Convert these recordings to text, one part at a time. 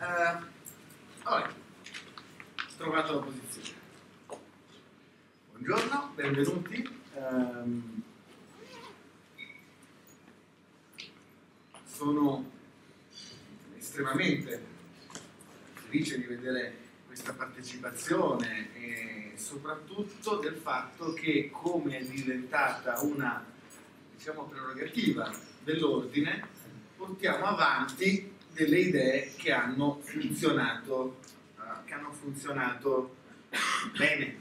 Allora, trovato la posizione. Buongiorno, benvenuti. Sono estremamente felice di vedere questa partecipazione e soprattutto del fatto che, come è diventata una, diciamo, prerogativa dell'ordine, portiamo avanti delle idee che hanno funzionato bene.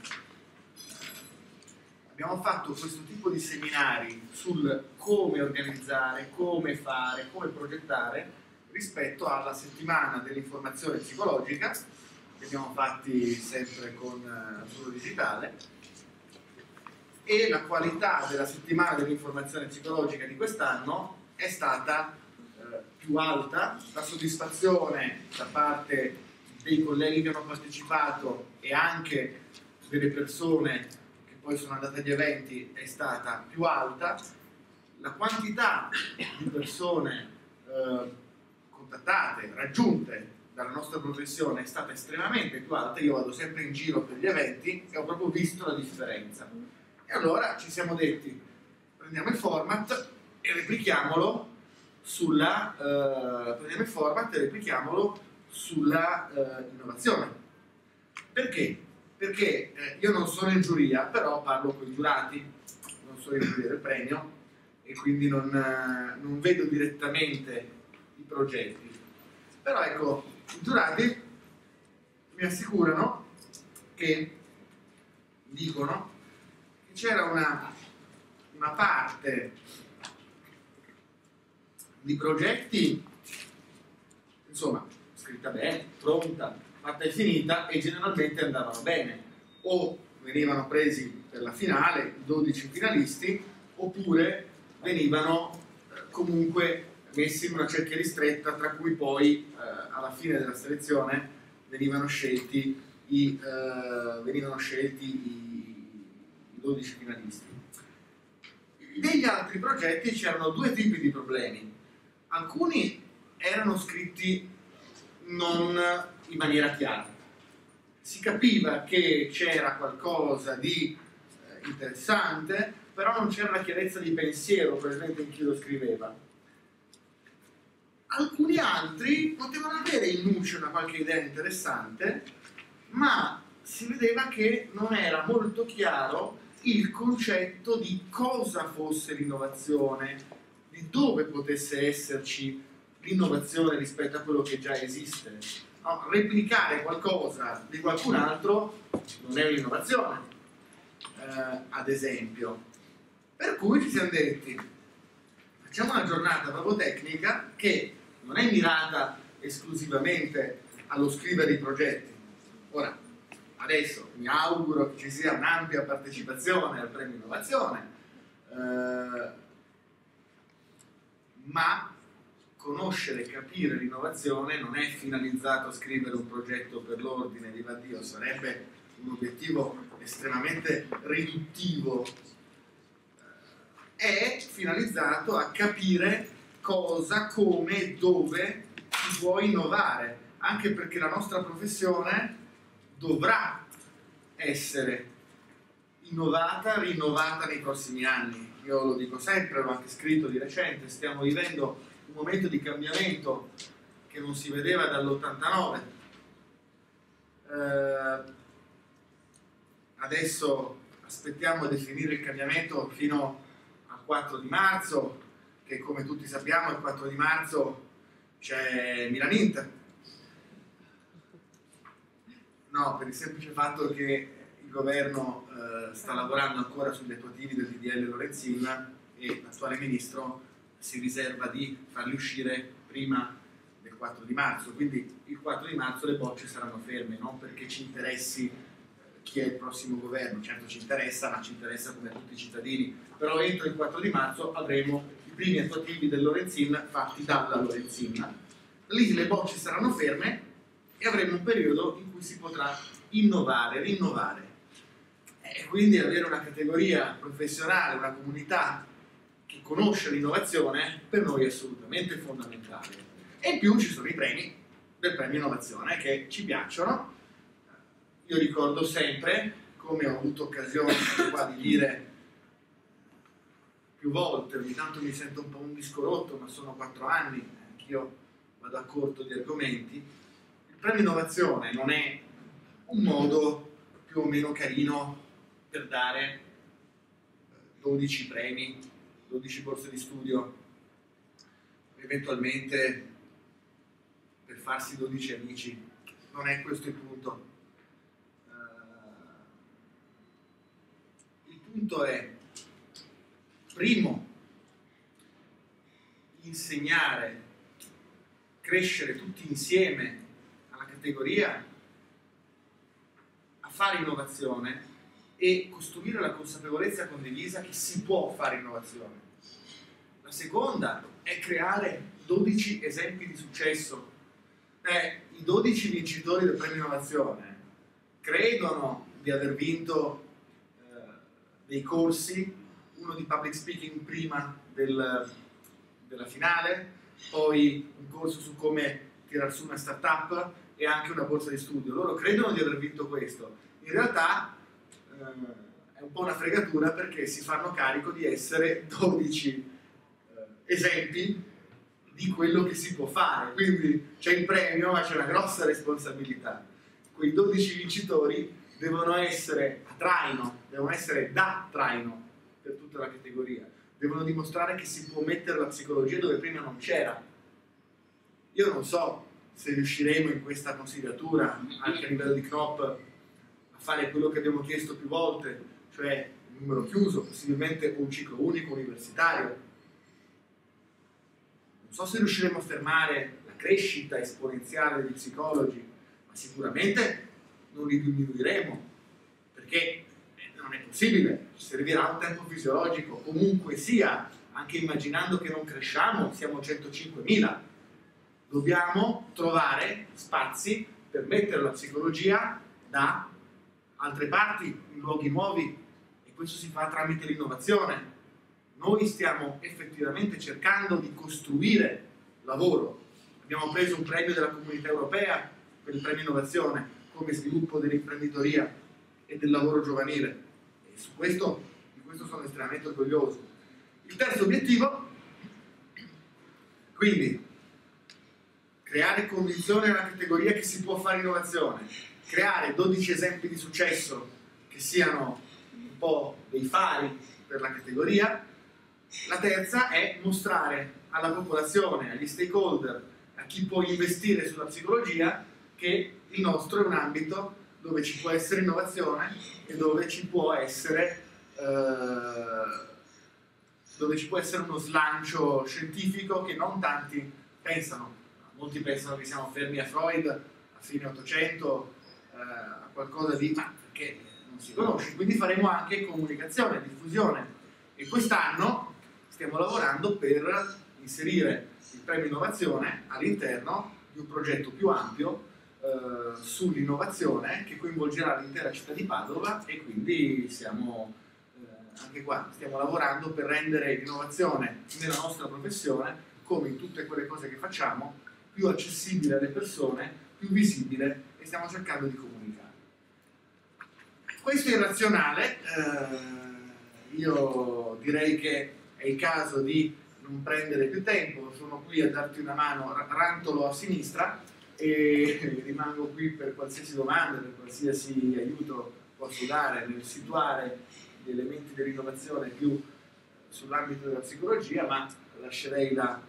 Abbiamo fatto questo tipo di seminari sul come organizzare, come fare, come progettare rispetto alla settimana dell'informazione psicologica che abbiamo fatti sempre con Azzurro Digitale, e la qualità della settimana dell'informazione psicologica di quest'anno è stata più alta. La soddisfazione da parte dei colleghi che hanno partecipato e anche delle persone che poi sono andate agli eventi è stata più alta. La quantità di persone contattate, raggiunte dalla nostra professione è stata estremamente più alta. Io vado sempre in giro per gli eventi e ho proprio visto la differenza. E allora ci siamo detti, prendiamo il format e replichiamolo sulla innovazione. Perché? Perché io non sono in giuria, però parlo con i giurati, non sono in giuria del premio e quindi non vedo direttamente i progetti. Però ecco, i giurati mi assicurano, che dicono che c'era una parte di progetti, insomma, scritta bene, pronta, fatta e finita, e generalmente andavano bene, o venivano presi per la finale, 12 finalisti, oppure venivano comunque messi in una cerchia ristretta, tra cui poi alla fine della selezione venivano scelti i 12 finalisti. Negli altri progetti c'erano due tipi di problemi. Alcuni erano scritti non in maniera chiara. Si capiva che c'era qualcosa di interessante, però non c'era la chiarezza di pensiero presente in chi lo scriveva. Alcuni altri potevano avere in nuce una qualche idea interessante, ma si vedeva che non era molto chiaro il concetto di cosa fosse l'innovazione, di dove potesse esserci l'innovazione rispetto a quello che già esiste. No, replicare qualcosa di qualcun altro non è un'innovazione, ad esempio. Per cui ci siamo detti, facciamo una giornata proprio tecnica che non è mirata esclusivamente allo scrivere i progetti. Ora, adesso mi auguro che ci sia un'ampia partecipazione al premio innovazione, ma conoscere e capire l'innovazione non è finalizzato a scrivere un progetto per l'ordine, viva Dio, sarebbe un obiettivo estremamente riduttivo. È finalizzato a capire cosa, come, dove si può innovare, anche perché la nostra professione dovrà essere innovata, rinnovata nei prossimi anni. Io lo dico sempre, l'ho anche scritto di recente, stiamo vivendo un momento di cambiamento che non si vedeva dall'89. Adesso aspettiamo di finire il cambiamento fino al 4 di marzo, che come tutti sappiamo il 4 di marzo c'è Milan-Inter. No, per il semplice fatto che il governo sta lavorando ancora sugli attuativi del DDL Lorenzin e l'attuale ministro si riserva di farli uscire prima del 4 di marzo, quindi il 4 di marzo le bocce saranno ferme, non perché ci interessi chi è il prossimo governo, certo ci interessa, ma ci interessa come a tutti i cittadini, però entro il 4 di marzo avremo i primi attuativi del Lorenzin fatti dalla Lorenzin, lì le bocce saranno ferme e avremo un periodo in cui si potrà innovare, rinnovare, e quindi avere una categoria professionale, una comunità che conosce l'innovazione per noi è assolutamente fondamentale. E in più ci sono i premi del premio innovazione che ci piacciono. Io ricordo sempre, come ho avuto occasione qua di dire più volte, ogni tanto mi sento un po' un disco rotto, ma sono 4 anni, anch'io vado a corto di argomenti. Il premio innovazione non è un modo più o meno carino per dare 12 premi, 12 borse di studio, eventualmente per farsi 12 amici. Non è questo il punto. Il punto è, primo, insegnare, crescere tutti insieme alla categoria a fare innovazione e costruire la consapevolezza condivisa che si può fare innovazione. La seconda è creare 12 esempi di successo. I 12 vincitori del premio innovazione credono di aver vinto dei corsi, uno di public speaking prima della finale, poi un corso su come tirar su una startup e anche una borsa di studio. Loro credono di aver vinto questo. In realtà è un po' una fregatura, perché si fanno carico di essere 12 esempi di quello che si può fare. Quindi c'è il premio, ma c'è una grossa responsabilità. Quei 12 vincitori devono essere a traino, devono essere da traino per tutta la categoria. Devono dimostrare che si può mettere la psicologia dove prima non c'era. Io non so se riusciremo in questa consigliatura, anche a livello di CNOP, a fare quello che abbiamo chiesto più volte, cioè un numero chiuso, possibilmente un ciclo unico universitario. Non so se riusciremo a fermare la crescita esponenziale degli psicologi, ma sicuramente non li diminuiremo, perché non è possibile, ci servirà un tempo fisiologico. Comunque sia, anche immaginando che non cresciamo, siamo 105.000. Dobbiamo trovare spazi per mettere la psicologia da altre parti, in luoghi nuovi, e questo si fa tramite l'innovazione. Noi stiamo effettivamente cercando di costruire lavoro. Abbiamo preso un premio della Comunità Europea per il premio innovazione come sviluppo dell'imprenditoria e del lavoro giovanile, e di questo sono estremamente orgoglioso. Il terzo obiettivo, quindi, creare convinzione nella categoria che si può fare innovazione, creare 12 esempi di successo che siano un po' dei fari per la categoria. La terza è mostrare alla popolazione, agli stakeholder, a chi può investire sulla psicologia, che il nostro è un ambito dove ci può essere innovazione e dove ci può essere uno slancio scientifico che non tanti pensano. Molti pensano che siamo fermi a Freud, a fine 800, a qualcosa di... ma che non si conosce. Quindi faremo anche comunicazione, diffusione. E quest'anno stiamo lavorando per inserire il premio innovazione all'interno di un progetto più ampio sull'innovazione, che coinvolgerà l'intera città di Padova, e quindi anche qua stiamo lavorando per rendere l'innovazione nella nostra professione, come in tutte quelle cose che facciamo, più accessibile alle persone, più visibile, e stiamo cercando di comunicare. Questo è il razionale. Io direi che è il caso di non prendere più tempo, sono qui a darti una mano, rantolo a sinistra e rimango qui per qualsiasi domanda, per qualsiasi aiuto posso dare nel situare gli elementi dell'innovazione più sull'ambito della psicologia, ma lascerei la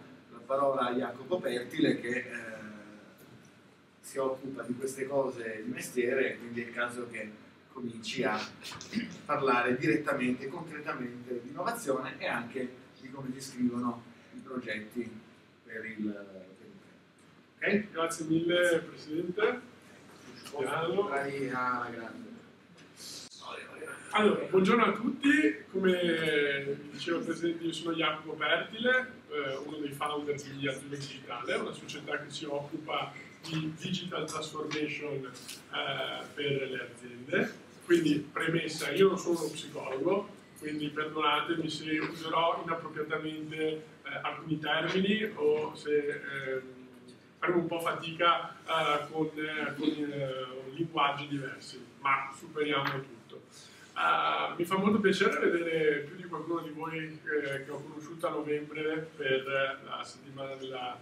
parola a Jacopo Pertile, che si occupa di queste cose di mestiere, quindi è il caso che cominci a parlare direttamente, concretamente di innovazione e anche di come si scrivono i progetti per il okay? Grazie mille Presidente. Allora, buongiorno a tutti. Come diceva il Presidente, io sono Jacopo Pertile, uno dei founder di Azione Digitale, una società che si occupa di digital transformation per le aziende. Quindi, premessa, io non sono uno psicologo, quindi perdonatemi se userò inappropriatamente alcuni termini o se faremo un po' fatica con linguaggi diversi, ma superiamo tutto. Mi fa molto piacere vedere più di qualcuno di voi che ho conosciuto a novembre per la settimana della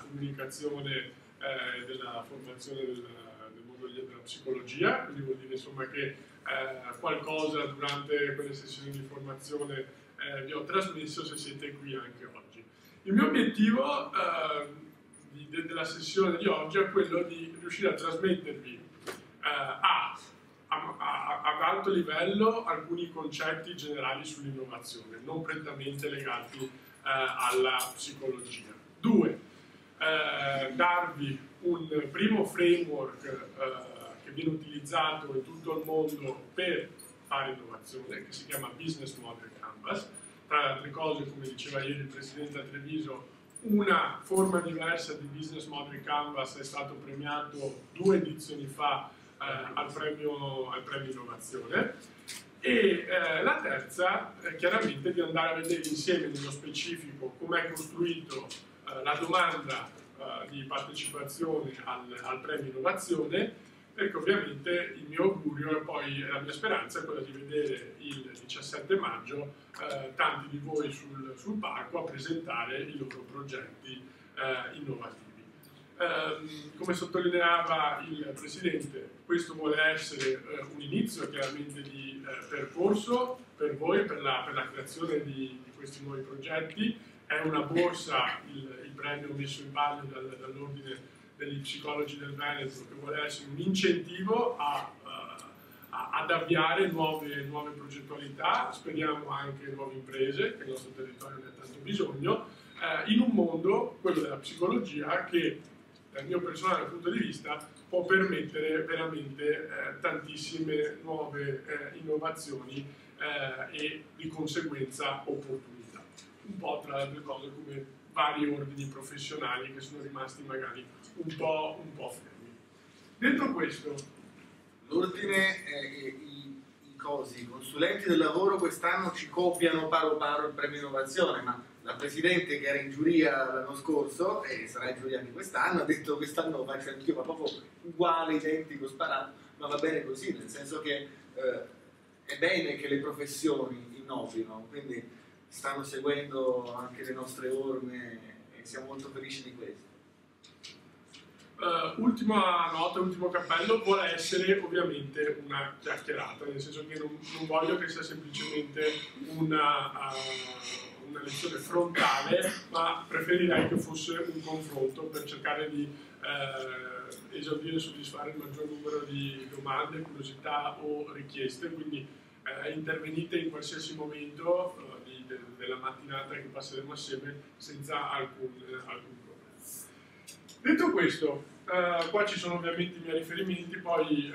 comunicazione e della formazione del mondo della psicologia, quindi vuol dire insomma che qualcosa durante quelle sessioni di formazione vi ho trasmesso se siete qui anche oggi. Il mio obiettivo della sessione di oggi è quello di riuscire a trasmettervi ad alto livello alcuni concetti generali sull'innovazione, non prettamente legati alla psicologia. 2. Darvi un primo framework che viene utilizzato in tutto il mondo per fare innovazione, che si chiama Business Model Canvas. Tra le altre cose, come diceva ieri il Presidente a Treviso, una forma diversa di Business Model Canvas è stato premiato 2 edizioni fa al premio Innovazione, e la terza è chiaramente di andare a vedere insieme nello specifico com'è costruito la domanda di partecipazione al premio Innovazione, perché ovviamente il mio augurio e poi la mia speranza è quella di vedere il 17 maggio tanti di voi sul palco a presentare i loro progetti innovativi. Come sottolineava il Presidente, questo vuole essere un inizio chiaramente di percorso per voi, per la creazione di questi nuovi progetti. È una borsa, il premio messo in palio dall'Ordine degli Psicologi del Veneto, che vuole essere un incentivo ad avviare nuove progettualità, speriamo anche nuove imprese, che il nostro territorio ne ha tanto bisogno, in un mondo, quello della psicologia, che dal mio personale punto di vista può permettere veramente tantissime nuove innovazioni e di conseguenza opportunità. Un po' tra le altre cose come vari ordini professionali che sono rimasti magari un po' fermi. Detto questo, l'ordine, i consulenti del lavoro quest'anno ci copiano paro paro il premio innovazione, ma la Presidente, che era in giuria l'anno scorso e sarà in giuria anche quest'anno, ha detto quest'anno lo faccio anch'io, ma proprio uguale, identico, sparato, ma va bene così, nel senso che è bene che le professioni innovino, quindi stanno seguendo anche le nostre orme e siamo molto felici di questo. Ultima nota, ultimo cappello, vuole essere ovviamente una chiacchierata, nel senso che non voglio che sia semplicemente una lezione frontale, ma preferirei che fosse un confronto per cercare di esaudire e soddisfare il maggior numero di domande, curiosità o richieste, quindi intervenite in qualsiasi momento della mattinata che passeremo assieme senza alcun problema. Detto questo, qua ci sono ovviamente i miei riferimenti, poi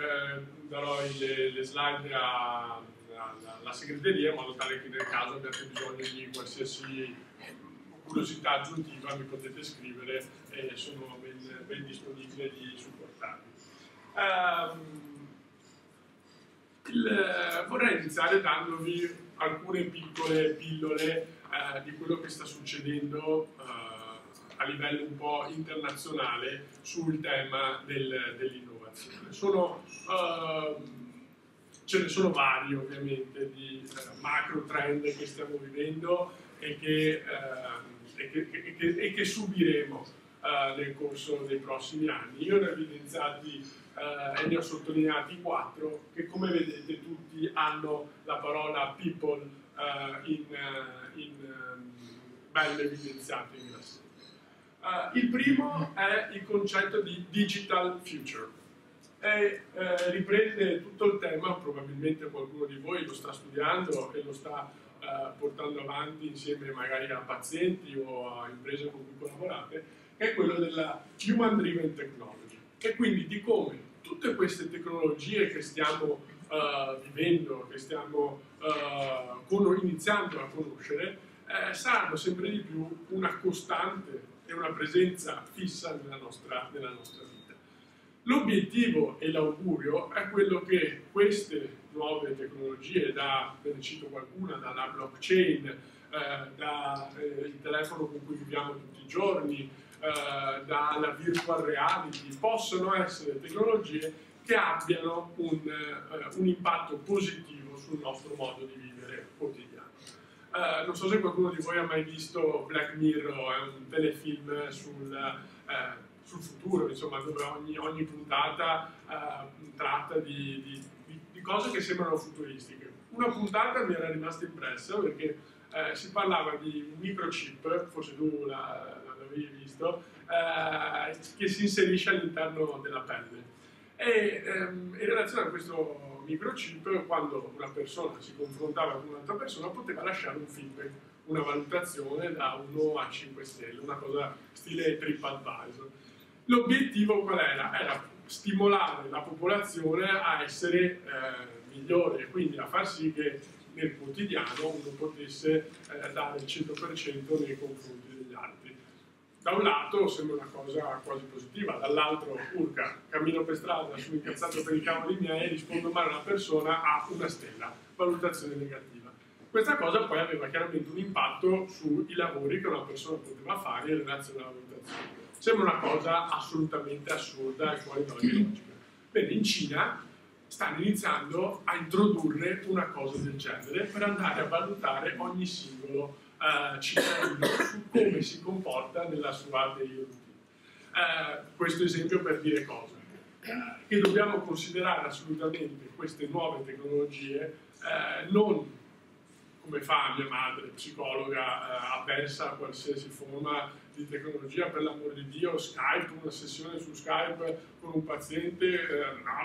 darò le slide alla segreteria in modo tale che nel caso abbiate bisogno di qualsiasi curiosità aggiuntiva mi potete scrivere e sono ben disponibile di supportarvi. Vorrei iniziare dandovi alcune piccole pillole di quello che sta succedendo a livello un po' internazionale sul tema dell'innovazione. Ce ne sono vari ovviamente di macro trend che stiamo vivendo e che subiremo nel corso dei prossimi anni. Io ne ho evidenziati e ne ho sottolineati 4 che, come vedete, tutti hanno la parola people belle evidenziate in grassetto. Il primo è il concetto di digital future e riprende tutto il tema, probabilmente qualcuno di voi lo sta studiando e lo sta portando avanti insieme magari a pazienti o a imprese con cui collaborate, che è quello della human driven technology, e quindi di come tutte queste tecnologie che stiamo vivendo, che stiamo iniziando a conoscere, saranno sempre di più una costante e una presenza fissa nella nostra vita. L'obiettivo e l'augurio è quello che queste nuove tecnologie, ve ne cito qualcuna, dalla blockchain, dal telefono con cui viviamo tutti i giorni, dalla virtual reality, possono essere tecnologie che abbiano un impatto positivo sul nostro modo di vivere quotidiano. Non so se qualcuno di voi ha mai visto Black Mirror, è un telefilm sul futuro, insomma, dove ogni puntata tratta di cose che sembrano futuristiche. Una puntata mi era rimasta impressa perché si parlava di un microchip, forse tu l'avevi visto, che si inserisce all'interno della pelle. E in relazione a questo microchip, quando una persona si confrontava con un'altra persona, poteva lasciare un feedback, una valutazione da 1 a 5 stelle, una cosa stile TripAdvisor. L'obiettivo qual era? Era stimolare la popolazione a essere migliore, quindi a far sì che nel quotidiano uno potesse dare il 100% nei confronti degli altri. Da un lato sembra una cosa quasi positiva, dall'altro, urca, cammino per strada, sono incazzato per i cavoli miei, rispondo male a una persona, a 1 stella, valutazione negativa. Questa cosa poi aveva chiaramente un impatto sui lavori che una persona poteva fare in relazione alla valutazione. Sembra una cosa assolutamente assurda e fuori da ogni logica. Bene, in Cina stanno iniziando a introdurre una cosa del genere per andare a valutare ogni singolo cittadino su come si comporta nella sua daily routine. Questo esempio per dire cosa? Che dobbiamo considerare assolutamente queste nuove tecnologie non come fa mia madre, psicologa, avversa a qualsiasi forma di tecnologia, per l'amor di Dio, Skype, una sessione su Skype con un paziente,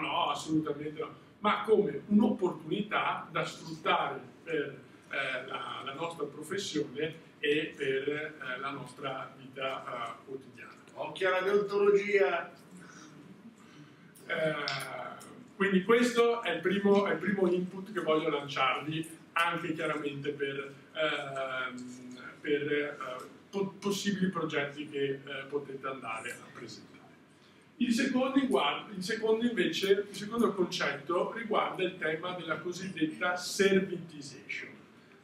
no, assolutamente no, ma come un'opportunità da sfruttare per la nostra professione e per la nostra vita quotidiana. Occhio alla deontologia! Quindi questo è il primo input che voglio lanciarvi, anche chiaramente per possibili progetti che potete andare a presentare. Il secondo concetto riguarda il tema della cosiddetta servitization.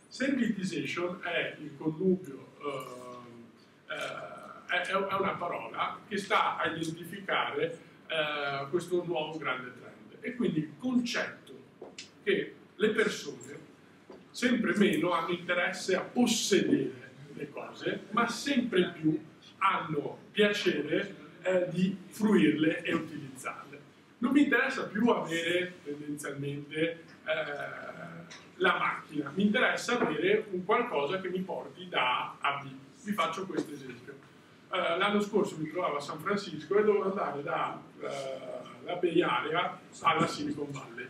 Servitization è il connubio, è una parola che sta a identificare questo nuovo grande trend. E quindi il concetto che le persone sempre meno hanno interesse a possedere le cose, ma sempre più hanno piacere di fruirle e utilizzarle. Non mi interessa più avere tendenzialmente la macchina, mi interessa avere un qualcosa che mi porti da A a B. Vi faccio questo esempio. L'anno scorso mi trovavo a San Francisco e dovevo andare dalla Bay Area alla Silicon Valley.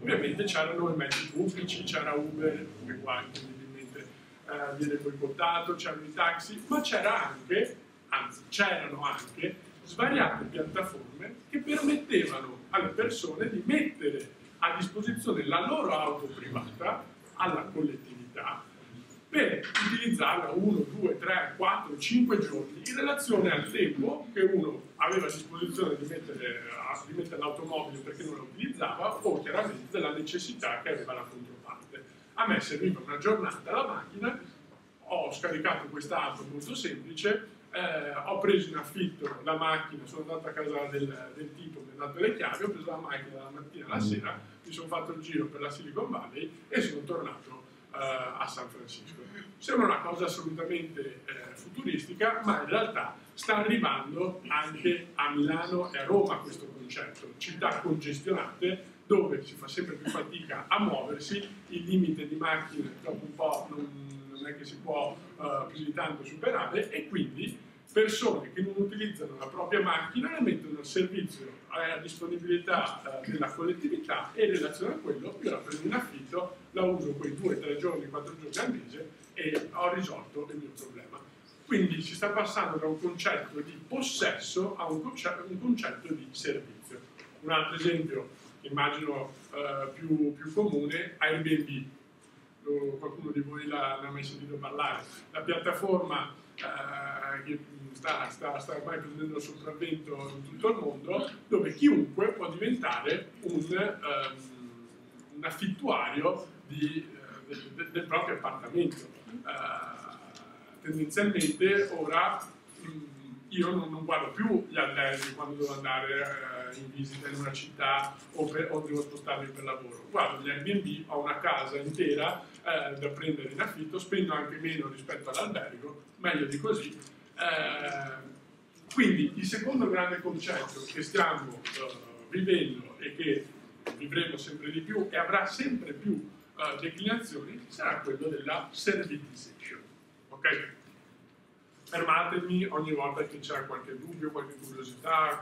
Ovviamente c'erano i mezzi pubblici, c'era Uber, che qua incredibilmente viene boicottato, c'erano i taxi, ma c'erano anche svariate piattaforme che permettevano alle persone di mettere a disposizione la loro auto privata alla collettività per utilizzarla 1, 2, 3, 4, 5 giorni in relazione al tempo che uno aveva a disposizione di mettere l'automobile perché non la utilizzava, o chiaramente della necessità che aveva la controparte. A me serviva una giornata la macchina, ho scaricato questa app molto semplice, ho preso in affitto la macchina, sono andato a casa del tipo, mi ha dato le chiavi, ho preso la macchina dalla mattina alla sera, mi sono fatto il giro per la Silicon Valley e sono tornato a San Francisco. Sembra una cosa assolutamente futuristica, ma in realtà sta arrivando anche a Milano e a Roma questo concetto, città congestionate dove si fa sempre più fatica a muoversi, il limite di macchine dopo un po' non è che si può più di tanto superare, e quindi persone che non utilizzano la propria macchina la mettono al servizio, a disponibilità della collettività, e in relazione a quello io la prendo in affitto, la uso quei 2, 3 giorni, 4 giorni al mese e ho risolto il mio problema. Quindi si sta passando da un concetto di possesso a un concetto di servizio. Un altro esempio, immagino più comune, Airbnb. Qualcuno di voi l'ha mai sentito parlare. La piattaforma che sta ormai prendendo il sopravvento in tutto il mondo, dove chiunque può diventare un affittuario del proprio appartamento. Tendenzialmente ora io non guardo più gli alberghi quando devo andare in visita in una città o devo spostarmi per lavoro. Guardo gli Airbnb, ho una casa intera da prendere in affitto, spendo anche meno rispetto all'albergo, meglio di così. Quindi il secondo grande concetto che stiamo vivendo e che vivremo sempre di più e avrà sempre più declinazioni sarà quello della servitization. Ok? Fermatemi ogni volta che c'è qualche dubbio, qualche curiosità,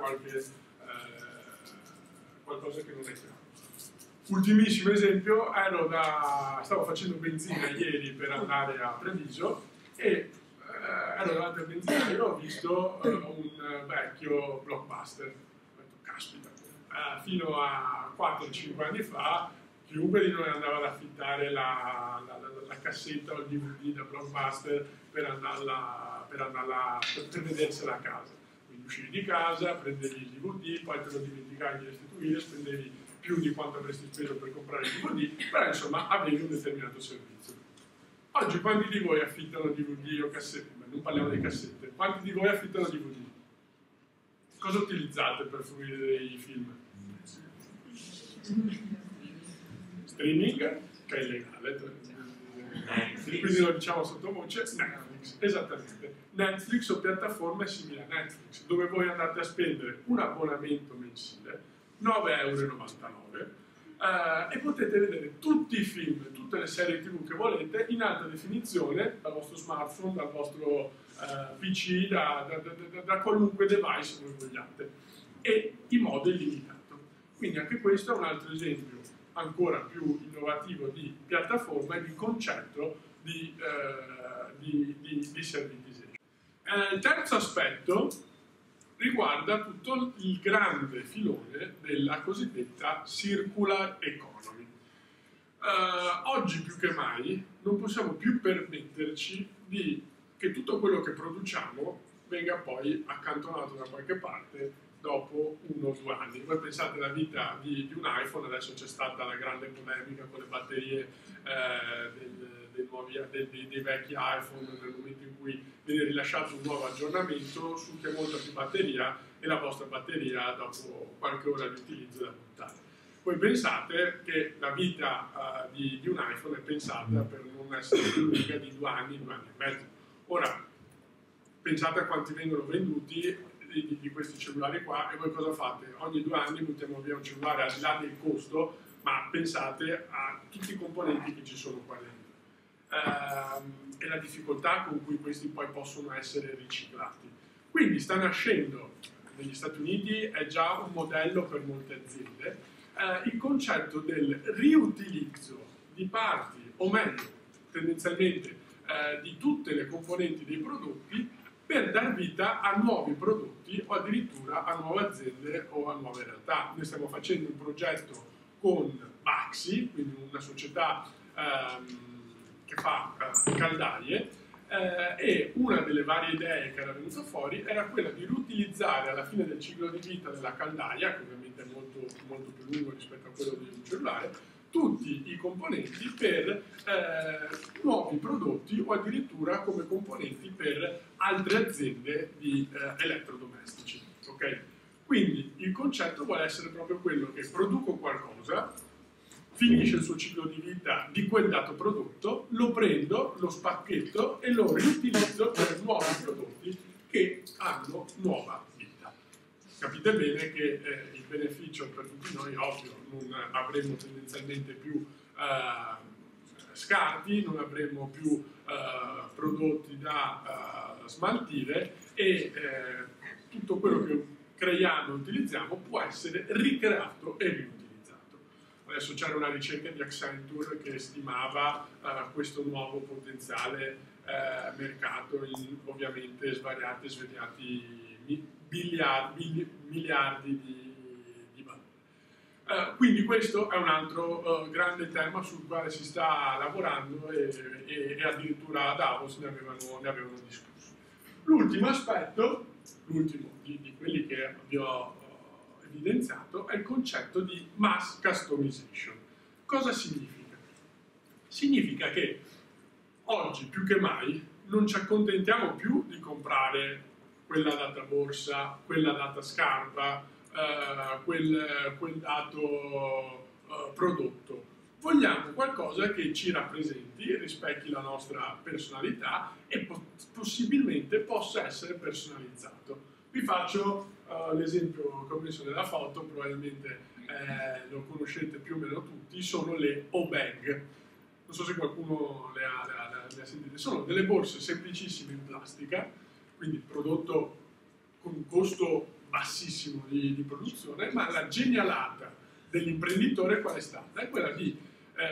qualcosa che non è chiaro. Ultimissimo esempio, stavo facendo benzina ieri per andare a Treviso e ero davanti al benzinaio, ho visto un vecchio Blockbuster. Ho detto, caspita, fino a 4-5 anni fa chiunque di noi andava ad affittare la cassetta o il DVD da Blockbuster per vedersela a casa. Quindi uscivi di casa, prendevi il DVD, poi te lo dimenticavi di restituire, spendevi più di quanto avresti speso per comprare il DVD, però insomma avevi un determinato servizio. Oggi quanti di voi affittano DVD o cassette? Beh, non parliamo di cassette. Quanti di voi affittano DVD? Cosa utilizzate per fruire dei film? Streaming, che è illegale, quindi lo diciamo sottovoce, Netflix, esattamente. Netflix o piattaforme simili a Netflix, dove voi andate a spendere un abbonamento mensile, 9,99 € e potete vedere tutti i film, tutte le serie TV che volete in alta definizione dal vostro smartphone, dal vostro PC, da qualunque device voi vogliate, e in modo illimitato. Quindi anche questo è un altro esempio ancora più innovativo di piattaforma e di concetto di servitization. Il terzo aspetto riguarda tutto il grande filone della cosiddetta circular economy. Oggi più che mai non possiamo più permetterci che tutto quello che produciamo venga poi accantonato da qualche parte dopo 1 o 2 anni. Voi pensate alla vita di un iPhone, adesso c'è stata la grande polemica con le batterie dei vecchi iPhone nel momento in cui viene rilasciato un nuovo aggiornamento, succhia molta più batteria e la vostra batteria dopo qualche ora di utilizzo è da buttare. Voi pensate che la vita di un iPhone è pensata per non essere più lunga di 2 anni, 2 anni e mezzo. Ora, pensate a quanti vengono venduti di questi cellulari qua e voi cosa fate? Ogni 2 anni buttiamo via un cellulare al di là del costo, ma pensate a tutti i componenti che ci sono qua dentro e la difficoltà con cui questi poi possono essere riciclati. Quindi sta nascendo negli Stati Uniti, è già un modello per molte aziende, il concetto del riutilizzo di parti, o meglio, tendenzialmente di tutte le componenti dei prodotti per dar vita a nuovi prodotti o addirittura a nuove aziende o a nuove realtà. Noi stiamo facendo un progetto con Baxi, quindi una società che fa caldaie, e una delle varie idee che era venuta fuori era quella di riutilizzare alla fine del ciclo di vita della caldaia, che ovviamente è molto, molto più lungo rispetto a quello di un cellulare, tutti i componenti per nuovi prodotti o addirittura come componenti per altre aziende di elettrodomestici. Okay? Quindi il concetto vuole essere proprio quello che produco qualcosa, finisce il suo ciclo di vita di quel dato prodotto, lo prendo, lo spacchetto e lo riutilizzo per nuovi prodotti che hanno nuova vita. Capite bene che il beneficio per tutti noi, ovvio, non avremo tendenzialmente più scarti, non avremo più prodotti da smaltire e tutto quello che creiamo e utilizziamo può essere ricreato e riutilizzato. Adesso c'era una ricerca di Accenture che stimava questo nuovo potenziale mercato in ovviamente svariati miliardi di valori. Quindi questo è un altro grande tema sul quale si sta lavorando e addirittura a Davos ne avevano discusso. L'ultimo aspetto, l'ultimo di quelli che vi ho evidenziato, è il concetto di mass customization. Cosa significa? Significa che oggi più che mai non ci accontentiamo più di comprare quella data borsa, quella data scarpa, quel dato prodotto. Vogliamo qualcosa che ci rappresenti, rispecchi la nostra personalità e possibilmente possa essere personalizzato. Vi faccio l'esempio che ho messo nella foto, probabilmente lo conoscete più o meno tutti, sono le O-Bag. Non so se qualcuno le ha sentite. Sono delle borse semplicissime in plastica, quindi prodotto con un costo bassissimo di produzione, ma la genialata dell'imprenditore qual è stata? È quella di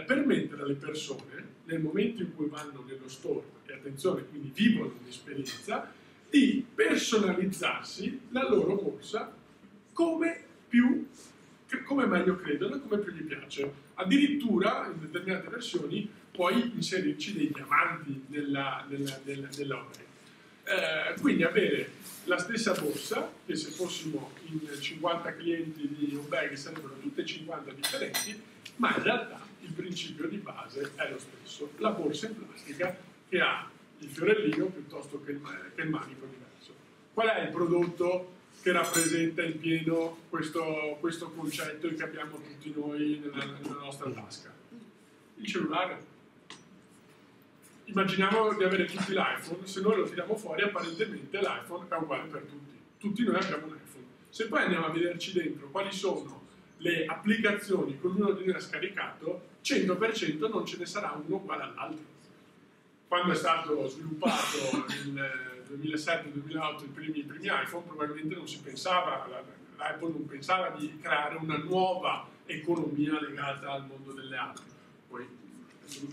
permettere alle persone, nel momento in cui vanno nello store, e attenzione, quindi vivono un'esperienza, di personalizzarsi la loro borsa come meglio credono e come più gli piace. Addirittura in determinate versioni puoi inserirci dei diamanti nella OBEG. Quindi avere la stessa borsa, che se fossimo in 50 clienti di OBEG sarebbero tutte 50 differenti, ma in realtà il principio di base è lo stesso. La borsa in plastica che ha il fiorellino piuttosto che il manico diverso. Qual è il prodotto che rappresenta in pieno questo concetto che abbiamo tutti noi nella nostra tasca? Il cellulare. Immaginiamo di avere tutti l'iPhone, se noi lo tiriamo fuori apparentemente l'iPhone è uguale per tutti. Tutti noi abbiamo un iPhone. Se poi andiamo a vederci dentro quali sono le applicazioni che ognuno di noi ha scaricato, 100% non ce ne sarà uno uguale all'altro. Quando è stato sviluppato nel 2007-2008 i primi iPhone, probabilmente non si pensava, l'Apple non pensava di creare una nuova economia legata al mondo delle app. Poi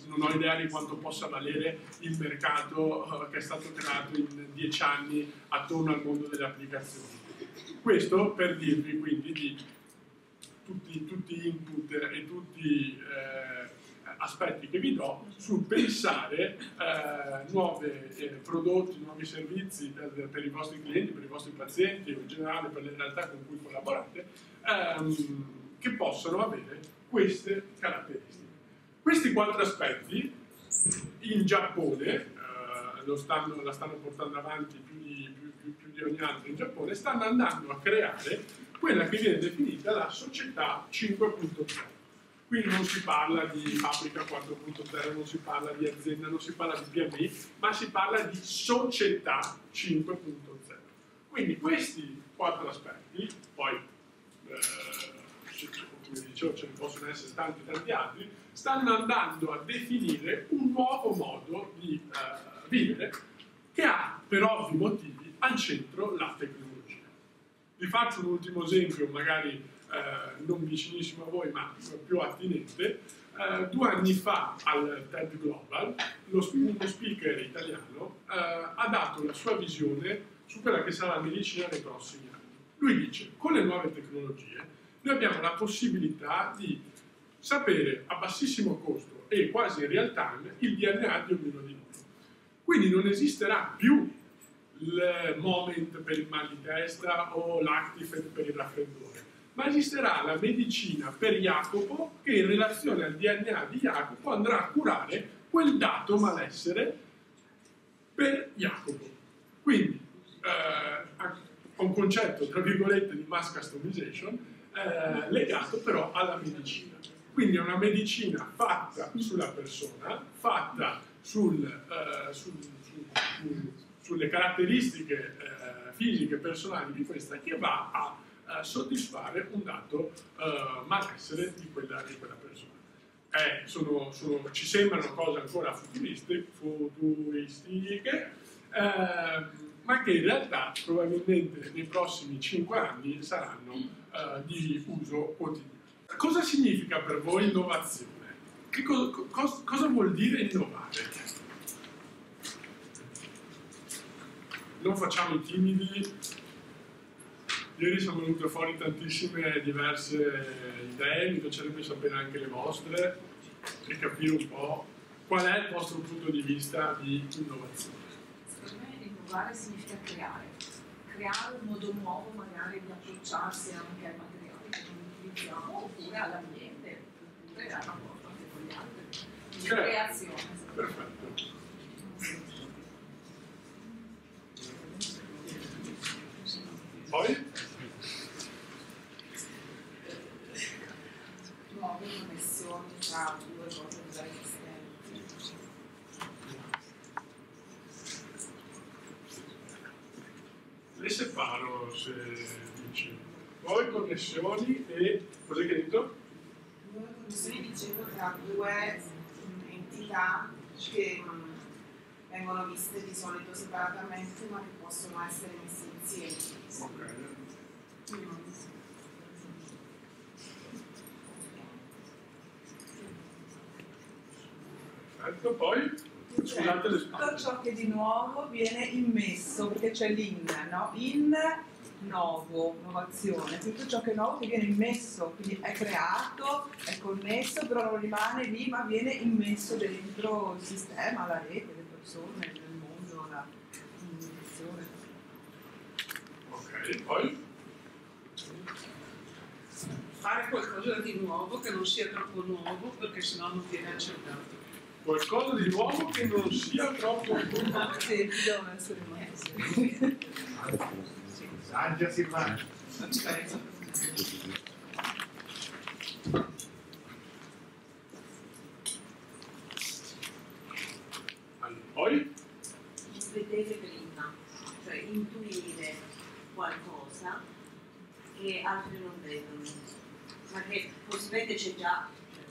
non ho idea di quanto possa valere il mercato che è stato creato in 10 anni attorno al mondo delle applicazioni. Questo per dirvi quindi di tutti gli input e tutti aspetti che vi do sul pensare nuovi prodotti, nuovi servizi per i vostri clienti, per i vostri pazienti o in generale per le realtà con cui collaborate che possono avere queste caratteristiche. Questi 4 aspetti in Giappone la stanno portando avanti più di ogni altro in Giappone, stanno andando a creare quella che viene definita la società 5.0. Qui non si parla di fabbrica 4.0, non si parla di azienda, non si parla di PMI, ma si parla di società 5.0. Quindi questi 4 aspetti, poi come dicevo ce ne possono essere tanti altri, stanno andando a definire un nuovo modo di vivere che ha per ovvi motivi al centro la tecnologia. Vi faccio un ultimo esempio, magari non vicinissimo a voi ma più attinente. 2 anni fa al TED Global uno speaker italiano ha dato la sua visione su quella che sarà la medicina nei prossimi anni. Lui dice: con le nuove tecnologie noi abbiamo la possibilità di sapere a bassissimo costo e quasi in real time il DNA di ognuno di noi. Quindi non esisterà più il Moment per il mal di testa o l'Actifed per il raffreddore, ma esisterà la medicina per Jacopo che in relazione al DNA di Jacopo andrà a curare quel dato malessere per Jacopo. Quindi un concetto, tra virgolette, di mass customization legato però alla medicina. Quindi è una medicina fatta sulla persona, fatta sulle caratteristiche fisiche personali di questa, che va a soddisfare un dato malessere di quella persona. Ci sembrano cose ancora futuristiche, ma che in realtà probabilmente nei prossimi 5 anni saranno di uso quotidiano. Cosa significa per voi innovazione? Cosa vuol dire innovare? Non facciamo i timidi. Ieri sono venute fuori tantissime diverse idee, mi piacerebbe sapere anche le vostre e capire un po' qual è il vostro punto di vista di innovazione. Secondo me innovare significa creare un modo nuovo magari di approcciarsi anche ai materiali che non utilizziamo oppure all'ambiente, oppure al rapporto anche con gli altri. Creazione. Perfetto. Le separo se dici. Nuove connessioni e cos'è che hai detto? Nuove connessioni dicevo tra due entità che vengono viste di solito separatamente ma che possono essere messe insieme. Ok. Perfetto, poi scusate le Tutto spalle. ciò che di nuovo viene immesso, perché c'è l'in, no? In novo, innovazione, tutto ciò che è nuovo che viene immesso, quindi è creato, è connesso, però non rimane lì, ma viene immesso dentro il sistema, la rete, le persone, il mondo, la comunicazione. Ok, poi? Fare qualcosa di nuovo che non sia troppo nuovo perché sennò non viene accettato. Qualcosa di nuovo che non sia troppo... Sì, devono essere messi. Saggia si fa. Poi? Vedere prima, cioè intuire qualcosa che altri non vedono, ma che possibilmente c'è già,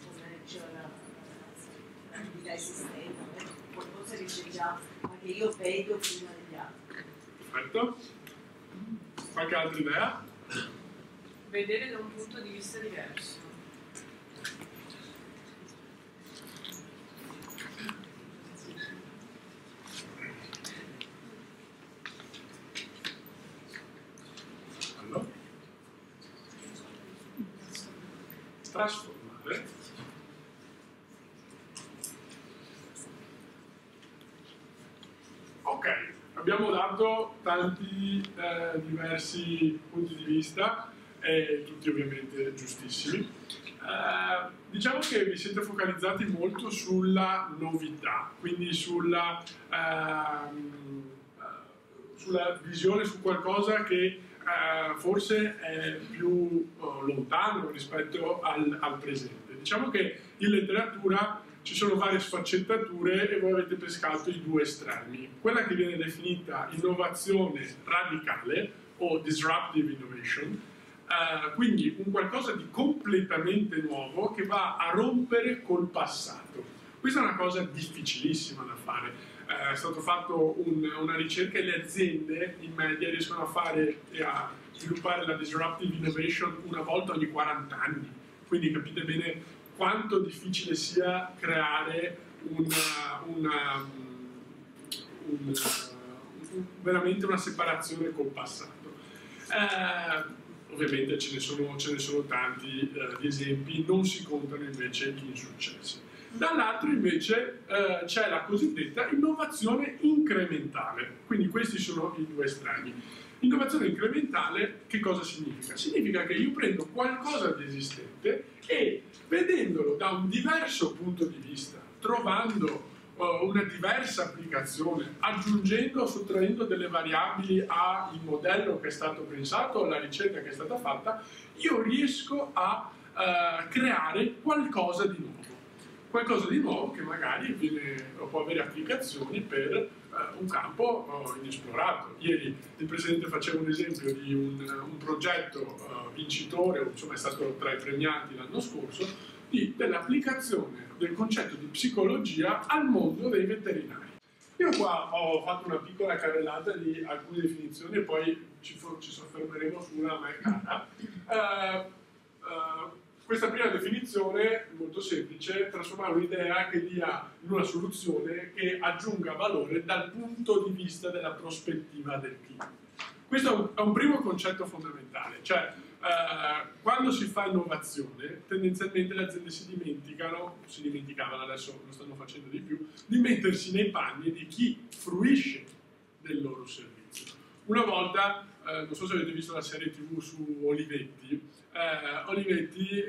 come diceva la guida esistente, qualcosa che c'è già, ma che io vedo prima degli altri. Perfetto. Qualche altra idea? Vedere da un punto di vista diverso. Allora. Trasformare. Ok, abbiamo dato tanti diversi punti di vista, tutti ovviamente giustissimi. Diciamo che vi siete focalizzati molto sulla novità, quindi sulla visione su qualcosa che forse è più lontano rispetto al presente. Diciamo che in letteratura ci sono varie sfaccettature e voi avete pescato i due estremi. Quella che viene definita innovazione radicale o disruptive innovation, quindi un qualcosa di completamente nuovo che va a rompere col passato. Questa è una cosa difficilissima da fare. È stato fatto una ricerca e le aziende in media riescono a fare e a sviluppare la disruptive innovation una volta ogni 40 anni. Quindi capite bene quanto difficile sia creare veramente una separazione col passato. Ovviamente ce ne sono tanti di esempi, non si contano invece gli insuccessi. Dall'altro invece c'è la cosiddetta innovazione incrementale, quindi questi sono i due estremi. Innovazione incrementale che cosa significa? Significa che io prendo qualcosa di esistente e vedendolo da un diverso punto di vista, trovando una diversa applicazione, aggiungendo o sottraendo delle variabili al modello che è stato pensato, alla ricerca che è stata fatta, io riesco a creare qualcosa di nuovo. Qualcosa di nuovo che magari può avere applicazioni per un campo inesplorato. Ieri il Presidente faceva un esempio di un progetto vincitore, insomma è stato tra i premiati l'anno scorso, dell'applicazione del concetto di psicologia al mondo dei veterinari. Io qua ho fatto una piccola carrellata di alcune definizioni e poi ci soffermeremo su una a me cara. Questa prima definizione, molto semplice, trasformare un'idea che dia in una soluzione che aggiunga valore dal punto di vista della prospettiva del cliente. Questo è un primo concetto fondamentale, cioè quando si fa innovazione tendenzialmente le aziende si dimenticavano, adesso lo stanno facendo di più, di mettersi nei panni di chi fruisce del loro servizio. Una volta, non so se avete visto la serie TV su Olivetti, Olivetti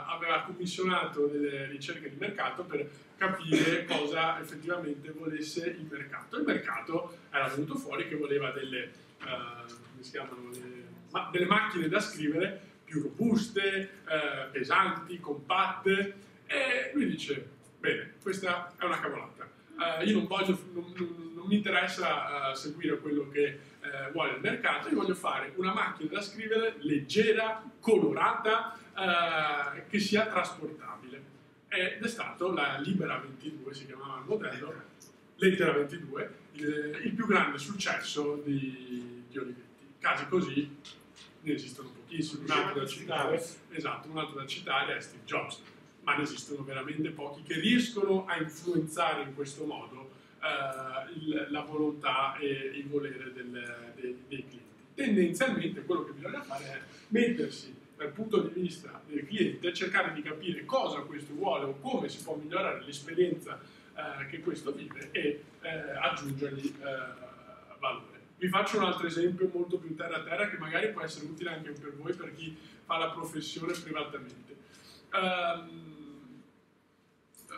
aveva commissionato delle ricerche di mercato per capire cosa effettivamente volesse il mercato. Il mercato era venuto fuori che voleva delle, come si chiamano, delle macchine da scrivere più robuste, pesanti, compatte, e lui dice, bene, questa è una cavolata. io non mi interessa seguire quello che vuole il mercato, io voglio fare una macchina da scrivere leggera, colorata, che sia trasportabile. Ed è stato la Libera 22, si chiamava il modello, Lettera 22, il più grande successo di Olivetti. Casi così ne esistono pochissimi. Un altro da citare è Steve Jobs, ma ne esistono veramente pochi che riescono a influenzare in questo modo la volontà e il volere dei clienti. Tendenzialmente quello che bisogna fare è mettersi dal punto di vista del cliente, cercare di capire cosa questo vuole o come si può migliorare l'esperienza che questo vive e aggiungergli valore. Vi faccio un altro esempio molto più terra a terra che magari può essere utile anche per voi, per chi fa la professione privatamente.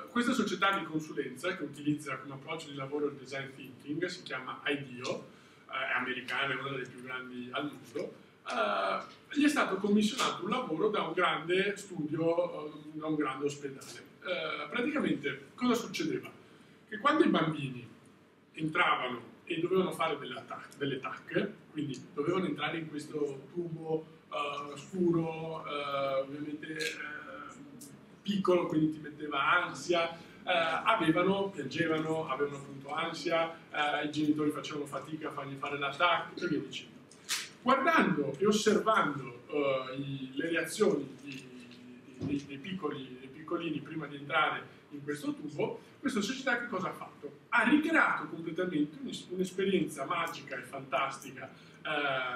Questa società di consulenza che utilizza come approccio di lavoro il design thinking si chiama IDEO, è americana, è una delle più grandi al mondo. Gli è stato commissionato un lavoro da un grande studio, da un grande ospedale. Praticamente cosa succedeva? Che quando i bambini entravano e dovevano fare delle TAC, quindi dovevano entrare in questo tubo scuro, ovviamente piccolo, quindi ti metteva ansia, piangevano, avevano appunto ansia, i genitori facevano fatica a fargli fare la TAC e via dicendo. Guardando e osservando le reazioni dei piccolini prima di entrare in questo tubo, questa società che cosa ha fatto? Ha ricreato completamente un'esperienza magica e fantastica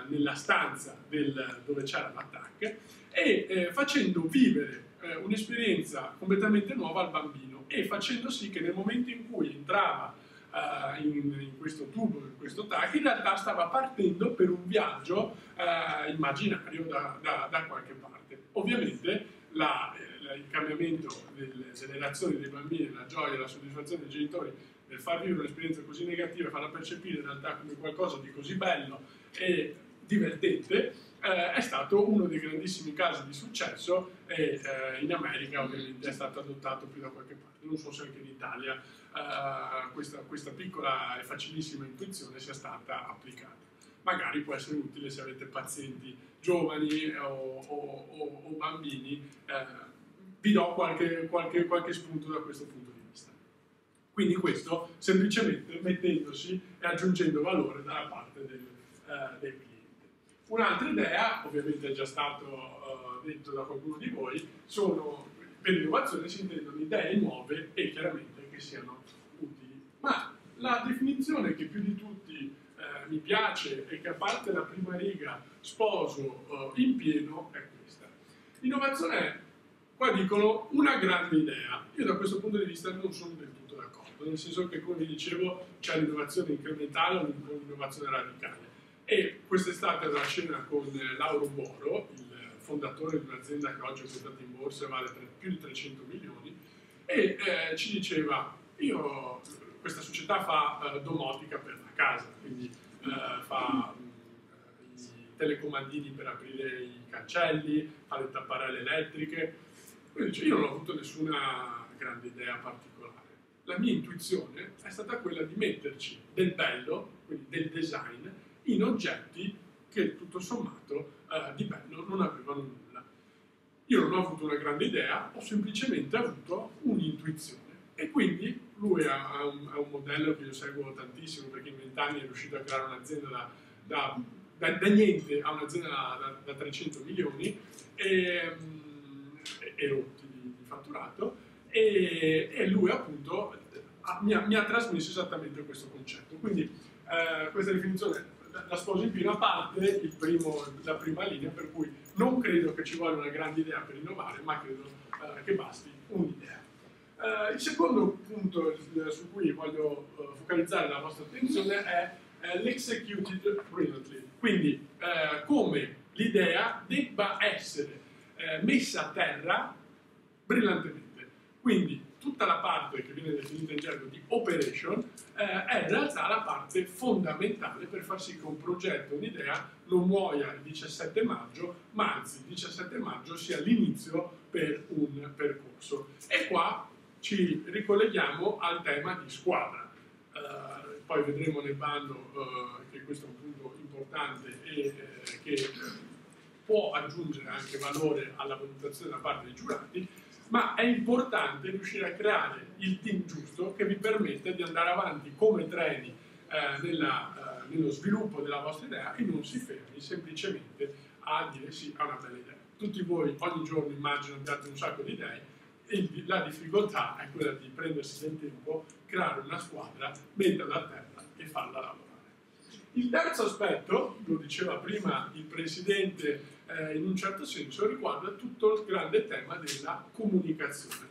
nella stanza dove c'era l'attacco e facendo vivere un'esperienza completamente nuova al bambino e facendo sì che nel momento in cui entrava in questo tubo, in questo TAC, in realtà stava partendo per un viaggio immaginario da qualche parte. Ovviamente il cambiamento delle reazioni dei bambini, la gioia e la soddisfazione dei genitori nel far vivere un'esperienza così negativa e farla percepire in realtà come qualcosa di così bello e divertente è stato uno dei grandissimi casi di successo e in America ovviamente è stato adottato più da qualche parte. Non so se anche in Italia questa piccola e facilissima intuizione sia stata applicata. Magari può essere utile se avete pazienti giovani o bambini, vi do qualche spunto da questo punto di vista. Quindi questo semplicemente mettendosi e aggiungendo valore dalla parte del cliente. Un'altra idea, ovviamente è già stato detto da qualcuno di voi, per innovazione si intendono idee nuove e chiaramente che siano utili. Ma la definizione che più di tutti mi piace e che a parte la prima riga sposo in pieno è questa. L'innovazione è, qua dicono, una grande idea. Io da questo punto di vista non sono del tutto d'accordo, nel senso che, come vi dicevo, c'è l'innovazione incrementale o l'innovazione radicale. E quest'estate alla cena con Lauro Boro, il fondatore di un'azienda che oggi è quotata in borsa e vale più di 300 milioni, e ci diceva, questa società fa domotica per la casa, quindi fa i telecomandini per aprire i cancelli, fa le tapparelle elettriche. Quindi dice, io non ho avuto nessuna grande idea particolare. La mia intuizione è stata quella di metterci del bello, quindi del design, in oggetti che tutto sommato di bello non avevano nulla. Io non ho avuto una grande idea, ho semplicemente avuto un'intuizione. E quindi lui ha un modello che io seguo tantissimo, perché in 20 anni è riuscito a creare un'azienda da niente a un'azienda da 300 milioni e rotti di fatturato, e lui appunto mi ha trasmesso esattamente questo concetto. Quindi questa definizione la sposo in pieno, a parte la prima linea, per cui non credo che ci voglia una grande idea per innovare, ma credo che basti un'idea. Il secondo punto su cui voglio focalizzare la vostra attenzione è l'executed brilliantly, quindi come l'idea debba essere messa a terra brillantemente. Quindi tutta la parte che viene definita in gergo di operation è in realtà la parte fondamentale per far sì che un progetto, un'idea, non muoia il 17 maggio, ma anzi il 17 maggio sia l'inizio per un percorso. E qua ci ricolleghiamo al tema di squadra. Poi vedremo nel bando che questo è un punto importante e che può aggiungere anche valore alla valutazione da parte dei giurati, ma è importante riuscire a creare il team giusto che vi permetta di andare avanti come treni nello sviluppo della vostra idea e non si fermi semplicemente a dire sì a una bella idea. Tutti voi ogni giorno immagino abbiate un sacco di idee e la difficoltà è quella di prendersi del tempo, creare una squadra, metterla a terra e farla lavorare. Il terzo aspetto, lo diceva prima il Presidente in un certo senso, riguarda tutto il grande tema della comunicazione.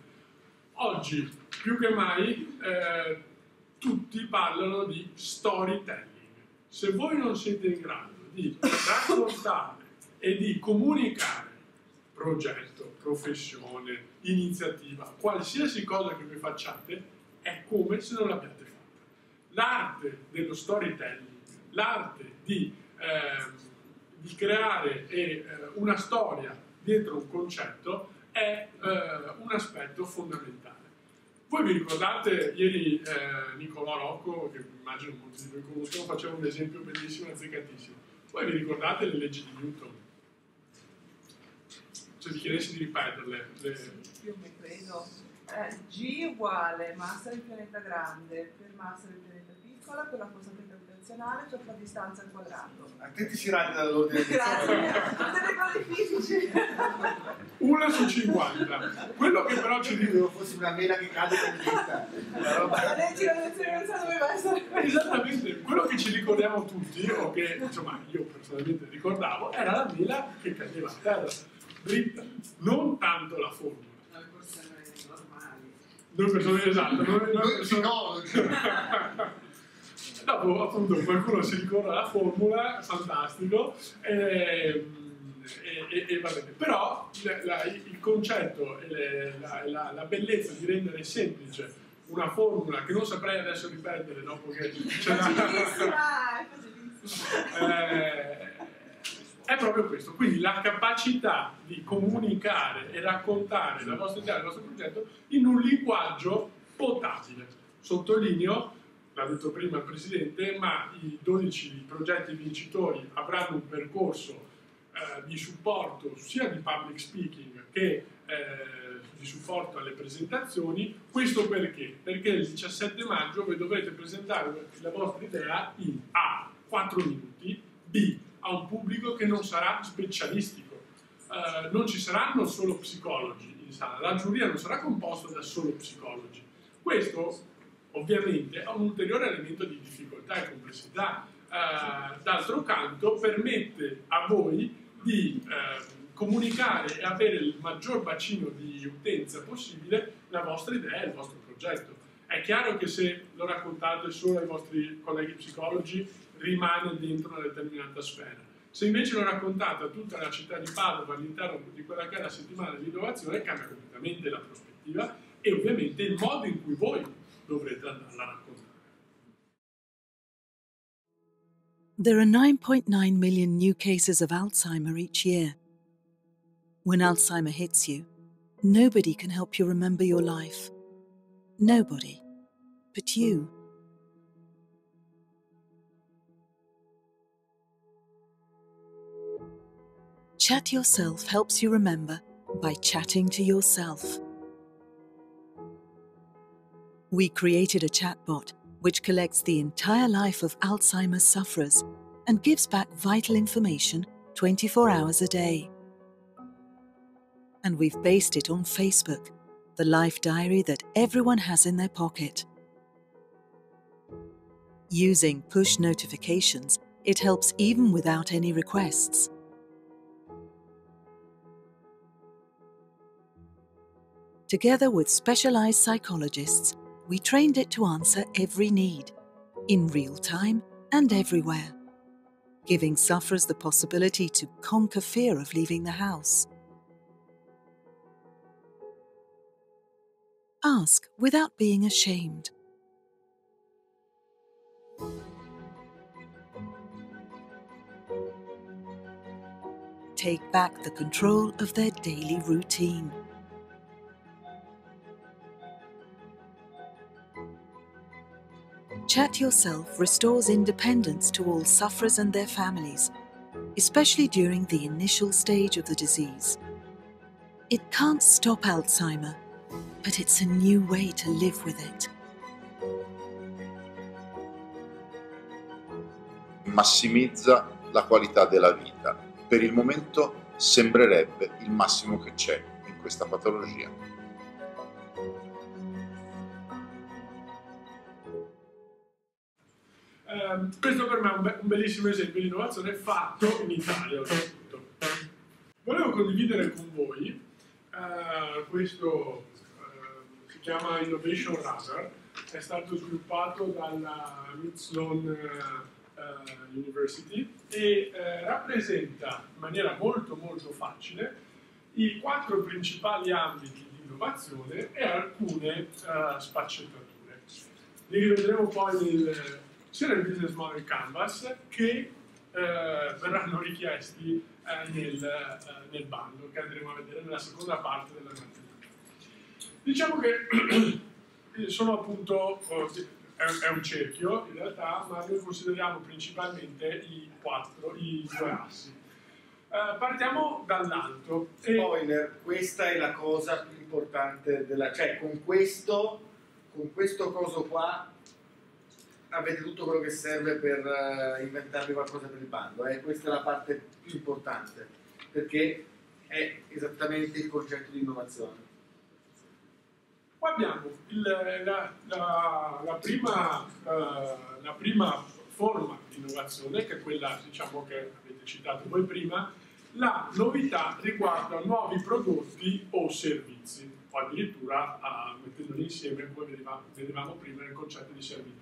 Oggi, più che mai, tutti parlano di storytelling. Se voi non siete in grado di raccontare e di comunicare progetto, professione, iniziativa, qualsiasi cosa che voi facciate, è come se non l'abbiate fatta. L'arte dello storytelling, l'arte di creare una storia dietro un concetto è un aspetto fondamentale. Voi vi ricordate, ieri Nicolò Rocco, che immagino molti di voi conoscono, faceva un esempio bellissimo, azzeccatissimo. Voi vi ricordate le leggi di Newton? Se vi chiedessi di ripeterle. Io mi credo. G uguale massa del pianeta grande per massa del pianeta piccola per la costante gravitazionale per la distanza al quadrato. A te ti si rade dall'ordine. Grazie, delle cose fisici. 1 su 50. Quello che però ci dico... Fosse una mela che cade con vita. La legge della lezione doveva essere... Esattamente, quello che ci ricordiamo tutti, o che insomma io personalmente ricordavo, era la mela che cadeva a terra, dritta, non tanto la formula. Noi persone normali. Noi persone esatte, Noi psicologi. Dopo appunto qualcuno si ricorda alla formula, fantastico, e va bene. Però il concetto e la bellezza di rendere semplice una formula che non saprei adesso ripetere dopo che ce l'ha. È proprio questo, quindi la capacità di comunicare e raccontare la vostra idea, il vostro progetto in un linguaggio potabile. Sottolineo, l'ha detto prima il Presidente, ma i 12 progetti vincitori avranno un percorso di supporto sia di public speaking che di supporto alle presentazioni. Questo perché? Perché il 17 maggio voi dovrete presentare la vostra idea in A, 4 minuti, B, a un pubblico che non sarà specialistico. Non ci saranno solo psicologi in sala, la giuria non sarà composta da solo psicologi. Questo ovviamente è un ulteriore elemento di difficoltà e complessità. D'altro canto permette a voi di comunicare e avere il maggior bacino di utenza possibile la vostra idea e il vostro progetto. È chiaro che se lo raccontate solo ai vostri colleghi psicologi rimane dentro una determinata sfera. Se invece lo raccontate a tutta la città di Padova all'interno di quella che è la settimana dell'innovazione, cambia completamente la prospettiva e ovviamente il modo in cui voi dovrete andarla a raccontare. There are 9.9 million new cases of Alzheimer each year. When Alzheimer hits you, nobody can help you remember your life. Nobody but you. Chat Yourself helps you remember by chatting to yourself. We created a chatbot which collects the entire life of Alzheimer's sufferers and gives back vital information 24 hours a day. And we've based it on Facebook, the life diary that everyone has in their pocket. Using push notifications, it helps even without any requests. Together with specialized psychologists, we trained it to answer every need, in real time and everywhere, giving sufferers the possibility to conquer fear of leaving the house. Ask without being ashamed. Take back the control of their daily routine. Chat Yourself restores independence to all sufferers and their families, especially during the initial stage of the disease. It can't stop Alzheimer, but it's a new way to live with it. Massimizza la qualità della vita. Per il momento sembrerebbe il massimo che c'è in questa patologia. Questo per me è un bellissimo esempio di innovazione fatto in Italia, oltretutto. Volevo condividere con voi questo, si chiama Innovation Radar, è stato sviluppato dalla Mid Sloan University e rappresenta in maniera molto facile i 4 principali ambiti di innovazione e alcune sfaccettature. Li rivedremo poi sia nel Business Model Canvas che verranno richiesti nel bando che andremo a vedere nella seconda parte della mattinata. Diciamo che sono appunto, è un cerchio in realtà, ma noi consideriamo principalmente i 2 assi. Partiamo dall'alto. Spoiler, questa è la cosa più importante cioè con questo coso qua avete tutto quello che serve per inventarvi qualcosa per il bando. Questa è la parte più importante, perché è esattamente il concetto di innovazione. Qua abbiamo la prima forma di innovazione, che è quella, diciamo, che avete citato voi prima. La novità riguarda nuovi prodotti o servizi, o addirittura mettendoli insieme, come vedevamo prima, nel concetto di servitization.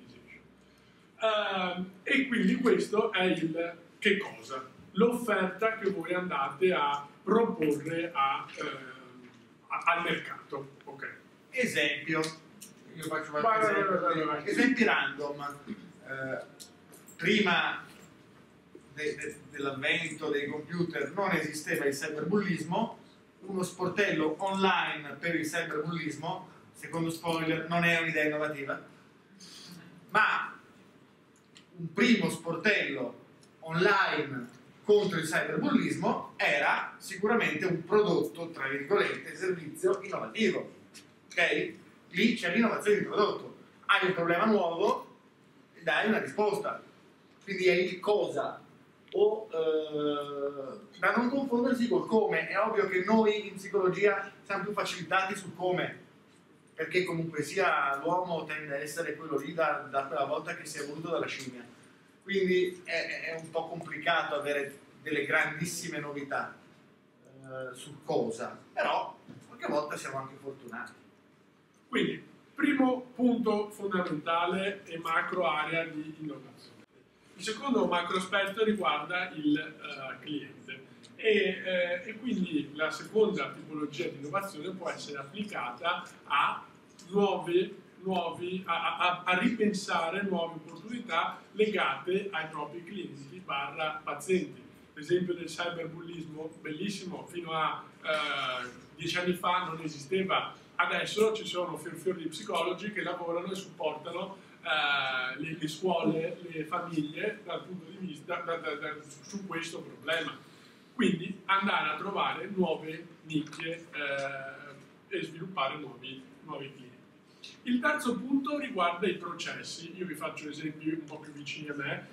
E quindi questo è il che cosa? L'offerta che voi andate a proporre al mercato. Okay. Esempio, io faccio qualche esempi random. Prima dell'avvento dei computer non esisteva il cyberbullismo, uno sportello online per il cyberbullismo, secondo spoiler, non è un'idea innovativa, ma un primo sportello online contro il cyberbullismo era sicuramente un prodotto, tra virgolette, servizio innovativo. Ok? Lì c'è l'innovazione di prodotto. Hai un problema nuovo e dai una risposta. Quindi è il cosa. O da non confondersi col come. È ovvio che noi in psicologia siamo più facilitati sul come, perché comunque sia l'uomo tende a essere quello lì da quella volta che si è evoluto dalla scimmia. Quindi è un po' complicato avere delle grandissime novità sul cosa, però qualche volta siamo anche fortunati. Quindi, primo punto fondamentale e macro area di innovazione. Il secondo macro aspetto riguarda il cliente e quindi la seconda tipologia di innovazione può essere applicata a a ripensare nuove opportunità legate ai propri clienti / pazienti. L'esempio del cyberbullismo, bellissimo, fino a 10 anni fa non esisteva. Adesso ci sono fior di psicologi che lavorano e supportano le scuole, le famiglie dal punto di vista su questo problema. Quindi andare a trovare nuove nicchie e sviluppare nuovi clienti. Il terzo punto riguarda i processi. Io vi faccio esempi un po' più vicini a me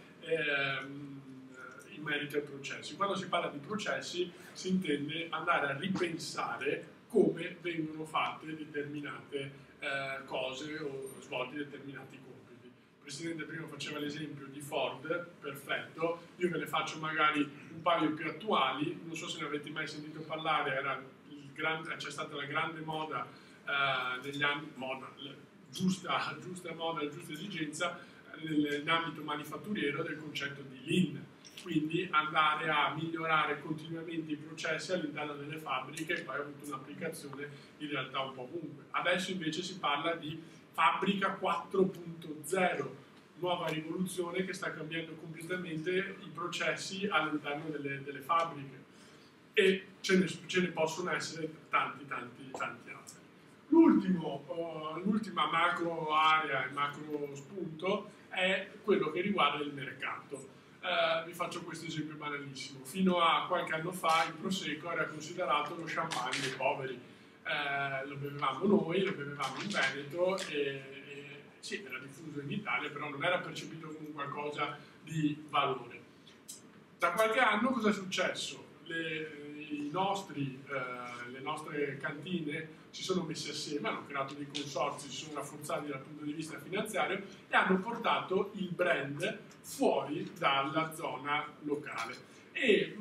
in merito ai processi. Quando si parla di processi si intende andare a ripensare come vengono fatte determinate cose o svolti determinati compiti. Il Presidente prima faceva l'esempio di Ford, perfetto, io ve ne faccio magari un paio più attuali, non so se ne avete mai sentito parlare, c'è stata la grande moda negli anni, giusta moda, giusta esigenza nell'ambito manifatturiero del concetto di Lean. Quindi andare a migliorare continuamente i processi all'interno delle fabbriche e poi ha avuto un'applicazione in realtà un po' ovunque. Adesso invece si parla di fabbrica 4.0, nuova rivoluzione che sta cambiando completamente i processi all'interno delle fabbriche e ce ne possono essere tanti altri. L'ultima macro area e macro spunto è è quello che riguarda il mercato. Vi faccio questo esempio banalissimo. Fino a qualche anno fa il Prosecco era considerato lo champagne dei poveri. Lo bevevamo noi, lo bevevamo in Veneto e sì, era diffuso in Italia, però non era percepito come qualcosa di valore. Da qualche anno cosa è successo? Le nostre cantine si sono messe assieme, hanno creato dei consorzi, si sono rafforzati dal punto di vista finanziario e hanno portato il brand fuori dalla zona locale. E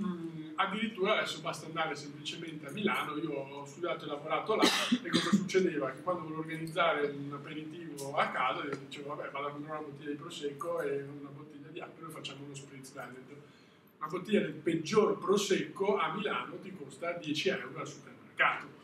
addirittura adesso basta andare semplicemente a Milano. Io ho studiato e lavorato là e cosa succedeva? Che quando volevo organizzare un aperitivo a casa io dicevo vabbè, vado a comprare una bottiglia di Prosecco e una bottiglia di Aperol e facciamo uno spritz Veneto. Una bottiglia del peggior Prosecco a Milano ti costa 10 euro al supermercato.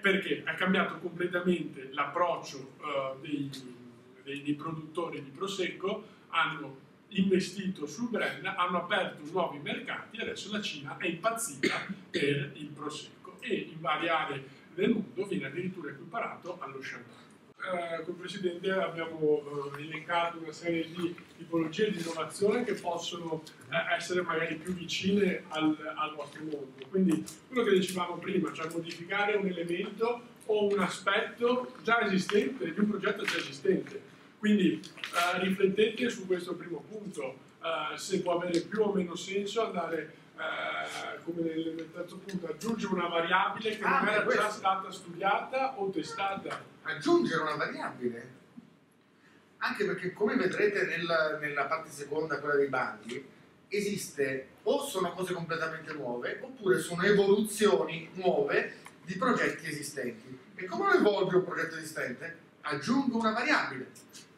Perché? Ha cambiato completamente l'approccio dei produttori di Prosecco, hanno investito sul brand, hanno aperto nuovi mercati e adesso la Cina è impazzita per il Prosecco e in varie aree del mondo viene addirittura equiparato allo champagne. Con il Presidente abbiamo elencato una serie di tipologie di innovazione che possono essere magari più vicine al vostro mondo. Quindi quello che dicevamo prima, cioè modificare un elemento o un aspetto già esistente, di un progetto già esistente. Quindi riflettete su questo primo punto, se può avere più o meno senso andare, come nel terzo punto, aggiungere una variabile che non era già stata studiata o testata. Aggiungere una variabile? Anche perché, come vedrete nella parte seconda, quella dei bandi, esiste o sono cose completamente nuove oppure sono evoluzioni nuove di progetti esistenti. E come lo evolve un progetto esistente? Aggiungo una variabile,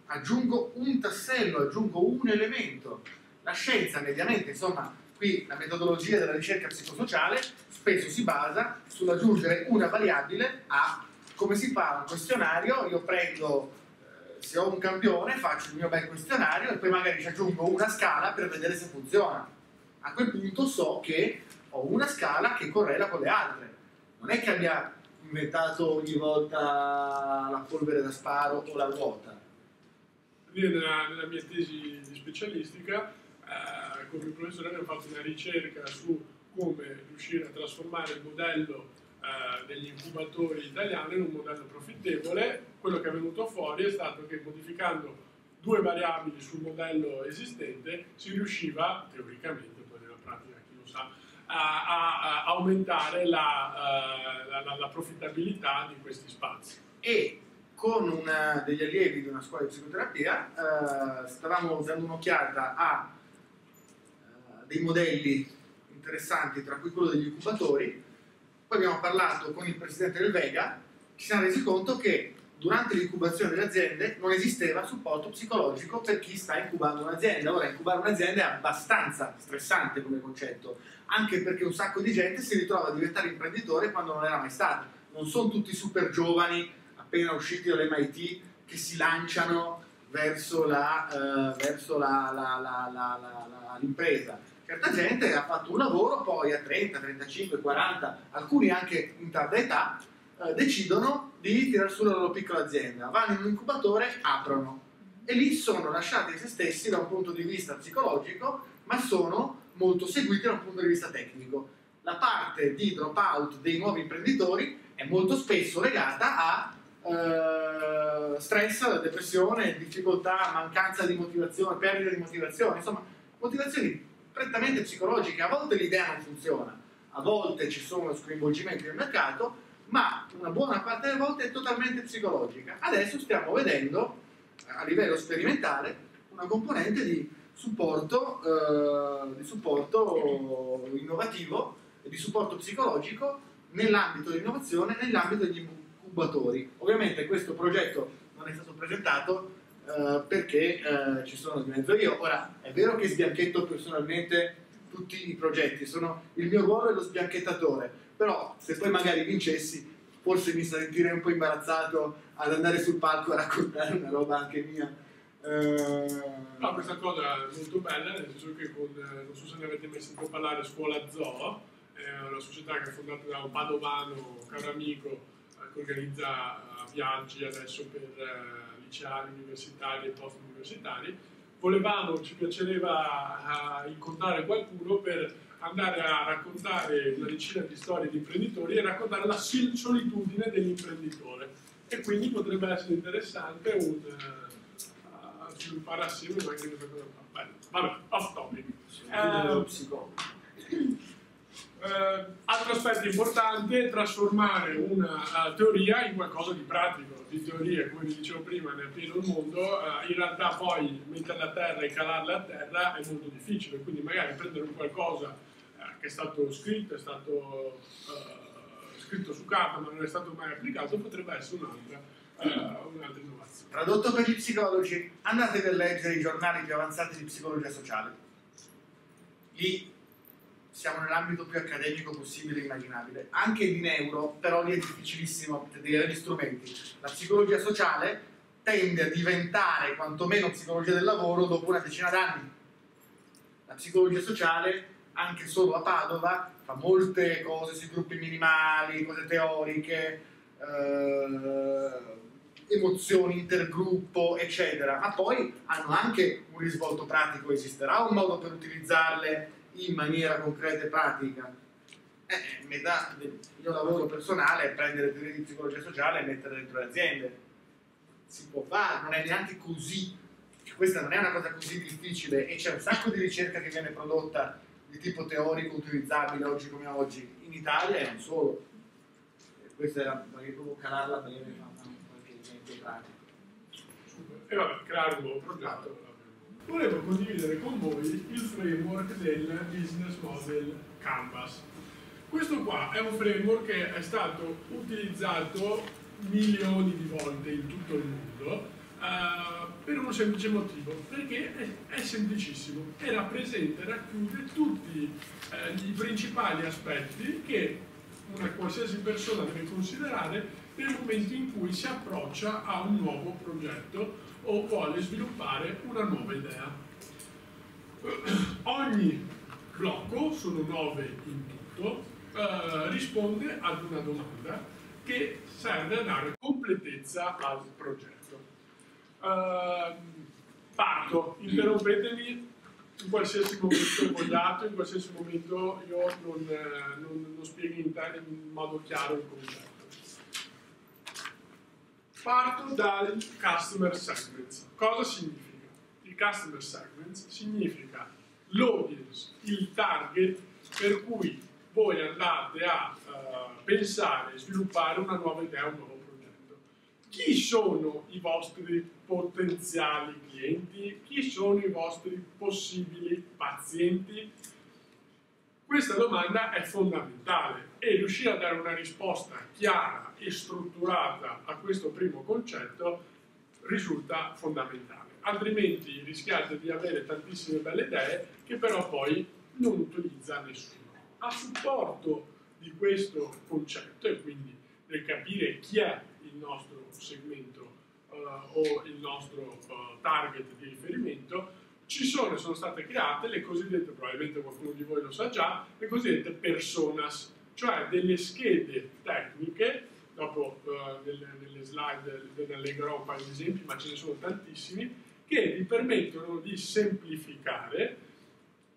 aggiungo un tassello, aggiungo un elemento. La scienza mediamente, insomma, qui la metodologia della ricerca psicosociale spesso si basa sull'aggiungere una variabile a come si fa un questionario. Io prendo, se ho un campione, faccio il mio bel questionario e poi magari ci aggiungo una scala per vedere se funziona. A quel punto so che ho una scala che correla con le altre. Non è che abbia inventato ogni volta la polvere da sparo o la ruota. Nella mia tesi di specialistica, con il professore abbiamo fatto una ricerca su come riuscire a trasformare il modello degli incubatori italiani in un modello profittevole. Quello che è venuto fuori è stato che modificando due variabili sul modello esistente si riusciva, teoricamente, poi nella pratica chi lo sa, a aumentare la profittabilità di questi spazi. E con degli allievi di una scuola di psicoterapia stavamo dando un'occhiata a dei modelli interessanti, tra cui quello degli incubatori. Poi abbiamo parlato con il presidente del Vega, ci siamo resi conto che durante l'incubazione delle aziende non esisteva supporto psicologico per chi sta incubando un'azienda. Ora, incubare un'azienda è abbastanza stressante come concetto, anche perché un sacco di gente si ritrova a diventare imprenditore quando non era mai stato. Non sono tutti super giovani, appena usciti dall'MIT, che si lanciano verso l'impresa. Certa gente ha fatto un lavoro, poi a 30, 35, 40, alcuni anche in tarda età, decidono di tirare su la loro piccola azienda, vanno in un incubatore, aprono e lì sono lasciati a se stessi da un punto di vista psicologico, ma sono molto seguiti da un punto di vista tecnico. La parte di drop out dei nuovi imprenditori è molto spesso legata a stress, depressione, difficoltà, mancanza di motivazione, perdita di motivazione, insomma motivazioni prettamente psicologiche. A volte l'idea non funziona, a volte ci sono sconvolgimenti nel mercato, ma una buona parte delle volte è totalmente psicologica. Adesso stiamo vedendo a livello sperimentale una componente di supporto innovativo e di supporto psicologico nell'ambito dell'innovazione, nell'ambito degli incubatori. Ovviamente questo progetto non è stato presentato perché ci sono di mezzo io. Ora, è vero che sbianchetto personalmente tutti i progetti, il mio ruolo è lo sbianchettatore, però se poi magari vincessi forse mi sentirei un po' imbarazzato ad andare sul palco a raccontare una roba anche mia. No, questa cosa è molto bella, nel senso che non so se ne avete mai sentito parlare, Scuola Zoo, è una società che è fondata da un padovano, caro amico, che organizza viaggi adesso per liceali, universitari e post-universitari. ci piaceva incontrare qualcuno per andare a raccontare una decina di storie di imprenditori e raccontare la solitudine dell'imprenditore. E quindi potrebbe essere interessante sviluppare assieme magari questa cosa qua. Vabbè, off topic. Altro aspetto importante è trasformare una teoria in qualcosa di pratico. Di teorie, come vi dicevo prima, ne è pieno il mondo, in realtà poi metterla a terra e calarla a terra è molto difficile, quindi magari prendere un qualcosa che è stato scritto, è stato scritto su carta ma non è stato mai applicato, potrebbe essere un'altra innovazione. Tradotto per gli psicologi, andate a leggere i giornali più avanzati di psicologia sociale. Lì siamo nell'ambito più accademico possibile e immaginabile. Anche di neuro, però lì è difficilissimo avere gli strumenti. La psicologia sociale tende a diventare quantomeno psicologia del lavoro dopo una decina d'anni. La psicologia sociale, anche solo a Padova, fa molte cose sui gruppi minimali, cose teoriche, emozioni, intergruppo, eccetera, ma poi hanno anche un risvolto pratico. Esisterà un modo per utilizzarle in maniera concreta e pratica? Metà del mio lavoro personale è prendere teorie di psicologia sociale e mettere dentro le aziende. Si può fare, non è neanche così, questa non è una cosa così difficile, e c'è un sacco di ricerca che viene prodotta di tipo teorico utilizzabile oggi come oggi in Italia e non solo. Questa era magari proprio calarla bene, qualche esempio pratico. E vabbè, creare un nuovo progetto. Volevo condividere con voi il framework del Business Model Canvas. Questo qua è un framework che è stato utilizzato milioni di volte in tutto il mondo per un semplice motivo, perché è semplicissimo e racchiude tutti i principali aspetti che una qualsiasi persona deve considerare nel momento in cui si approccia a un nuovo progetto o vuole sviluppare una nuova idea. Ogni blocco, sono 9 in tutto, risponde ad una domanda che serve a dare completezza al progetto. Parto, interrompetemi in qualsiasi momento vogliate, in qualsiasi momento io non spieghi in modo chiaro il concetto. Parto dal Customer Segments. Cosa significa? Il Customer Segments significa l'audience, il target per cui voi andate a pensare e sviluppare una nuova idea, un nuovo progetto. Chi sono i vostri potenziali clienti? Chi sono i vostri possibili pazienti? Questa domanda è fondamentale e riuscire a dare una risposta chiara e strutturata a questo primo concetto risulta fondamentale. Altrimenti rischiate di avere tantissime belle idee che però poi non utilizza nessuno. A supporto di questo concetto e quindi nel capire chi è il nostro segmento o il nostro target di riferimento, sono state create le cosiddette, probabilmente qualcuno di voi lo sa già, le cosiddette personas, cioè delle schede tecniche. Dopo nelle slide ve ne leggerò un paio di esempi, ma ce ne sono tantissimi, che vi permettono di semplificare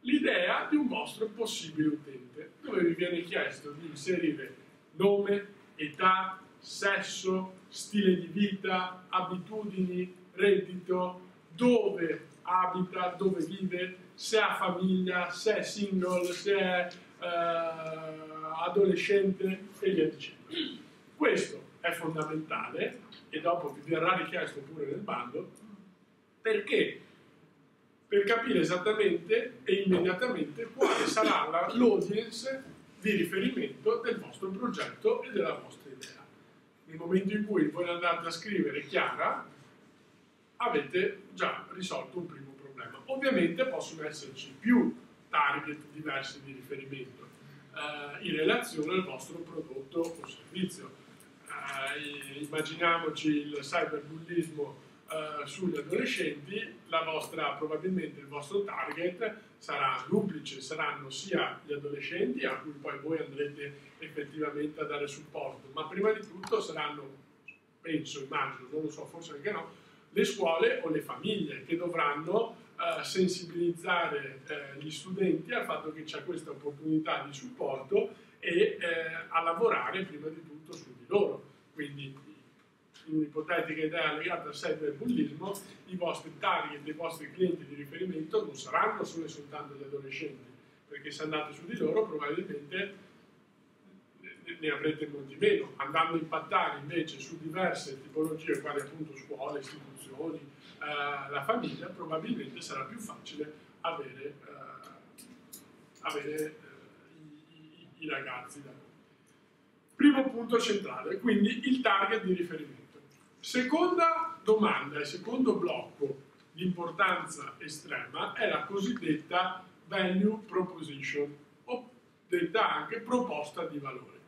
l'idea di un vostro possibile utente, dove vi viene chiesto di inserire nome, età, sesso, stile di vita, abitudini, reddito, dove abita, dove vive, se ha famiglia, se è single, se è adolescente e via dicendo. Questo è fondamentale e dopo vi verrà richiesto pure nel bando, perché per capire esattamente e immediatamente quale sarà l'audience di riferimento del vostro progetto e della vostra idea. Nel momento in cui voi andate a scrivere Chiara, avete già risolto un primo problema. Ovviamente possono esserci più target diversi di riferimento in relazione al vostro prodotto o servizio. Immaginiamoci il cyberbullismo sugli adolescenti, probabilmente il vostro target sarà duplice, saranno sia gli adolescenti a cui poi voi andrete effettivamente a dare supporto, ma prima di tutto saranno, penso, immagino, non lo so, forse anche no, le scuole o le famiglie che dovranno sensibilizzare gli studenti al fatto che c'è questa opportunità di supporto e a lavorare prima di tutto su di loro. Quindi, in un'ipotetica idea legata al cyberbullismo, i vostri target, i vostri clienti di riferimento non saranno solo e soltanto gli adolescenti, perché se andate su di loro probabilmente ne avrete molti meno. Andando a impattare invece su diverse tipologie, quali appunto scuole, istituzioni, la famiglia, probabilmente sarà più facile avere i ragazzi da voi. Primo punto centrale, quindi il target di riferimento. Seconda domanda e secondo blocco di importanza estrema è la cosiddetta value proposition, o detta anche proposta di valore,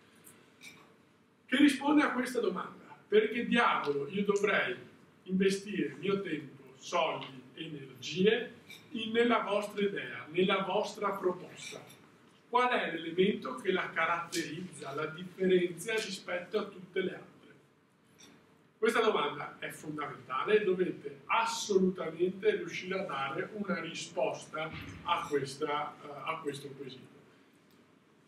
che risponde a questa domanda: perché diavolo io dovrei investire il mio tempo, soldi, energie nella vostra idea, nella vostra proposta? Qual è l'elemento che la caratterizza, la differenzia rispetto a tutte le altre? Questa domanda è fondamentale e dovete assolutamente riuscire a dare una risposta a questo quesito.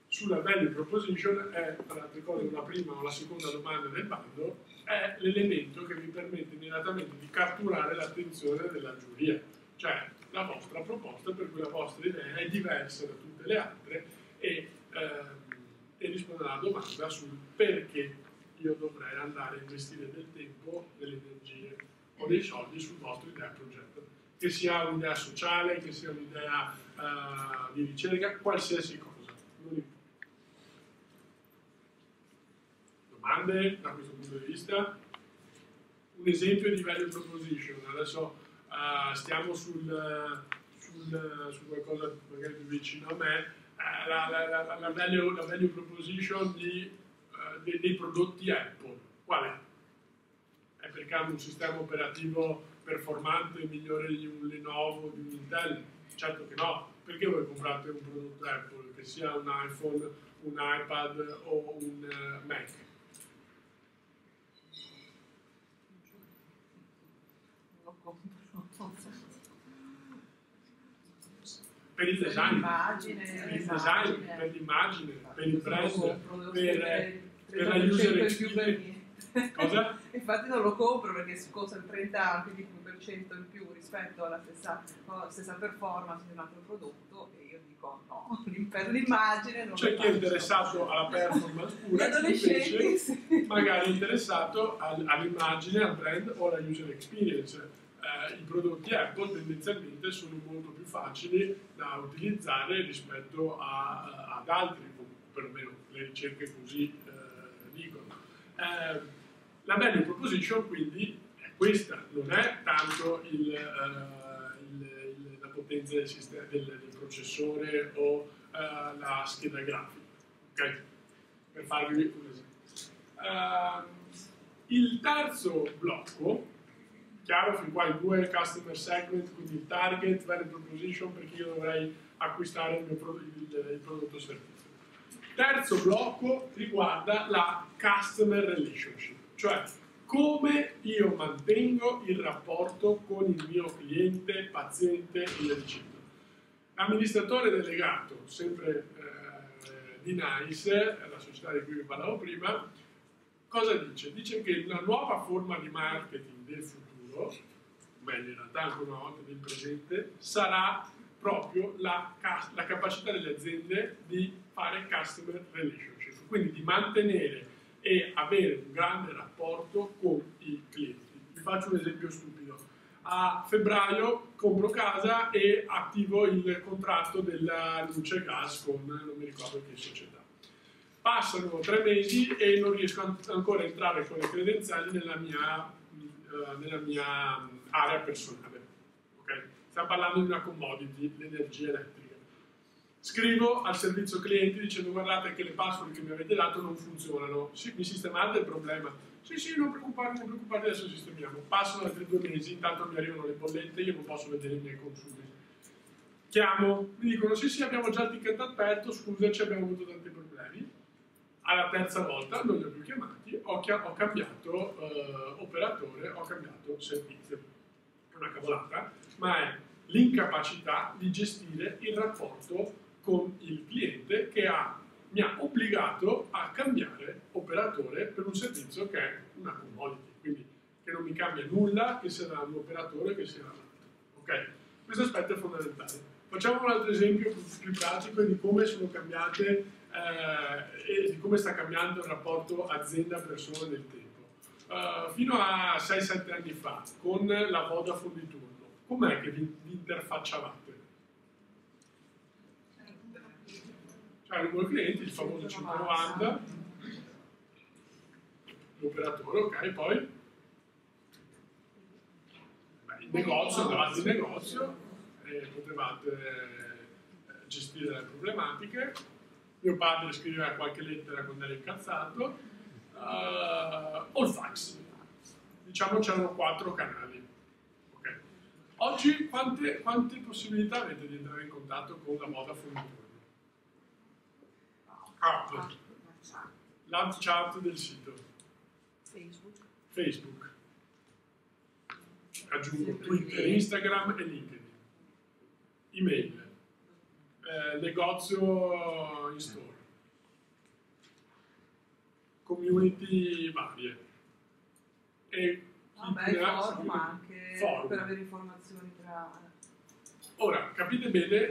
Sulla value proposition è, tra l'altra cosa, la prima o la seconda domanda del bando, è l'elemento che vi permette immediatamente di catturare l'attenzione della giuria, cioè la vostra proposta, per cui la vostra idea è diversa da tutte le altre e risponde alla domanda sul perché io dovrei andare a investire del tempo, delle energie o dei soldi sul vostro idea progetto, che sia un'idea sociale, che sia un'idea di ricerca, qualsiasi cosa. Non importa. Domande da questo punto di vista? Un esempio di value proposition. Adesso stiamo su qualcosa magari più vicino a me, la value proposition dei prodotti Apple. Qual è? È perché hanno un sistema operativo performante migliore di un Lenovo, di un Intel? Certo che no. Perché voi comprate un prodotto Apple, che sia un iPhone, un iPad o un Mac? Per il design, per l'immagine, per il brand, per la user experience. Cosa? Infatti non lo compro perché costa il 30 anche di % in più rispetto alla stessa performance di un altro prodotto e io dico no, per l'immagine non c'è chi è interessato alla performance pure, invece magari interessato all'immagine, al brand o alla user experience. I prodotti Apple tendenzialmente sono molto più facili da utilizzare rispetto ad altri, perlomeno le ricerche così dicono. La value proposition quindi è questa, non è tanto la potenza del sistema, del processore o la scheda grafica, okay? Per farvi un esempio. Il terzo blocco, chiaro fin qua i due customer segment, quindi il target, value proposition, perché io dovrei acquistare il prodotto o servizio. Terzo blocco riguarda la customer relationship, cioè come io mantengo il rapporto con il mio cliente, paziente e via dicendo. L'amministratore delegato, sempre di NICE, la società di cui vi parlavo prima, cosa dice? Dice che la nuova forma di marketing del futuro, meglio in realtà anche una volta del presente, sarà proprio la capacità delle aziende di fare customer relationship, quindi di mantenere e avere un grande rapporto con i clienti. Vi faccio un esempio stupido. A febbraio compro casa e attivo il contratto della luce e gas con non mi ricordo che società. Passano 3 mesi e non riesco ancora a entrare con le credenziali nella mia area personale. Okay? Stiamo parlando di una commodity, l'energia elettrica. Scrivo al servizio clienti dicendo guardate che le password che mi avete dato non funzionano. Sì, mi sistemate il problema? Sì, non preoccupate, adesso sistemiamo. Passano altri 2 mesi, intanto mi arrivano le bollette, io non posso vedere i miei consumi. Chiamo, mi dicono sì, abbiamo già il ticket aperto, scusaci, abbiamo avuto tanti problemi. Alla terza volta non li ho più chiamati, ho cambiato operatore, ho cambiato servizio. È una cavolata, ma è l'incapacità di gestire il rapporto con il cliente che mi ha obbligato a cambiare operatore per un servizio che è una commodity, quindi che non mi cambia nulla che sia un operatore che sia l'altro. Ok? Questo aspetto è fondamentale. Facciamo un altro esempio più pratico di come sono cambiate e di come sta cambiando il rapporto azienda-persona nel tempo. Fino a 6-7 anni fa, con la Vodafone di turno, com'è che vi interfacciavate? C'era il numero clienti, il famoso 190, l'operatore, ok, poi il negozio, andavate in negozio e potevate gestire le problematiche. Mio padre scriveva qualche lettera quando era incazzato, o il fax. Diciamo c'erano 4 canali. Okay. Oggi quante possibilità avete di entrare in contatto con la Vodafone? L'app chat del sito. Facebook. Aggiungo Twitter, Instagram e LinkedIn. Email. Negozio in store. Community varie. E forum anche forum. per avere informazioni tra... Ora, capite bene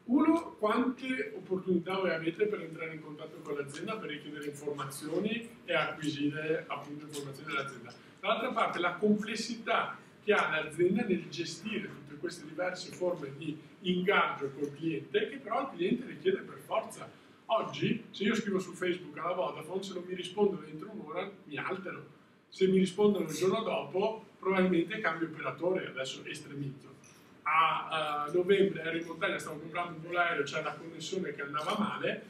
uno, quante opportunità voi avete per entrare in contatto con l'azienda, per richiedere informazioni e acquisire appunto informazioni dall'azienda. Dall'altra parte la complessità che ha l'azienda nel gestire tutte queste diverse forme di ingaggio col cliente, che però il cliente richiede per forza. Oggi, se io scrivo su Facebook alla Vodafone, se non mi rispondono entro un'ora, mi altero. Se mi rispondono il giorno dopo, probabilmente cambio operatore, adesso estremizzo. A novembre ero in montagna, stavo comprando un volo aereo, c'era la connessione che andava male,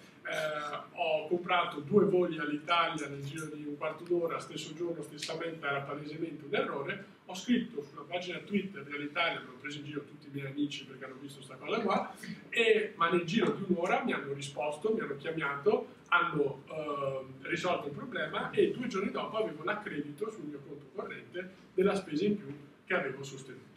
ho comprato 2 voli all'Italia nel giro di un quarto d'ora, stesso giorno, stessamente, era palesemente un errore, ho scritto sulla pagina Twitter dell'Italia, mi hanno preso in giro tutti i miei amici perché hanno visto questa cosa qua, ma nel giro di un'ora mi hanno risposto, mi hanno chiamato, hanno risolto il problema e 2 giorni dopo avevo l'accredito sul mio conto corrente della spesa in più che avevo sostenuto.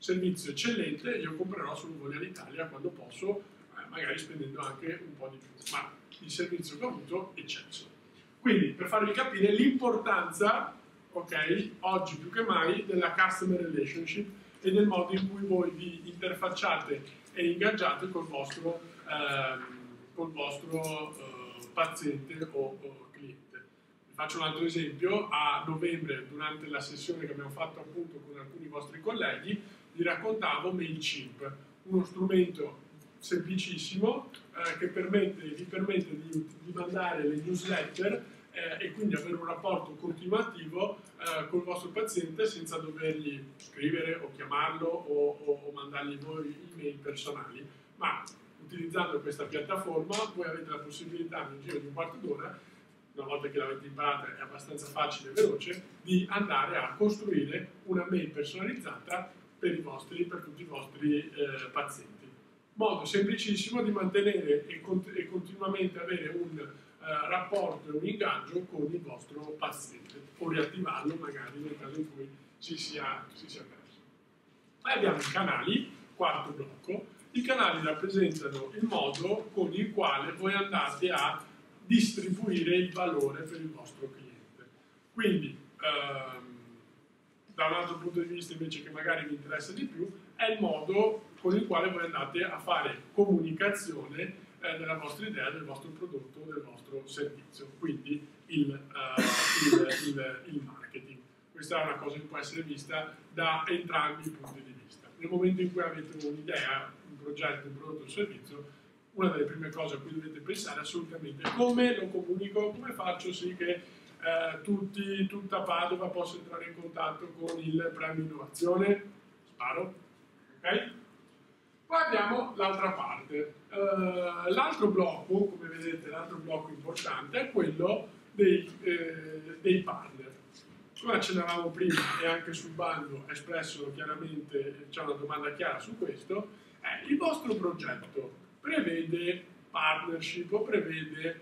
Servizio eccellente, io comprerò solo voli all'Italia quando posso, magari spendendo anche un po' di più, ma il servizio che ho avuto è eccesso. Quindi, per farvi capire l'importanza, ok, oggi più che mai, della customer relationship e del modo in cui voi vi interfacciate e ingaggiate col vostro paziente o cliente. Vi faccio un altro esempio. A novembre, durante la sessione che abbiamo fatto appunto con alcuni vostri colleghi, vi raccontavo MailChimp, uno strumento semplicissimo che vi permette di mandare le newsletter e quindi avere un rapporto continuativo col vostro paziente senza dovergli scrivere o chiamarlo o mandargli voi email personali, ma utilizzando questa piattaforma voi avete la possibilità nel giro di un quarto d'ora, una volta che l'avete imparata è abbastanza facile e veloce, di andare a costruire una mail personalizzata per tutti i vostri pazienti. Modo semplicissimo di mantenere e continuamente avere un rapporto e un ingaggio con il vostro paziente o riattivarlo magari nel caso in cui si sia perso. Poi abbiamo i canali, quarto blocco. I canali rappresentano il modo con il quale voi andate a distribuire il valore per il vostro cliente. Quindi, da un altro punto di vista invece che magari vi interessa di più, è il modo con il quale voi andate a fare comunicazione della vostra idea, del vostro prodotto, del vostro servizio, quindi il marketing. Questa è una cosa che può essere vista da entrambi i punti di vista. Nel momento in cui avete un'idea, un progetto, un prodotto o un servizio, una delle prime cose a cui dovete pensare è assolutamente come lo comunico, come faccio sì che tutta Padova possa entrare in contatto con il premio innovazione. Sparo, ok? Poi abbiamo l'altra parte. L'altro blocco, come vedete, l'altro blocco importante è quello dei partner. Come accennavamo prima e anche sul bando espresso chiaramente, c'è una domanda chiara su questo, il vostro progetto prevede partnership o prevede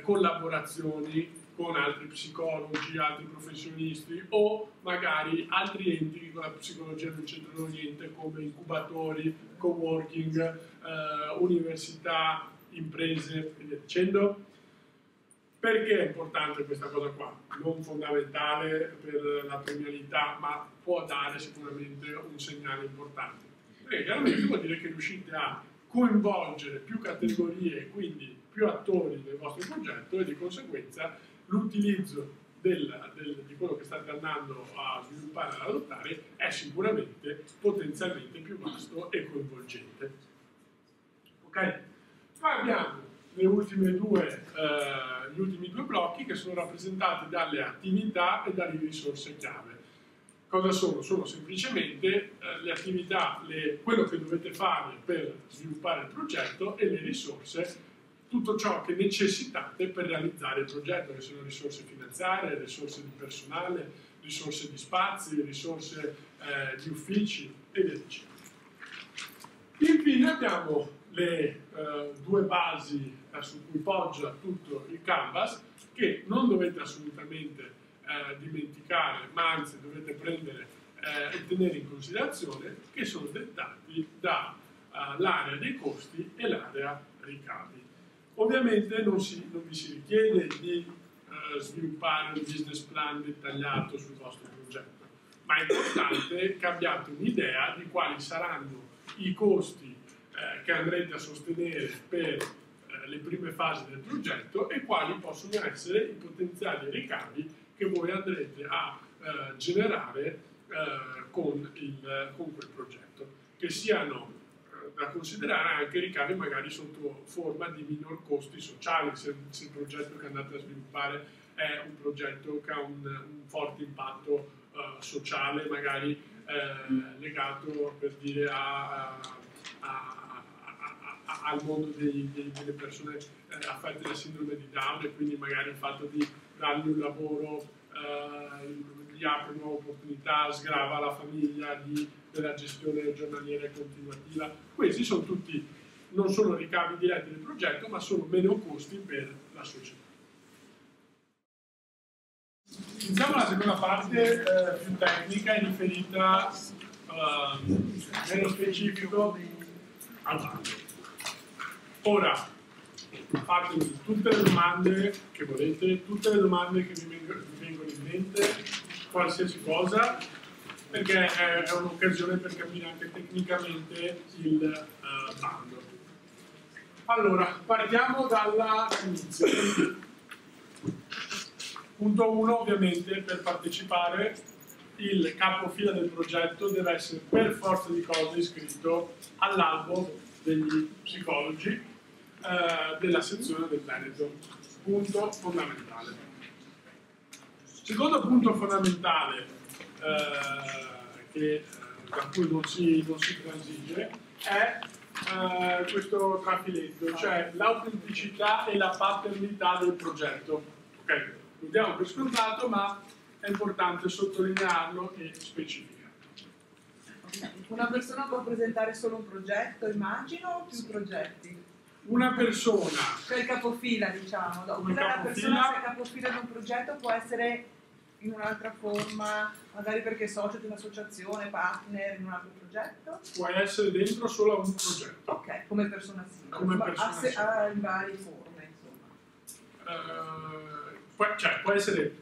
collaborazioni con altri psicologi, altri professionisti o magari altri enti che con la psicologia non c'entrano niente, come incubatori, coworking, università, imprese e via dicendo. Perché è importante questa cosa qua? Non fondamentale per la premialità, ma può dare sicuramente un segnale importante. Perché chiaramente vuol dire che riuscite a coinvolgere più categorie e quindi più attori del vostro progetto e di conseguenza l'utilizzo di quello che state andando a sviluppare e ad adottare è sicuramente potenzialmente più vasto e coinvolgente. Ok? Poi abbiamo gli ultimi due blocchi che sono rappresentati dalle attività e dalle risorse chiave. Cosa sono? Sono semplicemente le attività, quello che dovete fare per sviluppare il progetto e le risorse, tutto ciò che necessitate per realizzare il progetto, che sono risorse finanziarie, risorse di personale, risorse di spazi, risorse di uffici e via dicendo. Infine abbiamo le due basi su cui poggia tutto il canvas, che non dovete assolutamente dimenticare, ma anzi dovete prendere e tenere in considerazione, che sono dettati dall'area dei costi e l'area ricavi. Ovviamente non vi si richiede di sviluppare un business plan dettagliato sul vostro progetto, ma è importante che abbiate un'idea di quali saranno i costi che andrete a sostenere per le prime fasi del progetto e quali possono essere i potenziali ricavi che voi andrete a generare con quel progetto, che siano da considerare anche ricavi magari sotto forma di minor costi sociali, se il progetto che andate a sviluppare è un progetto che ha un forte impatto sociale, magari legato, per dire, al mondo delle persone affette da sindrome di Down, e quindi magari il fatto di dargli un lavoro gli apre nuove opportunità, sgrava la famiglia della gestione giornaliera e continuativa. Questi sono tutti, non sono ricavi diretti del progetto, ma sono meno costi per la società. Iniziamo la seconda parte più tecnica e riferita nello specifico al bando. Ora, fatemi tutte le domande che volete, tutte le domande che vi vengono in mente, qualsiasi cosa, perché è un'occasione per capire anche tecnicamente il bando. Allora, partiamo dall'inizio. Punto 1, ovviamente, per partecipare il capofila del progetto deve essere per forza di cose iscritto all'albo degli psicologi della sezione del Veneto. Punto fondamentale. Secondo punto fondamentale da cui non si transige è questo trafiletto, cioè l'autenticità e la paternità del progetto. Ok, lo diamo per scontato, ma è importante sottolinearlo e specificarlo. Una persona può presentare solo un progetto, immagino, o più progetti? Una persona, cioè il capofila, diciamo, oppure la persona, se è capofila di un progetto, può essere in un'altra forma, magari perché è socio di un'associazione, partner in un altro progetto? Può essere dentro solo a un progetto. Ok, come persona singola, come persona singola. in varie forme, insomma. Cioè, può essere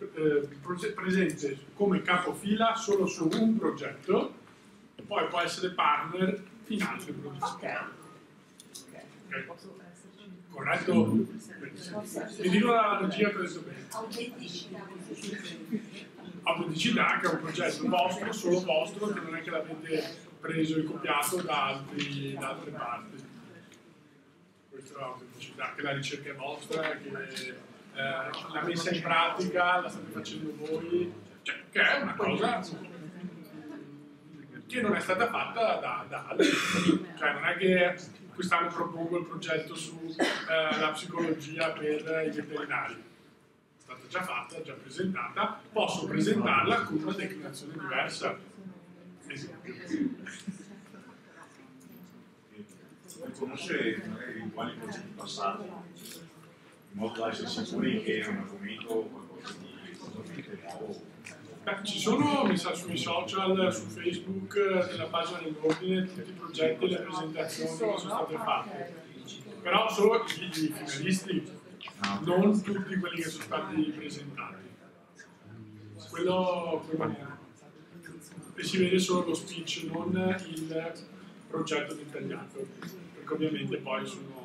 presente come capofila solo su un progetto, poi può essere partner in altri progetti. Ok. Posso esserci. Corretto? Mi dico la regia che ho detto bene. Autenticità, che è un progetto vostro, solo vostro, che non è che l'avete preso e copiato da altre parti. Questa è l'autenticità, che la ricerca è vostra, che la messa in pratica la state facendo voi, cioè, che è una cosa che non è stata fatta da altri. Cioè, non è che quest'anno propongo il progetto sulla psicologia per i veterinari. È stata già fatta, già presentata, posso presentarla con una declinazione diversa. Esempio. Conoscere magari quali progetti passati, in modo da essere sicuri che è un argomento o Ci sono, mi sa, sui social, su Facebook, nella pagina dell'ordine, tutti i progetti e le presentazioni che sono state fatte. Però solo i finalisti, non tutti quelli che sono stati presentati. Quello e si vede solo lo speech, non il progetto dettagliato, perché ovviamente poi sono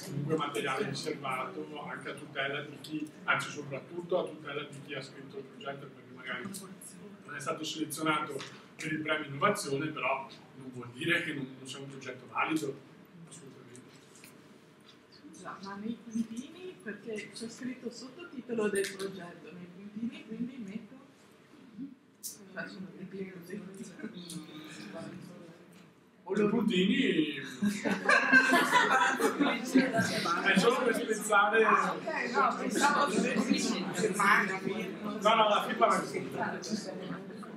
comunque materiale riservato anche a tutela di chi, anzi soprattutto a tutela di chi ha scritto il progetto, perché magari non è stato selezionato per il premio innovazione, però non vuol dire che non sia un progetto valido, assolutamente. Scusa, ma nei puntini, perché c'è scritto sottotitolo del progetto, nei puntini quindi metto... Cioè sono dei così. O i puntini è solo per spezzare. Ok, no, pensavo che No, la firma la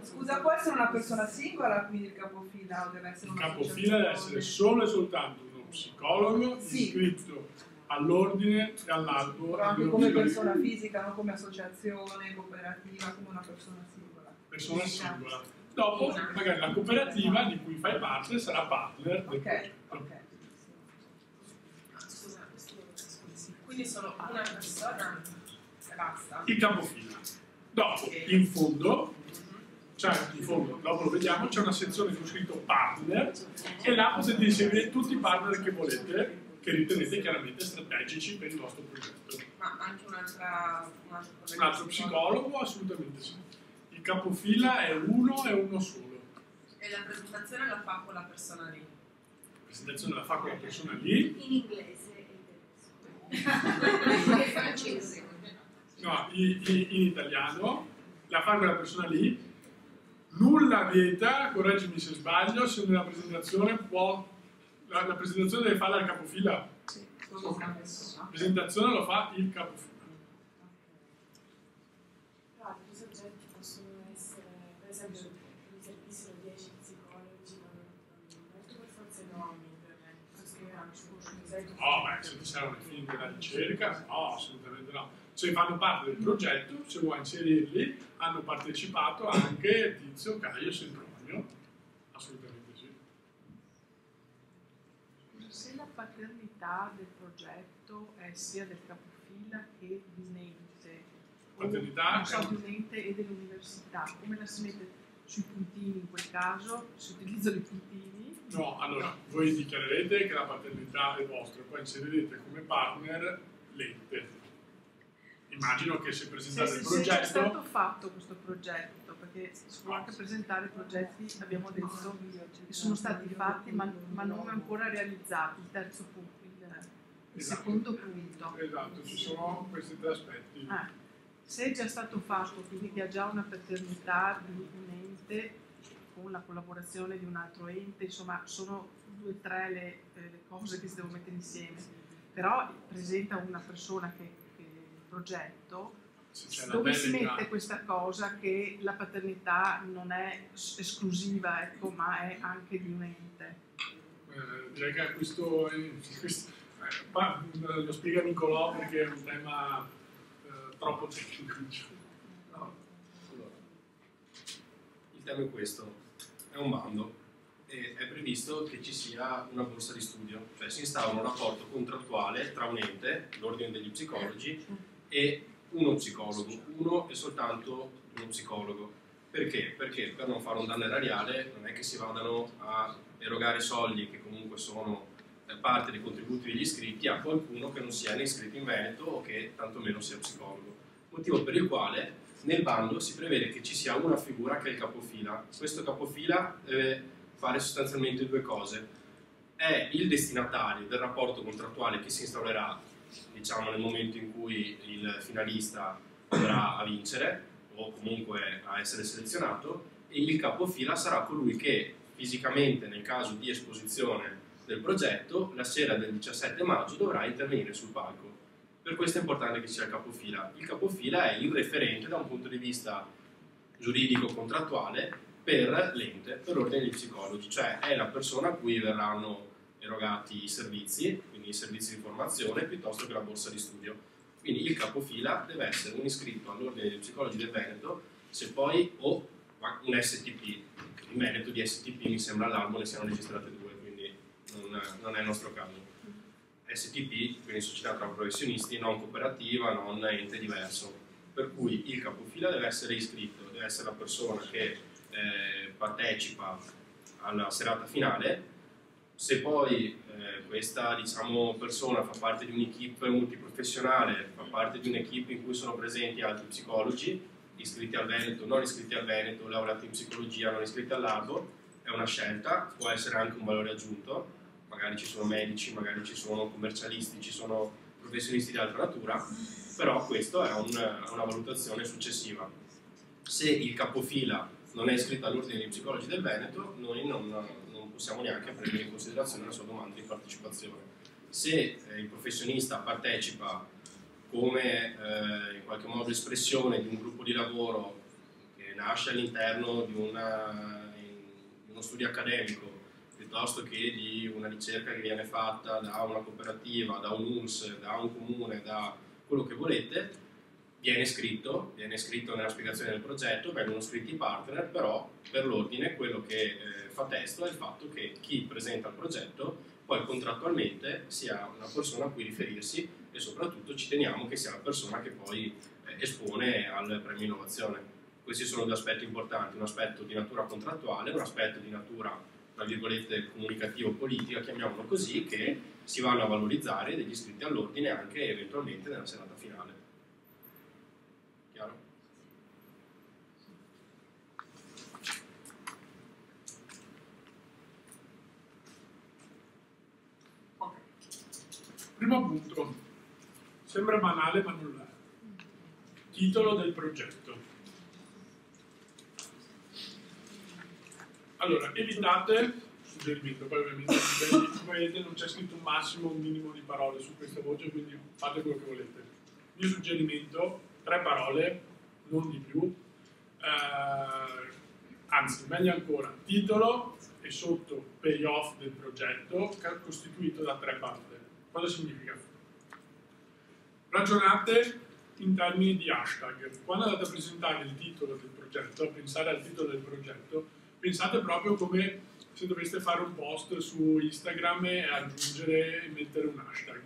Scusa, può essere una persona singola, quindi il capofila, o deve essere il una capofila deve essere solo e soltanto uno psicologo iscritto all'ordine e all'albo. però anche come persona fisica, non come associazione, cooperativa, come una persona singola. Persona singola. Dopo, magari la cooperativa di cui fai parte sarà partner del progetto. Ok. Quindi solo una persona e basta. Il capofila. Dopo, in fondo, dopo lo vediamo, c'è una sezione con scritto partner e là potete inserire tutti i partner che volete, che ritenete chiaramente strategici per il vostro progetto. Ma anche un altro psicologo? Assolutamente sì. Il capofila è uno e uno solo. E la presentazione la fa con la persona lì? La presentazione la fa con la persona lì. In inglese e in tedesco. E francese. No, in italiano. La fa con la persona lì. Nulla vieta, correggimi se sbaglio, se nella presentazione può... La presentazione deve farla il capofila. Sì, La presentazione lo fa il capofila. Però i soggetti possono essere, per esempio, mi servissero 10 psicologi, ma non metto per forza i nomi per scrivere un discorso. No, se ti servono i film della ricerca, no, assolutamente no. Se fanno parte del progetto, se vuoi inserirli, hanno partecipato anche Tizio, Caio e Sempronio. Assolutamente sì. Se la paternità del progetto è sia del capofila che di un ente, paternità di un ente e dell'università, come la si mette sui puntini in quel caso? Si utilizzano i puntini? No, allora, voi dichiarerete che la paternità è vostra, poi inserirete come partner l'ente. Immagino che se presentate il progetto... Se è stato fatto questo progetto, perché si può anche presentare progetti, abbiamo detto, che sono stati fatti ma non ancora realizzati, il terzo punto, il secondo punto. Esatto, ci sono questi tre aspetti. Se è già stato fatto, quindi che ha già una paternità di un ente con la collaborazione di un altro ente, insomma sono 2 o 3 le cose che si devono mettere insieme, però presenta una persona che progetto, dove si mette questa cosa che la paternità non è esclusiva, ecco, ma è anche di un ente. Direi che questo lo spiega Nicolò perché è un tema troppo tecnico. No. Allora, il tema è questo, è un bando e è previsto che ci sia una borsa di studio, cioè si instaura un rapporto contrattuale tra un ente, l'ordine degli psicologi, e uno psicologo, uno e soltanto uno psicologo. Perché? Perché per non fare un danno erariale non è che si vadano a erogare soldi che comunque sono parte dei contributi degli iscritti a qualcuno che non sia né iscritto in Veneto o che tantomeno sia psicologo. Motivo per il quale nel bando si prevede che ci sia una figura che è il capofila. Questo capofila deve fare sostanzialmente 2 cose. È il destinatario del rapporto contrattuale che si instaurerà, diciamo, nel momento in cui il finalista andrà a vincere o comunque a essere selezionato, e il capofila sarà colui che fisicamente, nel caso di esposizione del progetto, la sera del 17 maggio dovrà intervenire sul palco. Per questo è importante che sia il capofila. Il capofila è il referente da un punto di vista giuridico-contrattuale per l'ente, per l'ordine degli psicologi, cioè è la persona a cui verranno erogati i servizi, quindi i servizi di formazione, piuttosto che la borsa di studio. Quindi il capofila deve essere un iscritto all'Ordine dei Psicologi del Veneto, se poi o un STP. In Veneto di STP mi sembra all'albo ne siano registrate 2, quindi non è il nostro caso. STP, quindi società tra professionisti, non cooperativa, non ente diverso. Per cui il capofila deve essere iscritto, deve essere la persona che partecipa alla serata finale. Se poi questa persona fa parte di un'equipe multiprofessionale, fa parte di un'equipe in cui sono presenti altri psicologi, iscritti al Veneto, non iscritti al Veneto, laureati in psicologia, non iscritti all'albo, è una scelta, può essere anche un valore aggiunto, magari ci sono medici, magari ci sono commercialisti, ci sono professionisti di altra natura, però questa è una valutazione successiva. Se il capofila non è iscritto all'Ordine dei Psicologi del Veneto, noi non possiamo neanche prendere in considerazione la sua domanda di partecipazione. Se il professionista partecipa come in qualche modo espressione di un gruppo di lavoro che nasce all'interno di uno studio accademico, piuttosto che di una ricerca che viene fatta da una cooperativa, da un UNS, da un comune, da quello che volete, viene scritto nella spiegazione del progetto, vengono scritti i partner, però per l'ordine quello che fa testo è il fatto che chi presenta il progetto poi contrattualmente sia una persona a cui riferirsi e soprattutto ci teniamo che sia la persona che poi espone al premio innovazione. Questi sono due aspetti importanti, un aspetto di natura contrattuale, un aspetto di natura, tra virgolette, comunicativo-politica, chiamiamolo così, che si vanno a valorizzare degli iscritti all'ordine anche eventualmente nella serata finale. Chiaro? Primo punto, sembra banale ma non è. Titolo del progetto. Allora, evitate, suggerimento, poi ovviamente come vedete non c'è scritto un massimo, un minimo di parole su questa voce, quindi fate quello che volete. Il mio suggerimento, 3 parole, non di più, anzi, meglio ancora, titolo e sotto payoff del progetto costituito da 3 parole. Cosa significa? Ragionate in termini di hashtag. Quando andate a presentare il titolo del progetto, a pensare al titolo del progetto, pensate proprio come se doveste fare un post su Instagram e aggiungere e mettere un hashtag.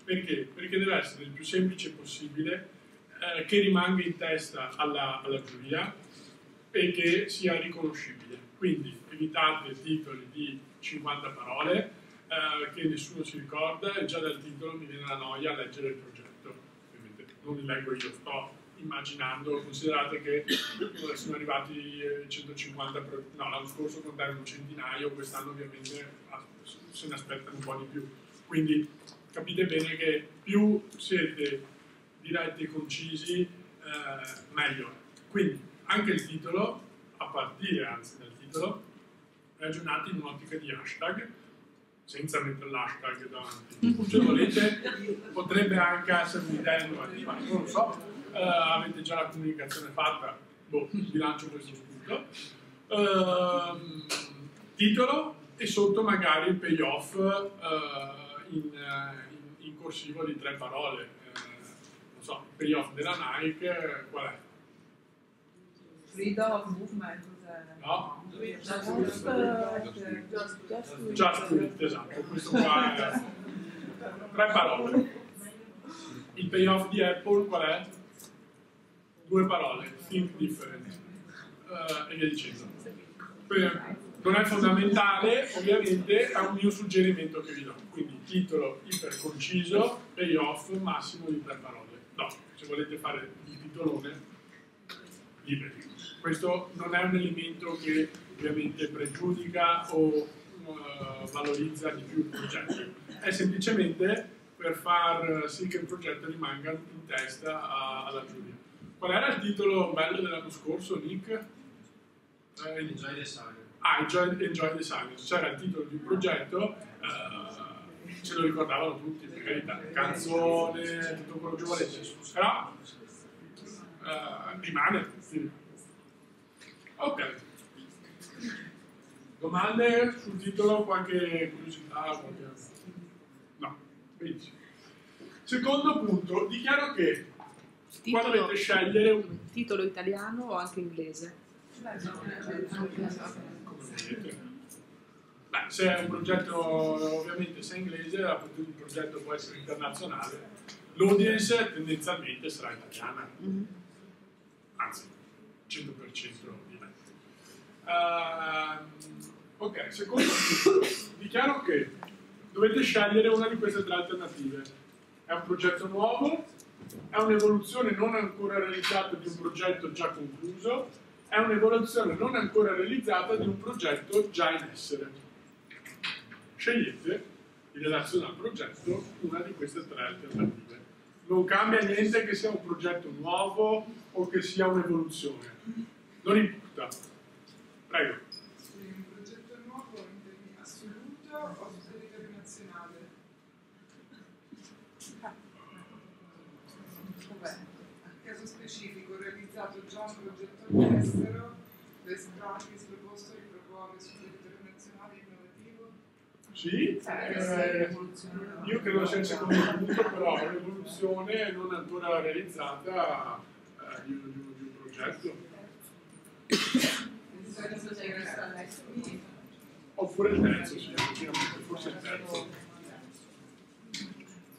Perché? Perché deve essere il più semplice possibile, che rimanga in testa alla giuria e che sia riconoscibile. Quindi evitate titoli di 50 parole, che nessuno si ricorda, e già dal titolo mi viene la noia a leggere il progetto. Ovviamente non il leggo io, sto immaginando, considerate che sono arrivati 150, no, l'anno scorso contarono un centinaio, quest'anno ovviamente se ne aspettano un po' di più. Quindi capite bene che più siete diretti e concisi, meglio. Quindi anche il titolo, a partire anzi dal titolo, ragionate in un'ottica di hashtag, senza mettere l'hashtag davanti. Se volete, potrebbe anche essere un'idea innovativa, non lo so, avete già la comunicazione fatta, vi lancio questo spunto. Titolo e sotto magari il payoff in corsivo di 3 parole. Non so, il payoff della Nike qual è? Freedom of movement. No? Just Just do it, esatto, questo qua è 3 parole. Il payoff di Apple qual è? 2 parole, think different, e via dicendo. Non è fondamentale, ovviamente è un mio suggerimento che vi do. Quindi titolo iper conciso, payoff massimo di 3 parole. No, se volete fare il titolone, liberi. Questo non è un elemento che ovviamente pregiudica o valorizza di più il progetto, è semplicemente per far sì che il progetto rimanga in testa alla giuria. Qual era il titolo bello dell'anno scorso, Nick? Enjoy the Silence. Enjoy the Silence. C'era il titolo di un progetto, ce lo ricordavano tutti, per carità, canzone, tutto quello che volete, però rimane. Sì. Ok. Domande sul titolo? Qualche curiosità? No. Benissimo. Secondo punto, dichiaro che qua dovete scegliere un titolo italiano o anche inglese? Beh, se è un progetto, ovviamente se è inglese, il progetto può essere internazionale, l'audience tendenzialmente sarà italiana, anzi 100% direi. Ok, secondo punto, dichiaro che dovete scegliere una di queste tre alternative. È un progetto nuovo, è un'evoluzione non ancora realizzata di un progetto già concluso, è un'evoluzione non ancora realizzata di un progetto già in essere. Scegliete, in relazione al progetto, una di queste tre alternative. Non cambia niente che sia un progetto nuovo o che sia un'evoluzione. Non importa. Prego. Un progetto nuovo in termini assoluto o su territorio nazionale? A caso specifico, realizzato già un progetto all'estero, best practice proposto e riproporre sul territorio nazionale innovativo? Sì, io credo sia il secondo punto, però l'evoluzione non ancora realizzata di un progetto. Oppure il terzo, sì, forse il terzo.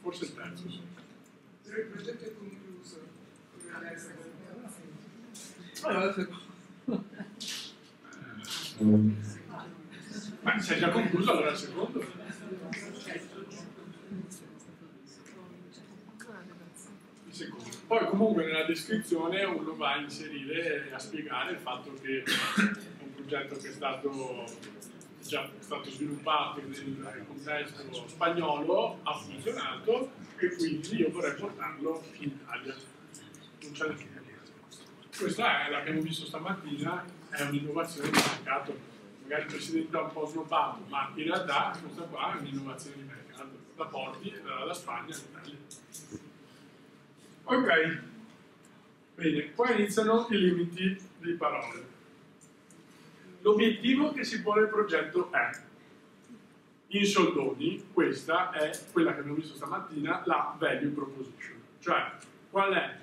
Forse il terzo, sì. Però il progetto è concluso. Ma se è già concluso, allora il secondo. Il secondo. Poi comunque nella descrizione uno va a inserire e a spiegare il fatto che è un progetto che è già stato sviluppato nel contesto spagnolo, ha funzionato e quindi io vorrei portarlo in Italia. Non c'è nessun problema. Questa l'abbiamo visto stamattina, è un'innovazione di mercato. Magari il Presidente ha un po' snobbato, ma in realtà questa qua è un'innovazione di mercato. La porti dalla Spagna all'Italia. Ok, bene, qua iniziano i limiti di parole. L'obiettivo che si pone il progetto è, in soldoni, questa è quella che abbiamo visto stamattina, la value proposition, cioè qual è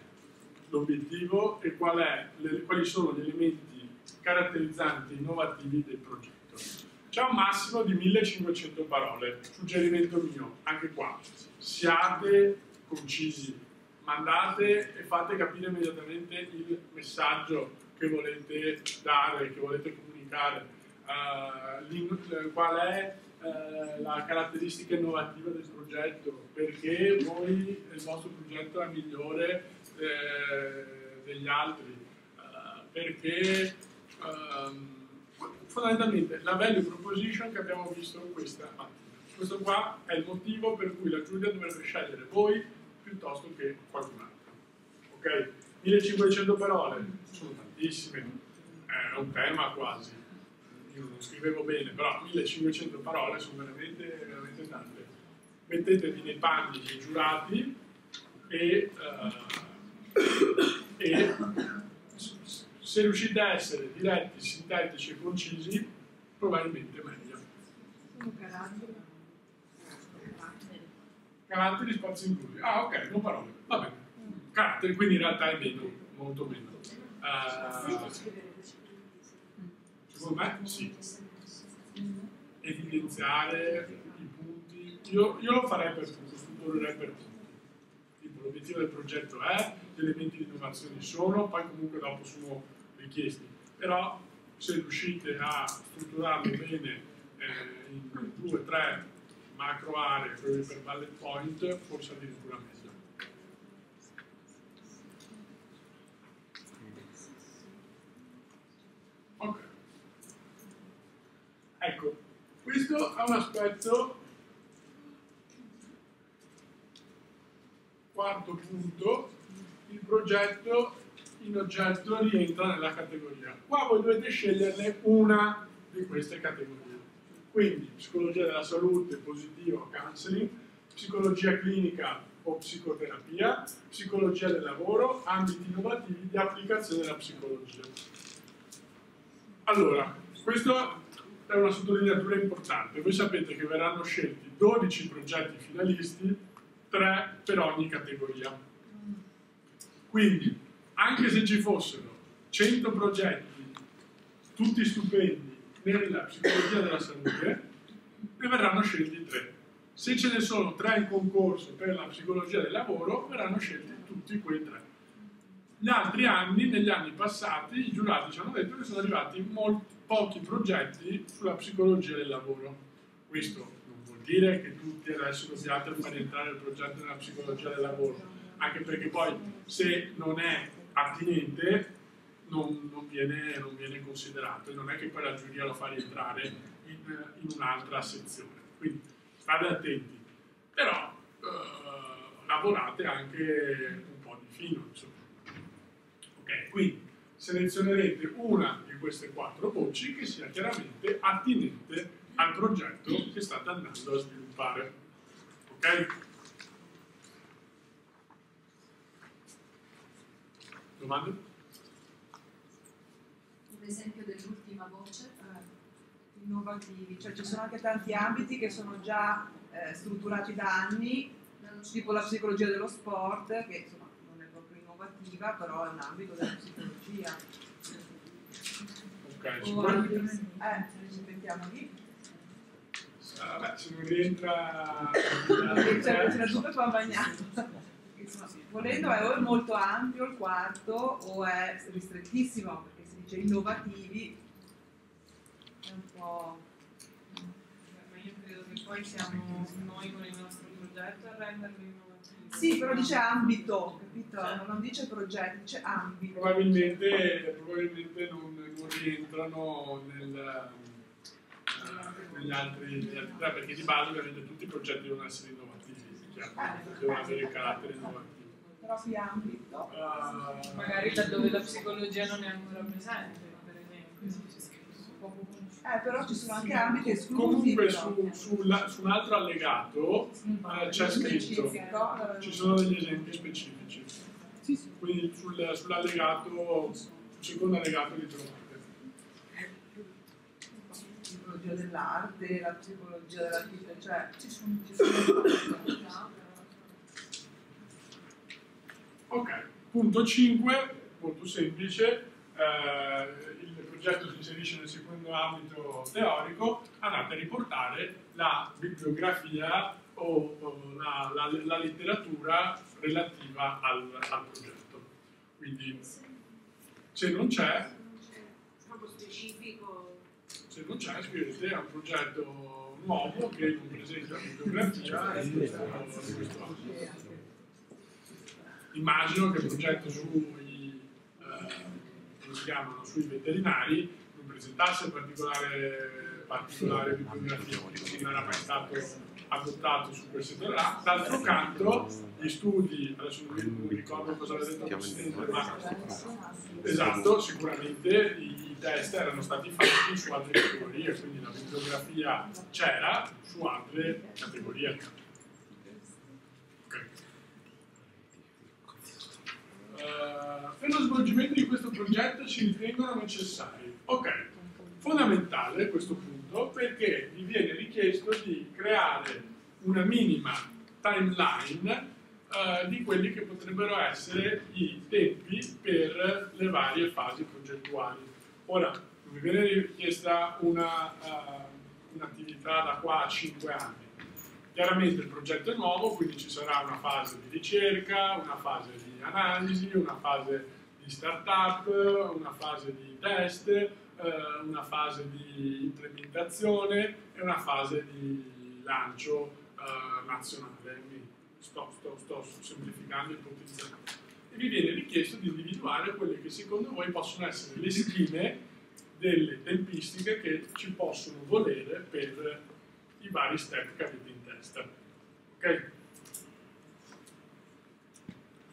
l'obiettivo e quali sono gli elementi caratterizzanti innovativi del progetto. C'è un massimo di 1500 parole, suggerimento mio, anche qua, siate concisi, mandate e fate capire immediatamente il messaggio che volete dare, che volete comunicare, qual è la caratteristica innovativa del progetto, perché il vostro progetto è migliore degli altri, perché fondamentalmente la value proposition che abbiamo visto questa mattina. Questo qua è il motivo per cui la giuria dovrebbe scegliere voi piuttosto che qualcun altro. Ok? 1500 parole sono tantissime, è un tema quasi. Io non scrivevo bene, però 1500 parole sono veramente, veramente tante. Mettetevi nei panni dei giurati e se riuscite a essere diretti, sintetici e concisi, probabilmente meglio. Caratteri, spazi inclusi. Ah, ok, non parole. Va bene. Caratteri, quindi in realtà è meno, molto meno. Secondo me sì. Evidenziare i punti. Io lo farei per punti, strutturerei per punti. Tipo, l'obiettivo del progetto è, gli elementi di innovazione sono, poi comunque dopo sono richiesti. Però se riuscite a strutturarlo bene in 2 o 3 macro aree per bullet point, forse addirittura meglio. Ok. Ecco, questo è un aspetto. Quarto punto, il progetto in oggetto rientra nella categoria. Qua voi dovete sceglierne una di queste categorie. Quindi psicologia della salute, positivo, counseling, psicologia clinica o psicoterapia, psicologia del lavoro, ambiti innovativi di applicazione della psicologia. Allora, questa è una sottolineatura importante. Voi sapete che verranno scelti 12 progetti finalisti, 3 per ogni categoria. Quindi, anche se ci fossero 100 progetti, tutti stupendi, nella psicologia della salute, ne verranno scelti 3. Se ce ne sono 3 in concorso per la psicologia del lavoro, verranno scelti tutti quei 3. Gli altri anni, negli anni passati, i giurati ci hanno detto che sono arrivati pochi progetti sulla psicologia del lavoro. Questo non vuol dire che tutti adesso dobbiate far entrare il progetto nella psicologia del lavoro, anche perché poi se non è attinente non viene considerato, e non è che poi la giuria lo fa rientrare in un'altra sezione. Quindi state attenti, però lavorate anche un po' di fino, insomma. Ok, quindi selezionerete una di queste 4 voci che sia chiaramente attinente al progetto che state andando a sviluppare. Ok? Domande? Un esempio dell'ultima voce? Innovativi, cioè ci sono anche tanti ambiti che sono già strutturati da anni, tipo la psicologia dello sport, che insomma non è proprio innovativa, però è un ambito della psicologia. Ok, ci mettiamo lì. Vabbè, se non rientra... Ce l'ha tutto qua bagnato. Volendo è o è molto ampio il quarto o è ristrettissimo, perché si dice innovativi, è un po'... Ma io credo che poi siamo noi con il nostro progetto a renderlo innovativo. Sì, però dice ambito, capito? Non dice progetto, dice ambito. Probabilmente non rientrano negli altri 3, perché di base ovviamente tutti i progetti devono essere innovativi, devono avere il carattere innovativo. Però più ambito. Magari laddove la psicologia non è ancora presente, per esempio. Però ci sono anche ambiti esclusi. Comunque su un altro allegato c'è scritto, ci sono degli esempi specifici. Quindi sull'allegato, sul secondo allegato li trovate. La psicologia dell'arte, la psicologia dell'architettura, cioè ci sono. Ok, punto 5, molto semplice. Il progetto si inserisce nel secondo ambito teorico, andate a riportare la bibliografia o la letteratura relativa al progetto. Quindi se non c'è, Troppo specifico. se non c'è, scrivete è un progetto nuovo che non presenta bibliografia e questo ambito. Immagino che il progetto sui veterinari non presentasse particolare bibliografia, quindi non era mai stato adottato su quel settore là. D'altro canto, gli studi, adesso non mi ricordo cosa aveva detto il Presidente, ma esatto, sicuramente i test erano stati fatti su altre categorie, quindi la bibliografia c'era su altre categorie. Per lo svolgimento di questo progetto ci ritengono necessari. Ok, fondamentale questo punto perché vi viene richiesto di creare una minima timeline di quelli che potrebbero essere i tempi per le varie fasi progettuali. Ora, non vi viene richiesta un'attività da qua a 5 anni. Chiaramente il progetto è nuovo, quindi ci sarà una fase di ricerca, una fase di analisi, una fase di startup, una fase di test, una fase di implementazione e una fase di lancio nazionale. Sto semplificando e ipotizzando. E vi viene richiesto di individuare quelle che secondo voi possono essere le stime delle tempistiche che ci possono volere per i vari step che avete in testa. Ok?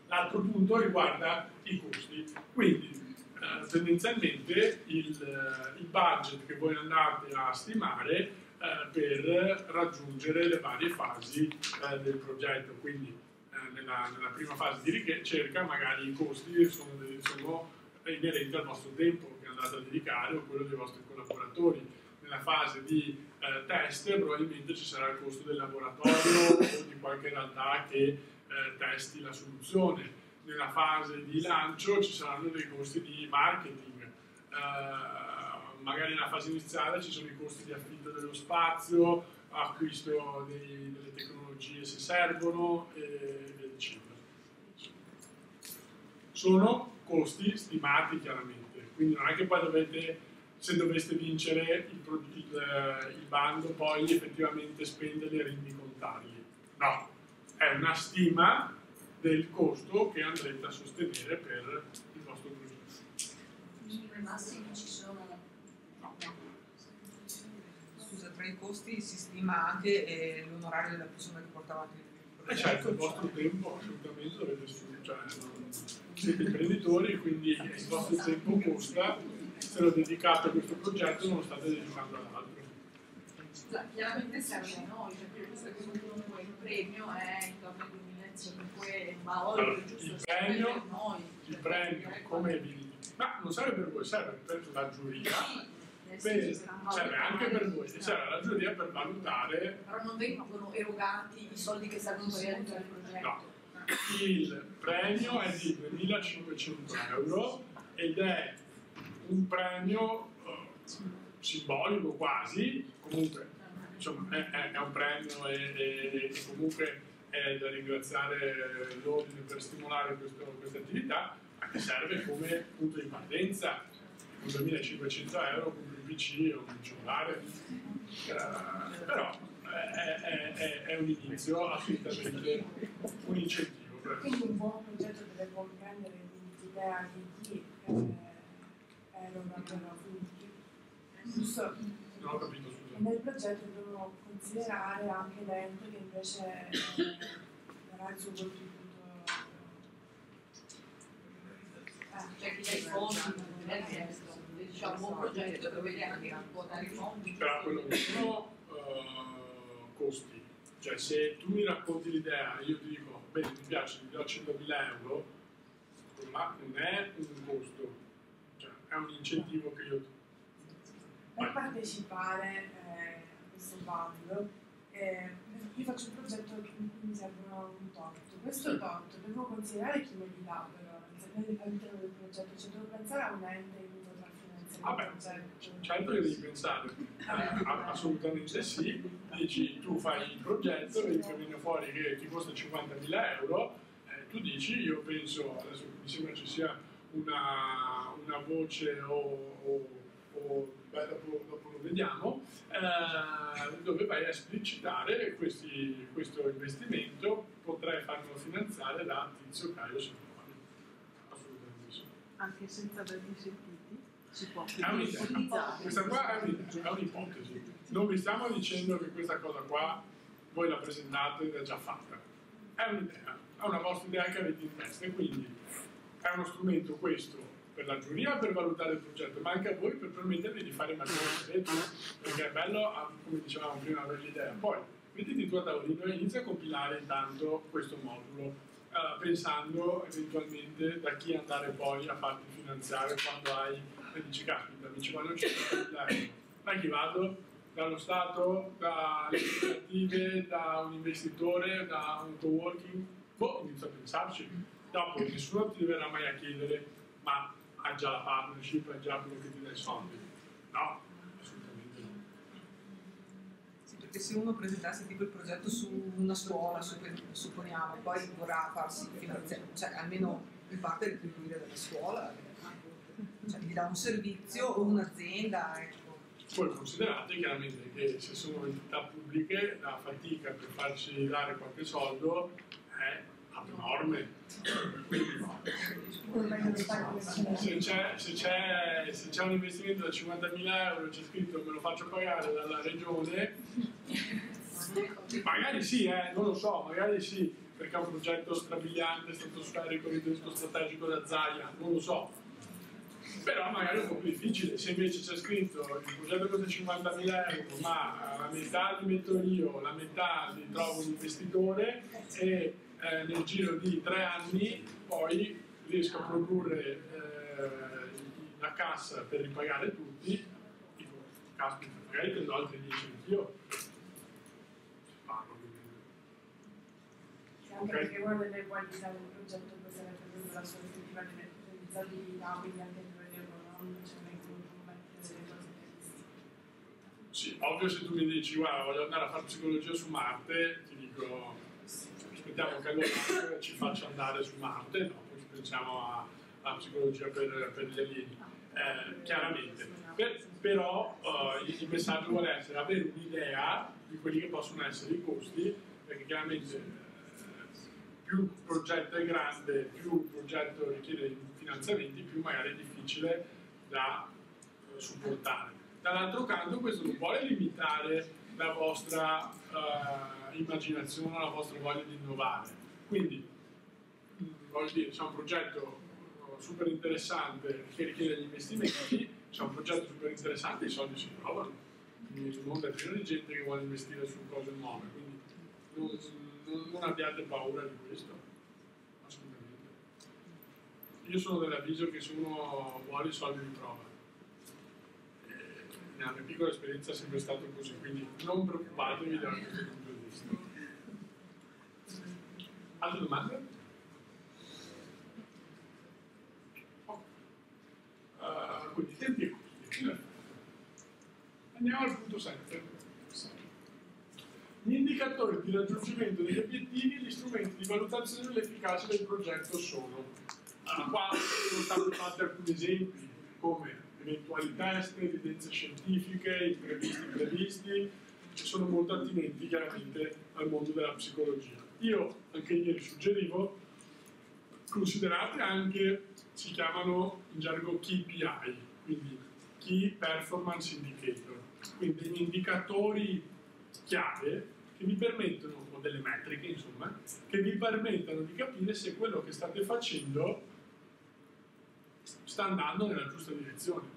L'altro punto riguarda i costi. Quindi tendenzialmente il budget che voi andate a stimare per raggiungere le varie fasi del progetto. Quindi nella prima fase di ricerca magari i costi sono inerenti al vostro tempo che andate a dedicare o quello dei vostri collaboratori. nella fase di test probabilmente ci sarà il costo del laboratorio o di qualche realtà che testi la soluzione. Nella fase di lancio ci saranno dei costi di marketing, magari nella fase iniziale ci sono i costi di affitto dello spazio, acquisto delle tecnologie se servono e via dicendo. Sono costi stimati chiaramente, quindi non è che poi dovete, se doveste vincere il bando, poi effettivamente spenderli e rendicontarli. No, è una stima del costo che andrete a sostenere per il vostro progetto. Quindi nei massimi ci sono... Scusa, tra i costi si stima anche l'onorario della persona che porta avanti il progetto. Certo, il vostro tempo assolutamente dovete studiare, cioè, siete imprenditori, quindi il vostro tempo costa, se lo dedicate a questo progetto non lo state dedicando ad altro. Chiaramente serve a noi, perché questo è comunque il premio è intorno al 2005, ma oltre Allora, giusto il serve premio, per noi. il premio come vi... Ma non serve per voi, serve per la giuria, serve anche per voi, serve la giuria per valutare. Però non vengono erogati i soldi che servono per realizzare il progetto. No, il premio è di 2.500 euro ed è un premio simbolico quasi, comunque insomma è un premio e comunque è da ringraziare l'ordine per stimolare questa attività, ma che serve come punto di partenza, con 2.500 euro con un PC o un cellulare, però è un inizio, assolutamente un incentivo. Quindi un buon progetto deve comprendere l'idea di chi eroga per frutti. Giusto? Non ho capito, scusa. E nel progetto dobbiamo considerare anche l'ente che invece darà il suo contributo. Cioè chi dà i fondi, nel testo, diciamo un buon progetto dove anche chi può dare i fondi. Però quello che sono costi, cioè se tu mi racconti l'idea e io ti dico bene mi piace, ti do 100.000 euro, ma non è un costo, cioè è un incentivo che io... Per partecipare a questo bando, io faccio un progetto che mi serve un torto. Questo torto devo considerare chi me li dà però, all'interno del progetto, cioè devo pensare a un ente che mi potrà finanziare il progetto. Certo che devi pensare, assolutamente sì, dici tu fai il progetto, vedi che viene fuori che ti costa 50.000 euro, tu dici io penso, adesso mi sembra ci sia una voce beh, dopo lo vediamo, dove vai a esplicitare questo investimento, potrei farlo finanziare da Tizio Caio Simone. Assolutamente sì. Anche senza averli sentiti si può È un'idea. Questa qua è un'ipotesi. Non vi stiamo dicendo che questa cosa qua voi la presentate ed è già fatta. È un'idea, è una vostra idea che avete in testa e quindi è uno strumento questo per la giuria per valutare il progetto, ma anche a voi per permettervi di fare maggiori progetti, perché è bello, come dicevamo prima, avere l'idea. Poi mettiti tu a tavolino e inizia a compilare intanto questo modulo, pensando eventualmente da chi andare poi a farti finanziare quando hai, e dici caspita, mi ci vogliono 50.000 euro. Da chi vado? Dallo Stato, dalle cooperative, da un investitore, da un co-working? Boh, inizia a pensarci. Dopo nessuno ti verrà mai a chiedere ma hai già la partnership, hai già quello che ti dà i soldi? No, assolutamente no. Sì, perché se uno presentasse tipo il progetto su una scuola, supponiamo, poi vorrà farsi finanziare, cioè almeno in parte retribuire dalla scuola, cioè gli dà un servizio o un'azienda, ecco. Poi considerate chiaramente che se sono entità pubbliche la fatica per farci dare qualche soldo è abnorme. Quindi se c'è un investimento da 50.000 euro c'è scritto me lo faccio pagare dalla regione, magari sì, non lo so, magari sì, perché è un progetto strabiliante, stratosferico, ritenuto strategico da Zaia, non lo so. Però magari è un po' più difficile, se invece c'è scritto il progetto costa 50.000 euro, ma la metà li metto io, la metà li trovo un investitore e nel giro di 3 anni poi riesco a produrre la cassa per ripagare tutti, dico, caspita, magari prendo altri 10 anch'io. Parlo, anche perché una delle qualità del progetto poi sarebbe proprio la sua effettiva realizzabilità, quindi anche a livello economico c'è mai mettere delle cose previste. Sì, ovvio, se tu mi dici guarda voglio andare a fare psicologia su Marte, ti dico aspettiamo che allora ci faccia andare su Marte, no, poi pensiamo a psicologia per gli alieni. Chiaramente, però il messaggio vuole essere avere un'idea di quelli che possono essere i costi, perché chiaramente più il progetto è grande, più il progetto richiede finanziamenti, più magari è difficile da supportare. Dall'altro canto questo non vuole limitare la vostra immaginazione, la vostra voglia di innovare. Quindi, voglio dire, c'è un progetto super interessante che richiede gli investimenti, c'è un progetto super interessante, i soldi si trovano. Il mondo è pieno di gente che vuole investire su cose nuove, quindi non abbiate paura di questo, assolutamente. Io sono dell'avviso che se uno vuole i soldi li trova. Nella mia piccola esperienza è sempre stato così, quindi non preoccupatevi da questo punto di vista. Altre domande? Quindi tempi e costi. Andiamo al punto 7. Gli indicatori di raggiungimento degli obiettivi e gli strumenti di valutazione dell'efficacia del progetto sono. Qua sono stati fatti alcuni esempi come eventuali test, evidenze scientifiche, imprevisti, che sono molto attinenti chiaramente al mondo della psicologia. Io anche ieri suggerivo, considerate anche, si chiamano in gergo KPI, quindi Key Performance Indicator, quindi indicatori chiave che vi permettono, o delle metriche insomma, che vi permettono di capire se quello che state facendo sta andando nella giusta direzione.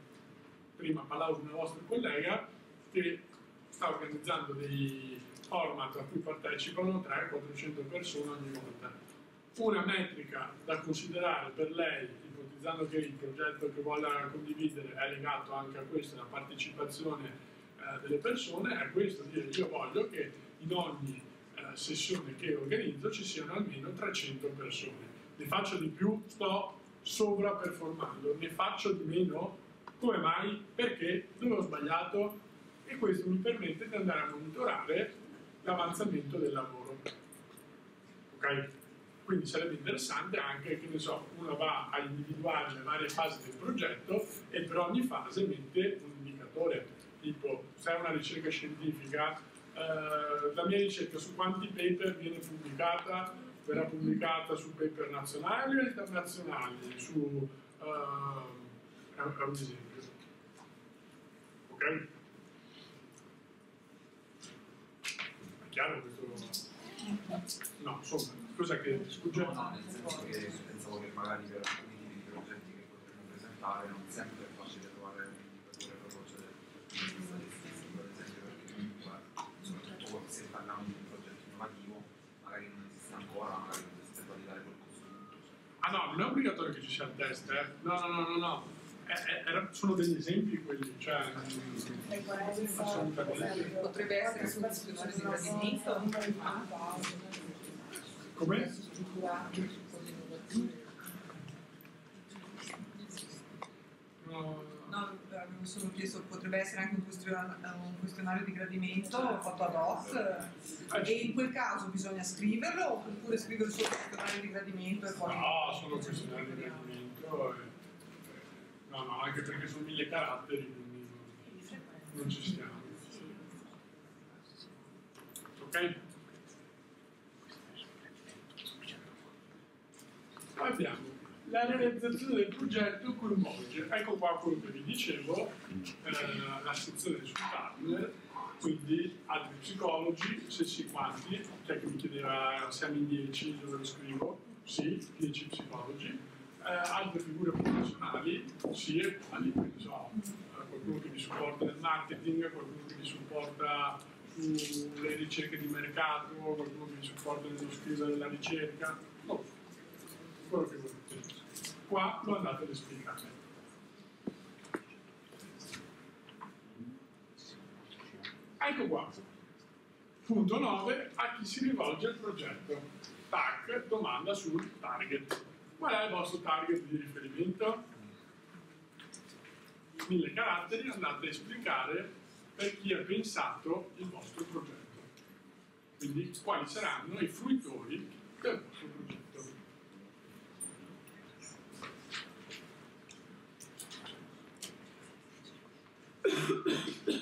Prima parlavo con una vostra collega che sta organizzando dei format a cui partecipano 300-400 persone ogni volta. Una metrica da considerare per lei, ipotizzando che il progetto che vuole condividere è legato anche a questo, la partecipazione delle persone, è questo: dire io voglio che in ogni sessione che organizzo ci siano almeno 300 persone. Ne faccio di più, sto sovraperformando, ne faccio di meno, come mai? Perché dove ho sbagliato? E questo mi permette di andare a monitorare l'avanzamento del lavoro. Ok? Quindi sarebbe interessante anche che, ne so, uno va a individuare le varie fasi del progetto e per ogni fase mette un indicatore, tipo se è una ricerca scientifica, la mia ricerca su quanti paper viene pubblicata, verrà pubblicata su paper nazionali o internazionali, su è un esempio. Ok? È chiaro questo? No, insomma, cos'è che sfugge? No, nel senso che pensavo che magari per alcuni tipi di progetti che potremmo presentare non sempre è facile trovare un indicatore veloce delle statistiche, per esempio, perché comunque, soprattutto se parliamo di un progetto innovativo, magari non esiste ancora, magari non esiste validare quel costruito. Ah no, non è obbligatorio che ci sia il test, no. Sono degli esempi quelli, cioè assolutamente. Potrebbe essere su un questionario di gradimento. Come? No, avevo solo chiesto, potrebbe essere anche un questionario di gradimento fatto ad hoc e in quel caso bisogna scriverlo oppure scrivere solo il questionario di gradimento e poi... No, solo questionario di gradimento. No, anche perché sono 1000 caratteri, quindi non ci stiamo. Ok? Abbiamo la realizzazione del progetto coinvolge, ecco qua quello che vi dicevo, la sezione sui partner, quindi altri psicologi, se sì quanti, cioè che mi chiedeva siamo in 10, dove lo scrivo? Sì, 10 psicologi. Altre figure professionali, sì e quali, quindi so, qualcuno che vi supporta nel marketing, qualcuno che vi supporta sulle ricerche di mercato, qualcuno che vi supporta nello scrivere della ricerca, no, quello che volete. Qua lo andate ad esplicare. Ecco qua. Punto 9, a chi si rivolge il progetto? Tac, domanda sul target. Qual è il vostro target di riferimento? 1000 caratteri, andate a esplicare per chi ha pensato il vostro progetto. Quindi quali saranno i fruitori del vostro progetto.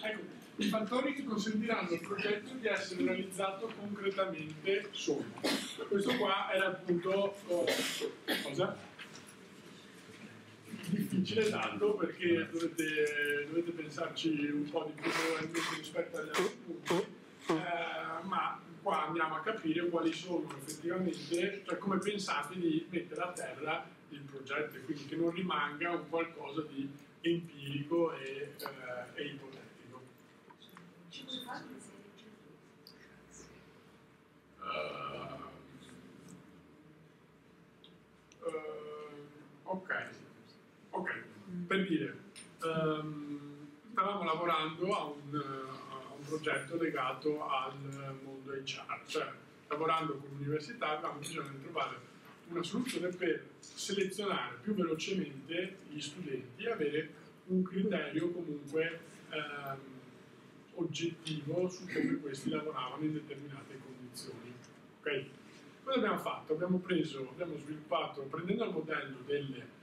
Ecco, i fattori che consentiranno al progetto di essere realizzato concretamente sono. Questo qua era il punto cosa? Difficile dato perché dovete pensarci un po' di più probabilmente rispetto agli altri punti, ma qua andiamo a capire quali sono effettivamente, cioè come pensate di mettere a terra il progetto, e quindi che non rimanga un qualcosa di empirico e ipotetico. Ci vuoi fare un esempio? Ok, per dire, stavamo lavorando a un progetto legato al mondo HR, cioè lavorando con l'università avevamo bisogno di trovare una soluzione per selezionare più velocemente gli studenti e avere un criterio comunque oggettivo su come questi lavoravano in determinate condizioni. Okay? Cosa abbiamo fatto? Abbiamo sviluppato, prendendo il modello delle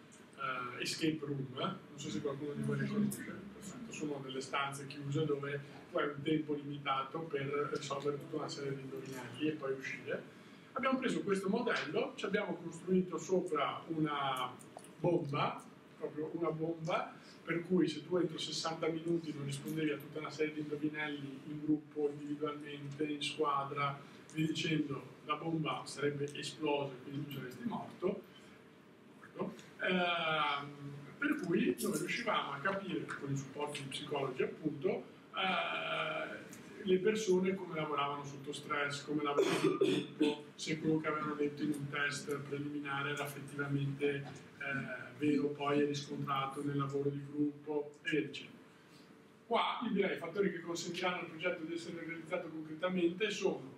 escape room, non so se qualcuno di voi le conosce, perfetto, sono delle stanze chiuse dove tu hai un tempo limitato per risolvere tutta una serie di indovinelli e poi uscire. Abbiamo preso questo modello, ci abbiamo costruito sopra una bomba, proprio una bomba, per cui se tu entro 60 minuti non rispondevi a tutta una serie di indovinelli in gruppo, individualmente, in squadra, vi dicendo la bomba sarebbe esplosa e quindi tu saresti morto. Per cui noi riuscivamo a capire, con il supporto di psicologi appunto, le persone come lavoravano sotto stress, come lavoravano in gruppo, se quello che avevano detto in un test preliminare era effettivamente vero poi è riscontrato nel lavoro di gruppo e via dicendo. Qua io direi i fattori che consentiranno al progetto di essere realizzato concretamente sono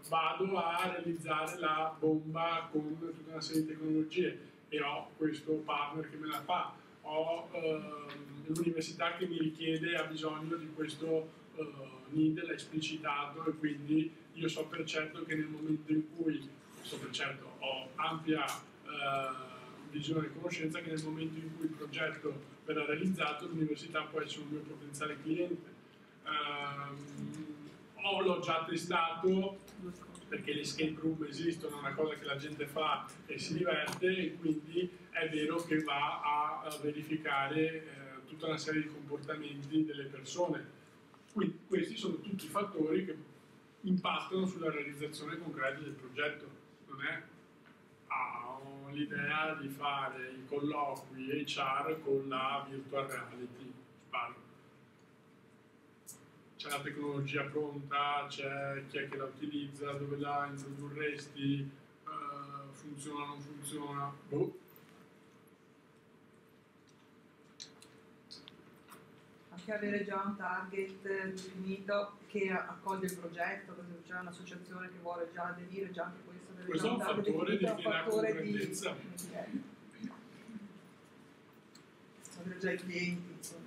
vado a realizzare la bomba con tutta una serie di tecnologie e ho questo partner che me la fa, ho l'università che mi richiede, ha bisogno di questo need, l'ha esplicitato e quindi io so per certo che nel momento in cui, ho ampia visione e conoscenza che nel momento in cui il progetto verrà realizzato l'università può essere un mio potenziale cliente. L'ho già testato perché le escape room esistono, è una cosa che la gente fa e si diverte e quindi è vero che va a verificare tutta una serie di comportamenti delle persone. Quindi questi sono tutti fattori che impattano sulla realizzazione concreta del progetto. Non è ho l'idea di fare i colloqui HR con la virtual reality, sparo. C'è la tecnologia pronta, c'è chi è che la utilizza, dove la introdurresti, funziona o non funziona, boh. Anche avere già un target definito che accoglie il progetto, perché c'è un'associazione che vuole già aderire, già anche questo deve Questo è un fattore di concretezza. Avere già i clienti, insomma.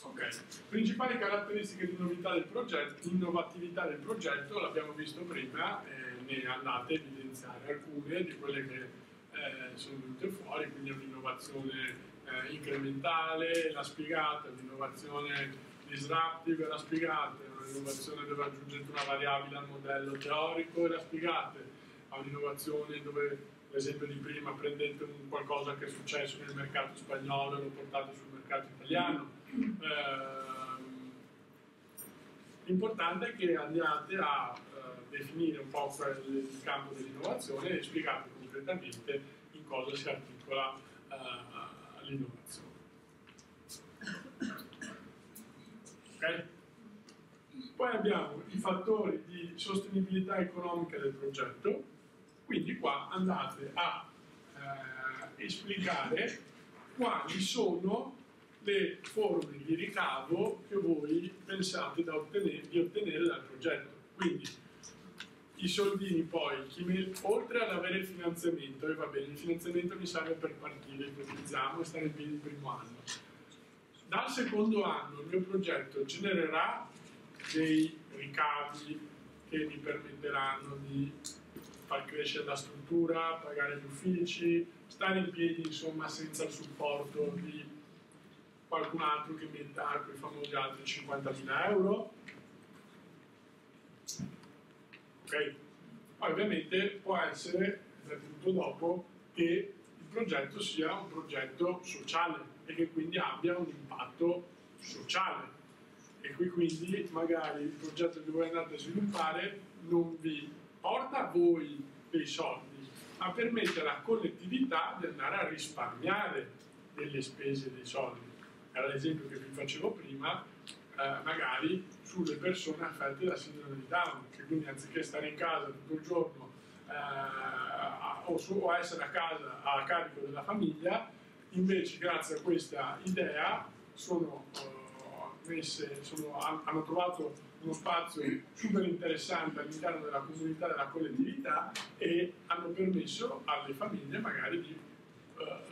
Ok, principali caratteristiche di novità del progetto, innovatività del progetto, l'abbiamo visto prima, ne andate a evidenziare alcune di quelle che sono venute fuori, quindi un'innovazione incrementale, la spiegata, un'innovazione disruptive, la spiegata, un'innovazione dove aggiungete una variabile al modello teorico e la spiegate, a un'innovazione dove, l'esempio di prima, prendete un qualcosa che è successo nel mercato spagnolo e lo portate sul mercato italiano. L'importante è che andiate a definire un po' il campo dell'innovazione e spiegate concretamente in cosa si articola l'innovazione. Okay? Poi abbiamo i fattori di sostenibilità economica del progetto, quindi qua andate a esplicare quali sono le forme di ricavo che voi pensate di ottenere dal progetto. Quindi i soldini poi, oltre ad avere il finanziamento, e va bene, il finanziamento mi serve per partire, ipotizziamo, e stare in piedi il primo anno. Dal secondo anno il mio progetto genererà dei ricavi che mi permetteranno di far crescere la struttura, pagare gli uffici, stare in piedi insomma senza il supporto di qualcun altro che metta quei famosi altri 50.000 euro. Ok? Poi ovviamente può essere, tutto dopo, che il progetto sia un progetto sociale e che quindi abbia un impatto sociale e qui quindi magari il progetto che voi andate a sviluppare non vi porta a voi dei soldi, ma permette alla collettività di andare a risparmiare delle spese dei soldi. Era l'esempio che vi facevo prima, magari sulle persone affette da sindrome di Down, che quindi anziché stare in casa tutto il giorno o essere a casa a carico della famiglia, invece grazie a questa idea hanno trovato uno spazio super interessante all'interno della comunità, della collettività, e hanno permesso alle famiglie magari di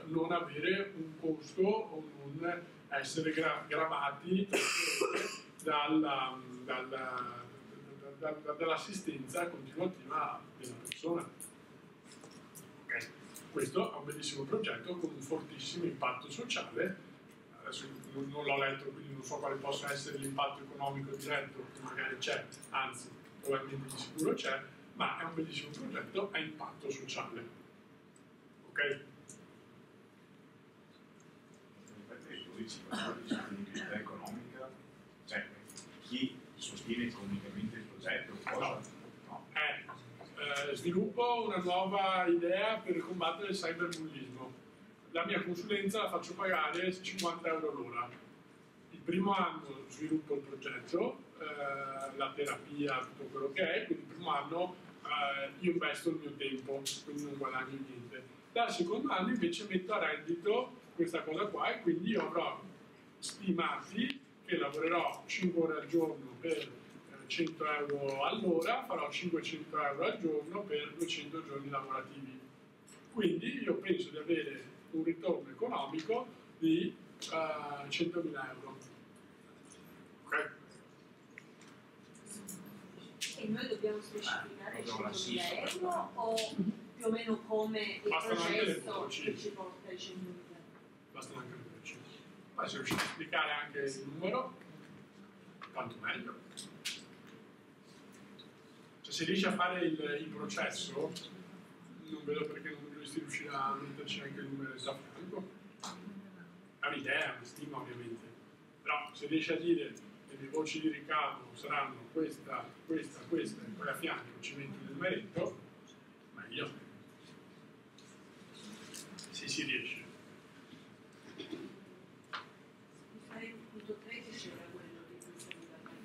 non avere un costo o non essere gravati dall'assistenza continuativa della persona. Okay. Questo è un bellissimo progetto con un fortissimo impatto sociale. Adesso non l'ho letto, quindi non so quale possa essere l'impatto economico diretto, che magari c'è, anzi probabilmente di sicuro c'è, ma è un bellissimo progetto a impatto sociale. Ok? Si parla di sostenibilità economica, cioè chi sostiene economicamente il progetto? Cosa? No. Sviluppo una nuova idea per combattere il cyberbullismo. La mia consulenza la faccio pagare 50 euro l'ora. Il primo anno sviluppo il progetto, la terapia, tutto quello che è, quindi il primo anno io investo il mio tempo, quindi non guadagno niente. Dal secondo anno invece metto a reddito questa cosa qua e quindi io avrò stimati che lavorerò 5 ore al giorno per 100 euro all'ora, farò 500 euro al giorno per 200 giorni lavorativi. Quindi io penso di avere un ritorno economico di 100.000 euro. Ok? E noi dobbiamo specificare 100.000 euro o più o meno come il processo che ci porta ai 100.000? Bastano anche le voci. Poi se riuscite a spiegare anche il numero, tanto meglio. Cioè, se riesci a fare il processo, non vedo perché non dovresti riuscire a metterci anche il numero da fianco. È un'idea, una stima ovviamente. Però se riesci a dire che le voci di ricavo saranno questa, questa, questa, e poi a fianco ci metti il numeretto, meglio. Se si riesce. Il punto 13 era quello di cui stiamo parlando.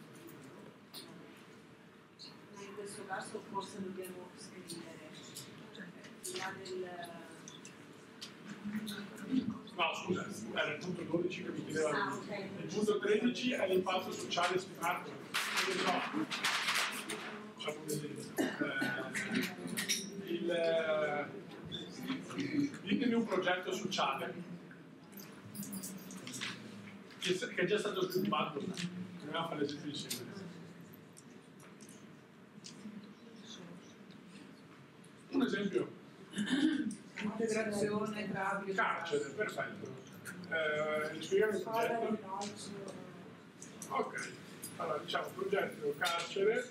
Ma in questo caso forse dobbiamo scrivere No, scusa, era il punto 12 che mi chiedeva. Il punto 13 è l'impatto sociale stimato. Facciamo un esempio. Ditemi un progetto sociale che è già stato sviluppato. Proviamo a fare l'esempio insieme. Un esempio. Integrazione tra carcere, perfetto. Spiegare il progetto? Ok, allora diciamo progetto carcere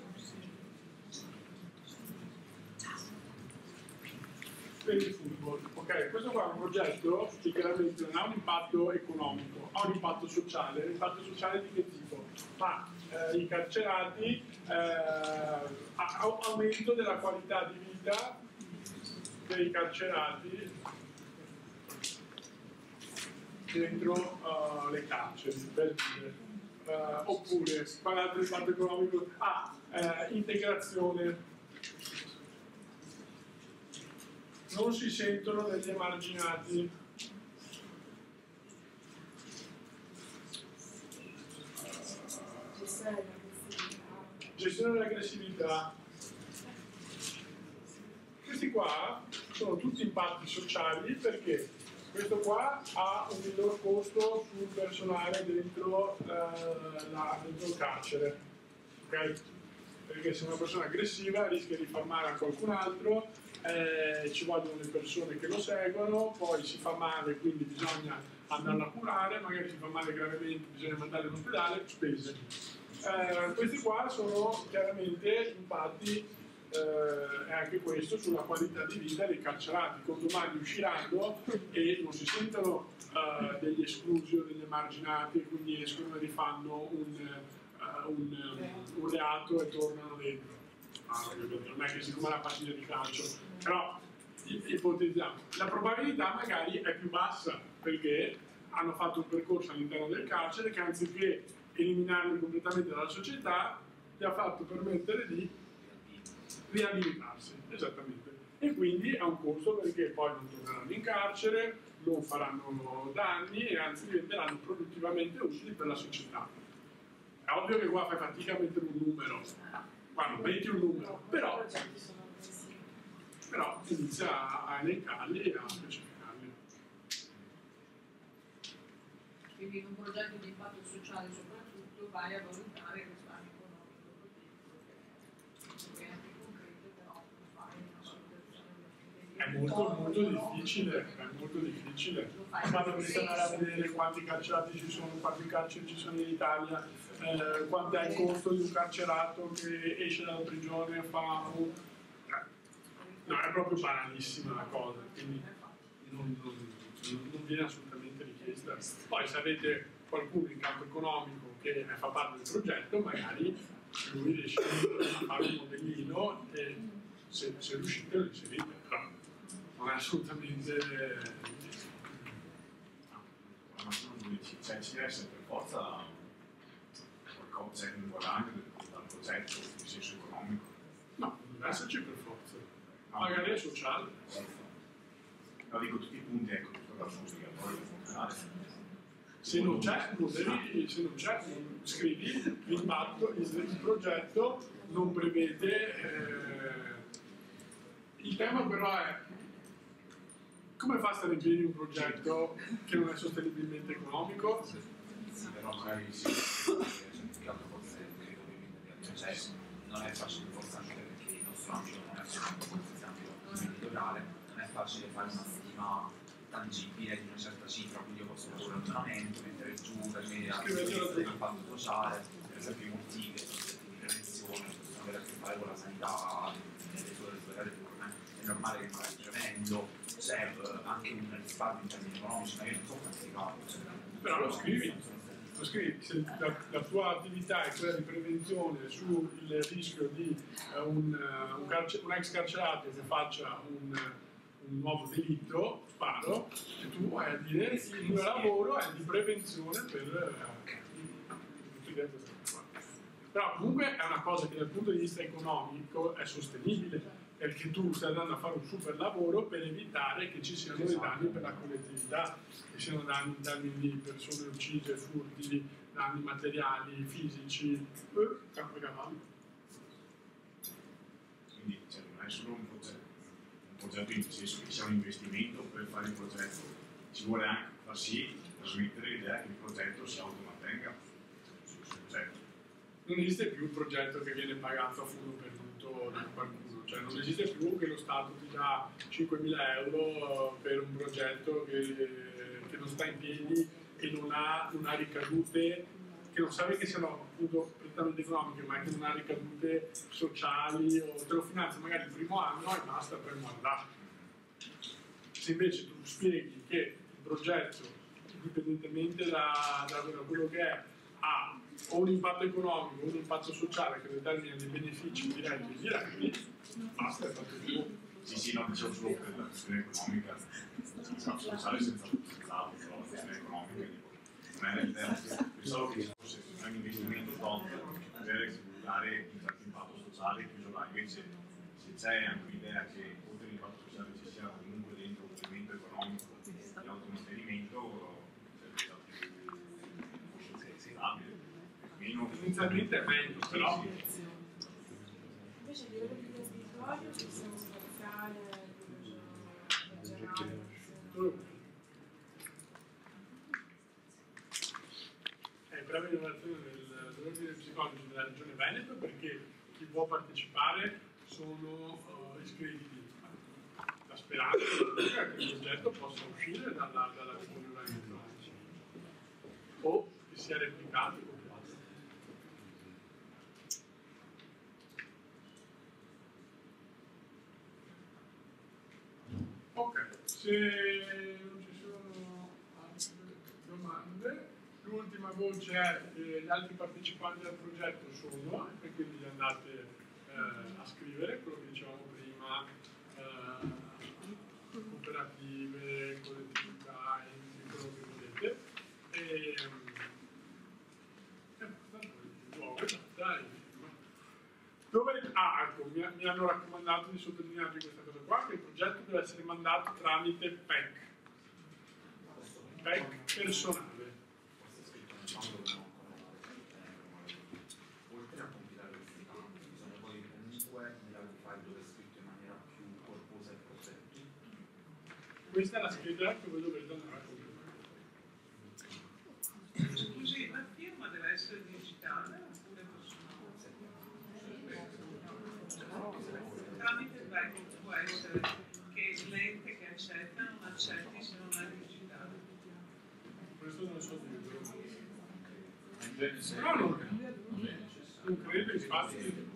per il football. Ok, questo qua è un progetto che chiaramente non ha un impatto economico, ha un impatto sociale. L'impatto sociale di che tipo? Ma i carcerati, aumento della qualità di vita dei carcerati dentro le carceri, per dire. Oppure, qual è l'altro impatto economico? Integrazione. Non si sentono degli emarginati. gestione dell'aggressività. Gestione dell'aggressività. Questi qua sono tutti impatti sociali perché questo qua ha un minor costo sul personale dentro il carcere, ok? Perché se una persona aggressiva rischia di far male a qualcun altro, ci vogliono le persone che lo seguono, poi si fa male, quindi bisogna andarlo a curare, magari si fa male gravemente, bisogna mandarlo in ospedale, spese. Questi qua sono chiaramente impatti, e anche questo, sulla qualità di vita dei carcerati. Con domani usciranno e non si sentono degli esclusi o degli emarginati, e quindi escono e rifanno un reato e tornano dentro. Non è che siccome la partita di calcio, però ipotizziamo, la probabilità magari è più bassa perché hanno fatto un percorso all'interno del carcere che anziché eliminarli completamente dalla società gli ha fatto permettere di riabilitarsi, esattamente. E quindi è un costo perché poi non torneranno in carcere, non faranno danni e anzi diventeranno produttivamente utili per la società. È ovvio che qua fai fatica a mettere un numero, quando metti un numero, però inizia a elencarli e a specificarli. Quindi in un progetto di impatto sociale soprattutto vai a valutare il risparmio economico, perché è anche concreto, però non fai una valutazione. È molto difficile. Quando devi andare a vedere quanti carcerati ci sono, quanti carceri ci sono in Italia, quanto è il costo di un carcerato che esce dalla prigione e fa un... No, è proprio banalissima la cosa, quindi non viene assolutamente richiesta. Poi se avete qualcuno in campo economico che fa parte del progetto, magari lui riesce a fare un modellino e se riuscite lo inserite, però non è assolutamente... Ma c'è CSS per forza qualcosa, c'è un guadagno dal progetto in senso economico? No, non deve esserci per forza. Magari è sociale. No, dico tutti i punti, ecco, tutto obbligatorio da funzionare. Se non c'è, scrivi l'impatto, il progetto non prevede... Il tema però è come fa a stare in piedi un progetto che non è sostenibilmente economico? Sì, però magari sì, che altro forse cioè, non è facile forse anche perché il nostro ambito non è soltanto questo ambito imprenditoriale, non è facile fare una stima tangibile di una certa cifra, quindi io posso fare un ragionamento, mettere giù per me l'impatto sociale, per esempio i molti di prevenzione, possono avere a che fare con la sanità nelle sue turne, è normale che magari prevendo c'è anche un risparmio in termini economici, ma io non so quantificarlo. Però lo scrivi, se la tua attività è quella di prevenzione sul rischio di un ex carcerato che faccia un nuovo delitto, sparo, e tu vai a dire il mio lavoro è di prevenzione per però comunque è una cosa che dal punto di vista economico è sostenibile, perché tu stai andando a fare un super lavoro per evitare che ci siano dei danni per la collettività, che siano danni di persone uccise, furti, danni materiali, fisici, campo cavallo. Quindi cioè, non è solo un progetto in senso che sia un investimento per fare il progetto, ci vuole anche far sì, trasmettere l'idea che il progetto si automantenga sul progetto. Non esiste più un progetto che viene pagato a fondo perduto da qualcuno, cioè non esiste più che lo Stato ti dà 5.000 euro per un progetto che non sta in piedi e non ha ricadute, che non sai che siano appunto prettamente economiche, ma che non ha ricadute sociali, o te lo finanzia magari il primo anno e basta, poi morirà. Se invece tu spieghi che il progetto, indipendentemente da quello che è, ha o un impatto economico o un impatto sociale che determina dei benefici diretti e indiretti, basta, è fatto più. Sì, no, dicevo solo per la questione economica, sociale senza altro, però la questione economica non è l'idea, pensavo che fosse un investimento top per dare un certo impatto sociale chiuso là, invece se c'è anche l'idea che oltre all'impatto sociale ci sia comunque dentro un movimento economico di automantenimento, sarebbe stato più stabile, meno inizialmente è meglio, però Invece a livello di territorio possiamo spaziare, generale. breve innovazione dell'ordine psicologi della Regione Veneto, perché chi può partecipare sono iscritti. La speranza è che il progetto possa uscire dalla Regione Veneto o che sia replicato e copiato. Ok, se non ci sono altre domande, l'ultima voce è che gli altri partecipanti al progetto sono, e quindi andate a scrivere quello che dicevamo prima, cooperative, collettività, quello che volete. E ecco, mi hanno raccomandato di sottolinearvi questa cosa qua, che il progetto deve essere mandato tramite PEC personale. Oltre a compilare questi campi, bisogna poi comunque nella file dove è scritto in maniera più corposa il progetto. Questa è la scheda che voi dovrete andare a compilare. Scusi, la firma deve essere digitale oppure personale? Tramite il backend può essere che l'ente che accetta non accetti se non è digitale. Questo non so dirlo. No, non credo, infatti,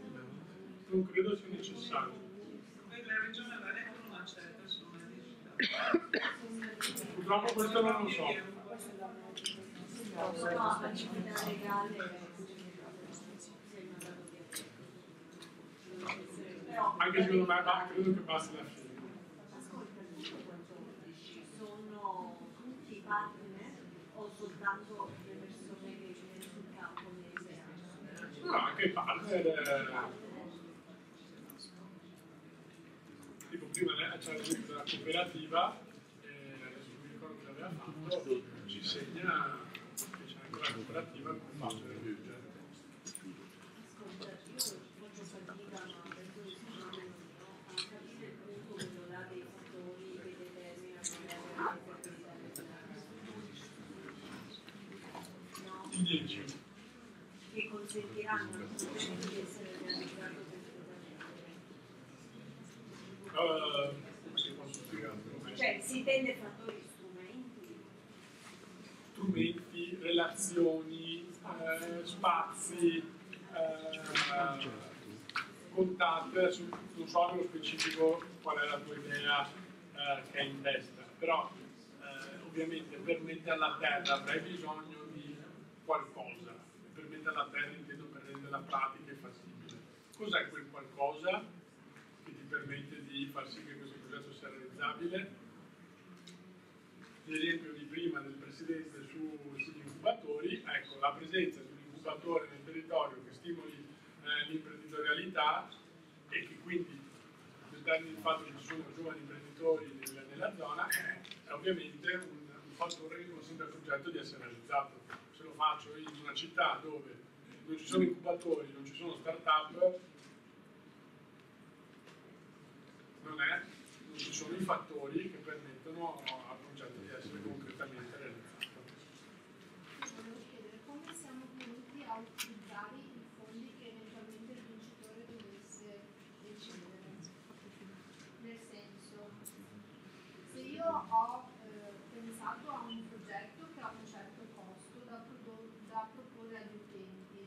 non credo sia necessario. Per la regione Veneto non accetta se non è digitale. Purtroppo questo non lo so. No, attività legale Anche secondo me credo che basti la firma. sono tutti partner o soltanto le persone che sono sul campo No, anche i partner. Tipo prima c'era l'esempio della cooperativa, e adesso mi ricordo che l'aveva fatto, ci segna che c'è anche la cooperativa con un partner del genere. Ascolta, io faccio fatica a capire il punto quello là dei fattori che determinano I 10. che consentiranno al progetto di essere realizzato completamente. Cioè si intende fattori strumenti, relazioni, spazi, contatti. Adesso non so nello specifico qual è la tua idea che hai in testa, però ovviamente permette alla Terra, avrai bisogno di qualcosa, permette alla Terra, intendo, per renderla pratica e fattibile. Cos'è quel qualcosa che ti permette di far sì che questo progetto sia realizzabile? L'esempio di prima del Presidente sugli incubatori, ecco, la presenza di un incubatore nel territorio che stimoli l'imprenditorialità e che quindi determina il fatto che ci sono giovani imprenditori nella zona è ovviamente un fattore che consente al progetto di essere realizzato. Se lo faccio in una città dove non ci sono incubatori, non ci sono start-up, non ci sono i fattori che permettono al progetto di essere concretamente realizzato. Volevo chiedere come siamo venuti a utilizzare i fondi che eventualmente il vincitore dovesse decidere. Nel senso, se io ho pensato a un progetto che ha un certo costo da proporre agli utenti,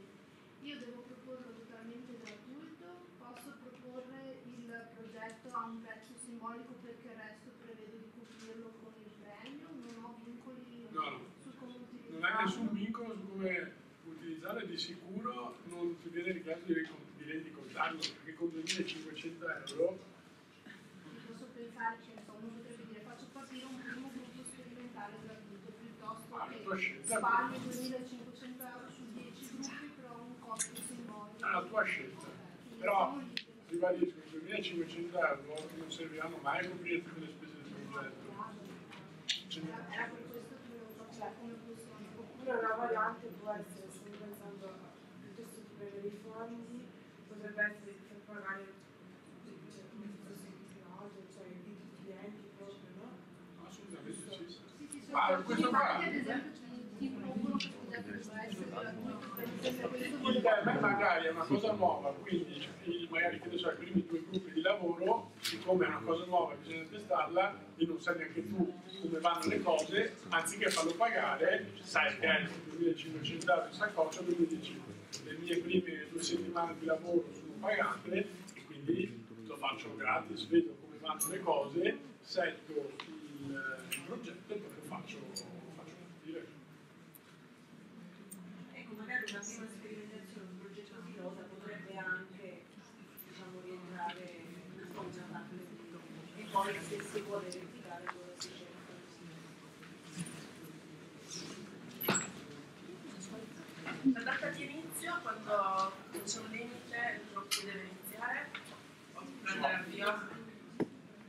io devo proporlo totalmente gratuito, posso proporre il progetto a un prezzo simbolico perché il resto prevedo di coprirlo con il premio, non ho vincoli su come utilizzarlo. Non hai nessun vincolo su come utilizzarlo e di sicuro non ti viene richiesto di rendicontarlo, perché con 2.500 euro posso pensare che uno potrebbe dire faccio partire un primo gruppo sperimentale gratuito piuttosto che spalmo 2.500 euro su 10 gruppi però un costo simbolico. È la tua scelta, però ribadisco, 2.500 euro non serviranno mai a coprire tutte le spese del progetto. Era per questo che volevo capire come funziona. Oppure una variante può essere, sto pensando prendere i fondi potrebbe essere per pagare cioè i clienti proprio, no? Assolutamente sì. Sì, Ma questo qua ad esempio c'è tipo uno che potrebbe essere per me magari è una cosa nuova, quindi magari che ne so, i primi 2 gruppi di lavoro, siccome è una cosa nuova bisogna testarla e non sai neanche tu come vanno le cose, anziché farlo pagare, sai che hai 2.500 euro in saccoccia, quindi dici le mie prime 2 settimane di lavoro sono pagate e quindi lo faccio gratis, vedo come vanno le cose, setto il progetto e poi lo faccio partire. Ecco, magari una prima sperimentazione, un progetto pilota potrebbe anche, diciamo, rientrare in funzione e poi se si vuole verificare cosa si cerca. La data di inizio, quando c'è un limite, il gruppo deve iniziare o prendere avvio?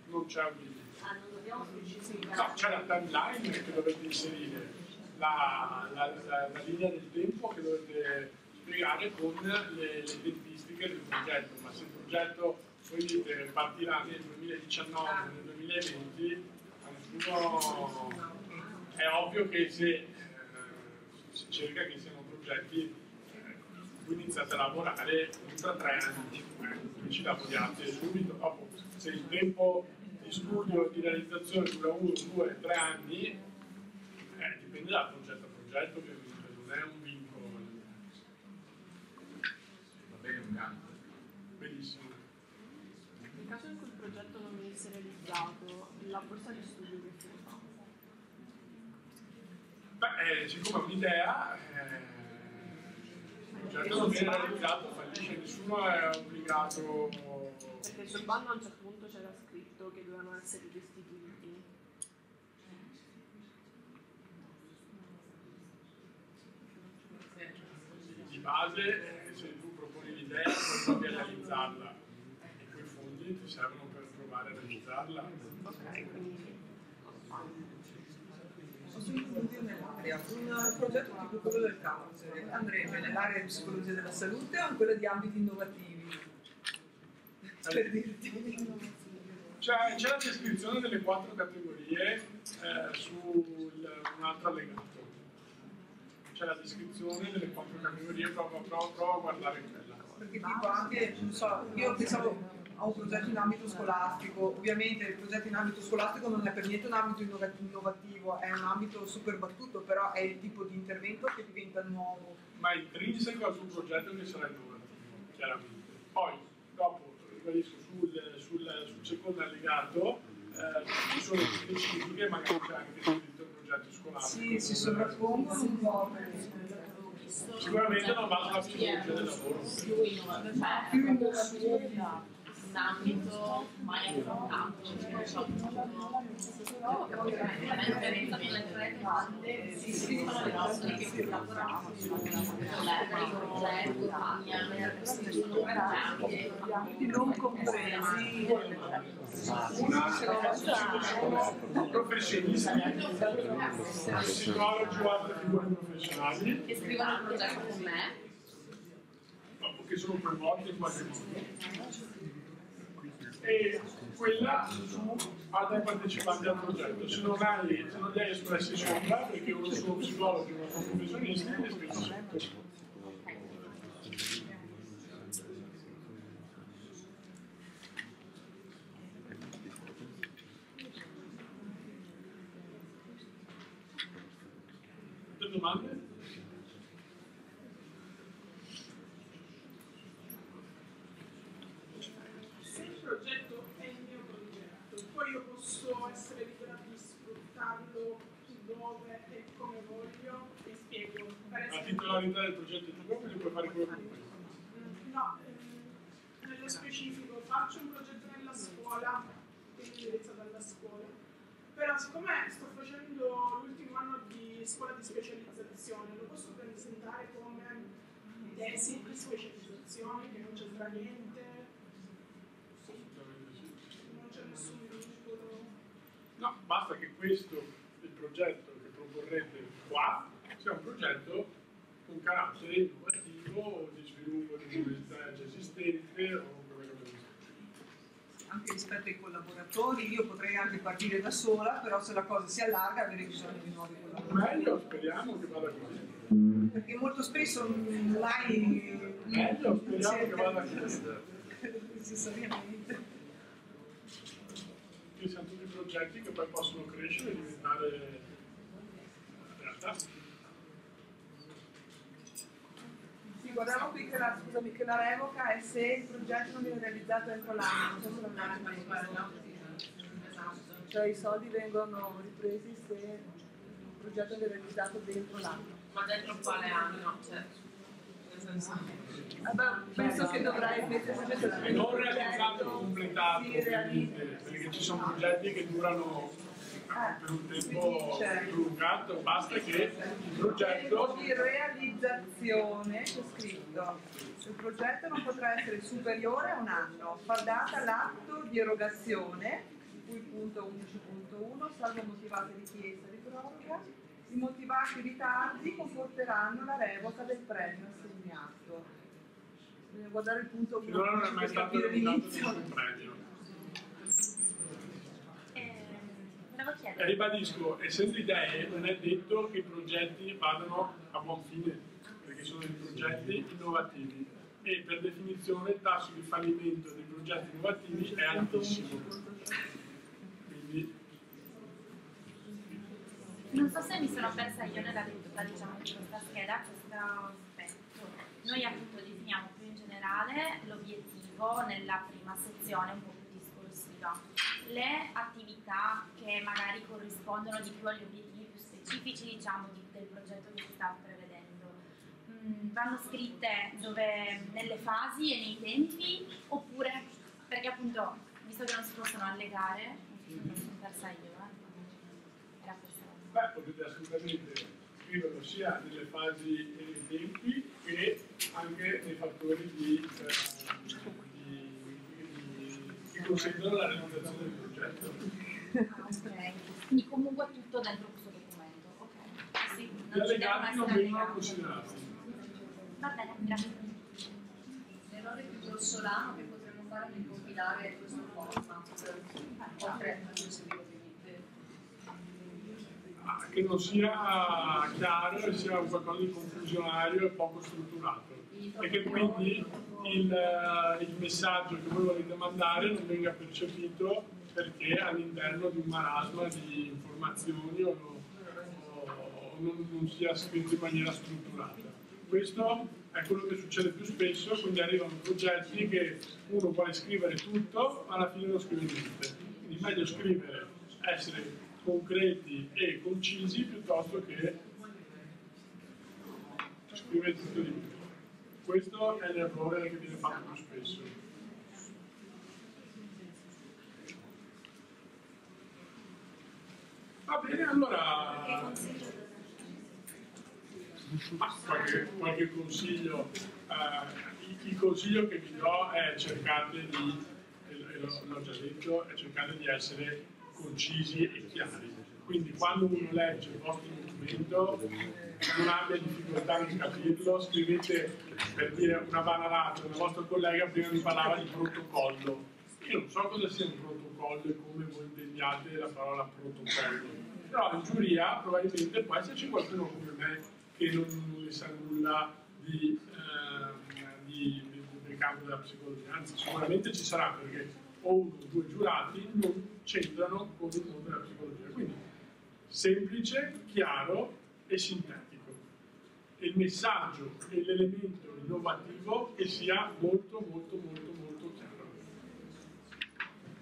Non c'è un limite. Ah, non dobbiamo specificare. No, c'è la timeline che dovete inserire, la linea del tempo che dovete spiegare con le tempistiche del progetto, ma se il progetto voi dite partirà nel 2019 o nel 2020, a nessuno è ovvio che se si cerca che siano progetti voi iniziate a lavorare tra 3 anni, quindi ci lavoriate subito, dopo se il tempo di studio e di realizzazione dura 1, 2, 3 anni, dipende dal progetto a progetto, ovviamente, non è un vincolo. Va bene un canto. Benissimo. Nel caso in cui il progetto non venisse realizzato, la borsa di studio che si fa? Beh, siccome è un'idea, il progetto non viene realizzato, fallisce, nessuno è obbligato. Perché sul bando a un certo punto c'era scritto che dovevano essere restituiti. Di base, se tu proponi l'idea, poi provi a realizzarla e quei fondi ti servono per provare a realizzarla. Ok, quindi Posso introdurre nell'area un progetto tipo quello del carcere andrebbe nell'area di psicologia della salute o in quella di ambiti innovativi? Per dirti. C'è la descrizione delle 4 categorie su un altro allegato. C'è la descrizione delle 4 categorie, provo a guardare quella. Perché tipo anche, non so, io pensavo a un progetto in ambito scolastico, ovviamente il progetto in ambito scolastico non è per niente un ambito innovativo, è un ambito super battuto, però è il tipo di intervento che diventa nuovo. Ma è intrinseco al tuo progetto che sarà innovativo, chiaramente. Poi, dopo, ribadisco, sul secondo allegato ci sono specifiche, magari c'è anche scritto il progetto scolastico. Sì, si sovrappongono un po'. Sicuramente non va sulla psicologia del lavoro. Più innovativo in ambito mai affrontato, non so, ovviamente le domande sono le nostre che più lavoravano, non compresi. Professionisti, psicologi o altre figure professionali che scrivono il progetto con me, che sono coinvolti in qualche modo. E quella su altri partecipanti al progetto. Se non li hai espressi sopra, perché uno sono psicologo e uno sono professionisti, li hai scritti sopra. Domande? Se il progetto è il mio progetto, poi io posso essere libera di sfruttarlo dove e come voglio, e spiego. Per La esempio, titolarità del progetto è tua, quindi puoi fare quello che vuoi. no, nello specifico faccio un progetto nella scuola, quindi indirizzato alla scuola. Però siccome sto facendo l'ultimo anno di scuola di specializzazione, lo posso presentare come tesi di specializzazione, che non c'entra niente, non c'è nessun vincolo. No, basta che questo, il progetto che proporrete qua, sia un progetto con carattere innovativo, di sviluppo di un'unità già esistente o come abbiamo visto. Anche rispetto ai collaboratori, io potrei anche partire da sola, però se la cosa si allarga avrei bisogno di nuovi collaboratori. Meglio, speriamo che vada così. Perché molto spesso non hai... Meglio, speriamo che vada così. Necessariamente. Ci siamo tutti progetti che poi possono crescere e diventare realtà. Sì, guardavo qui che la revoca è se il progetto non viene realizzato entro l'anno, non so se l'abbiamo visto. Cioè i soldi vengono ripresi se il progetto viene realizzato dentro l'anno. Ma dentro quale anno? Cioè, nel senso... penso che dovrai mettere non realizzato completato, perché ci sono progetti che durano per un tempo prolungato, basta che il progetto di realizzazione c'è scritto il progetto non potrà essere superiore a un anno, far data l'atto di erogazione, di cui punto 11.1, salvo motivate richieste di proroga, i motivati ritardi comporteranno la revoca del premio assegnato. Bisogna guardare il punto 1 finora non è mai stato revocato nessun premio. E ribadisco, essendo idee, non è detto che i progetti vadano a buon fine, perché sono dei progetti innovativi e per definizione il tasso di fallimento dei progetti innovativi è altissimo. Quindi, non so se mi sono persa io nella lettura, diciamo, di questa scheda, questo aspetto. Noi appunto definiamo più in generale l'obiettivo nella prima sezione, un po' più discorsiva. Le attività che magari corrispondono di più agli obiettivi più specifici, diciamo, del progetto che si sta prevedendo, vanno scritte nelle fasi e nei tempi, oppure, perché appunto, visto che non si possono allegare, non sono persa io, era questa. Beh, potete assolutamente scriverlo sia nelle fasi e nei tempi che anche nei fattori che consentono la realizzazione del progetto. Ok, quindi comunque tutto dentro questo documento. Ok. Sì, Gli allegati non vengono considerati. Va bene, grazie. L'errore più grossolano che potremmo fare nel compilare questo format, oltre a questo Che non sia chiaro e sia qualcosa di confusionario e poco strutturato e che quindi il messaggio che voi volete mandare non venga percepito perché all'interno di un marasma di informazioni o non sia scritto in maniera strutturata. Questo è quello che succede più spesso, quindi arrivano progetti che uno vuole scrivere tutto ma alla fine non scrive niente. Quindi è meglio scrivere, essere concreti e concisi piuttosto che scrivere tutto di più. Questo è l'errore che viene fatto più spesso. Va bene, allora qualche consiglio. Il consiglio che vi do è cercate di, l'ho già detto, è cercate di essere concisi e chiari. Quindi quando uno legge il vostro documento non abbia difficoltà nel capirlo, scrivete, per dire una banalata, una vostra collega prima mi parlava di protocollo. Io non so cosa sia un protocollo e come voi intendiate la parola protocollo, però in giuria probabilmente può esserci qualcuno come me che non ne sa nulla del campo della psicologia, anzi sicuramente ci sarà perché o uno o due giurati non c'entrano con il mondo della psicologia. Quindi semplice, chiaro e sintetico. E il messaggio e l'elemento innovativo che sia molto molto molto molto chiaro.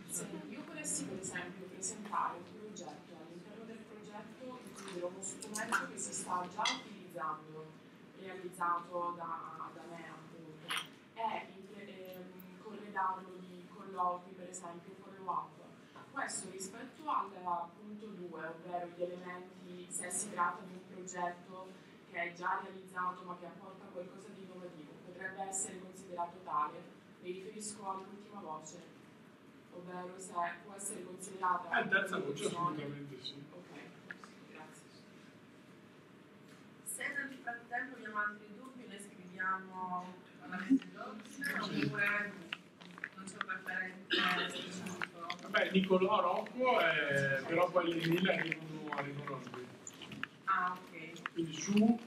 Se io volessi per esempio presentare un progetto, all'interno del progetto includere uno strumento che si sta già utilizzando, realizzato da me appunto, e corredarlo di colloqui, per esempio follow-up. Questo rispetto al punto 2, ovvero gli elementi, se si tratta di un progetto che è già realizzato ma che apporta qualcosa di innovativo, potrebbe essere considerato tale. Mi riferisco all'ultima voce, ovvero se può essere considerata... terza voce assolutamente sì. Ok, grazie. Se nel frattempo abbiamo altri dubbi, ne scriviamo oppure non c'è un referente specifico? Vabbè, Nicolò Rocco, però poi le email arrivano a lui. Ah, ok. Quindi su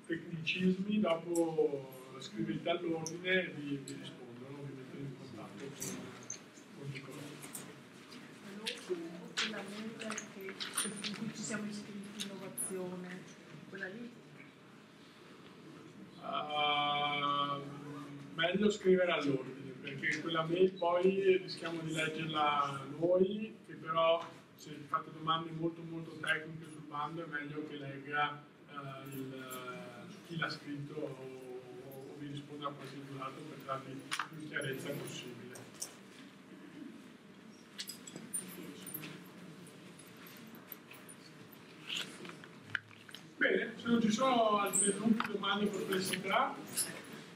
tecnicismi, dopo scrivete all'ordine e vi rispondono, vi mettete in contatto con Nicolò. Quella mail in cui ci siamo iscritti innovazione, quella lì? Meglio scrivere all'ordine, perché quella mail poi rischiamo di leggerla noi, che però se fate domande molto tecniche sul bando è meglio che legga chi l'ha scritto o vi risponda a qualsiasi altro per darvi più chiarezza possibile. Bene, se non ci sono altri dubbi, domande o perplessità,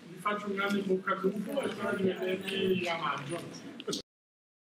vi faccio un grande in bocca al lupo e spero di vedervi a maggio.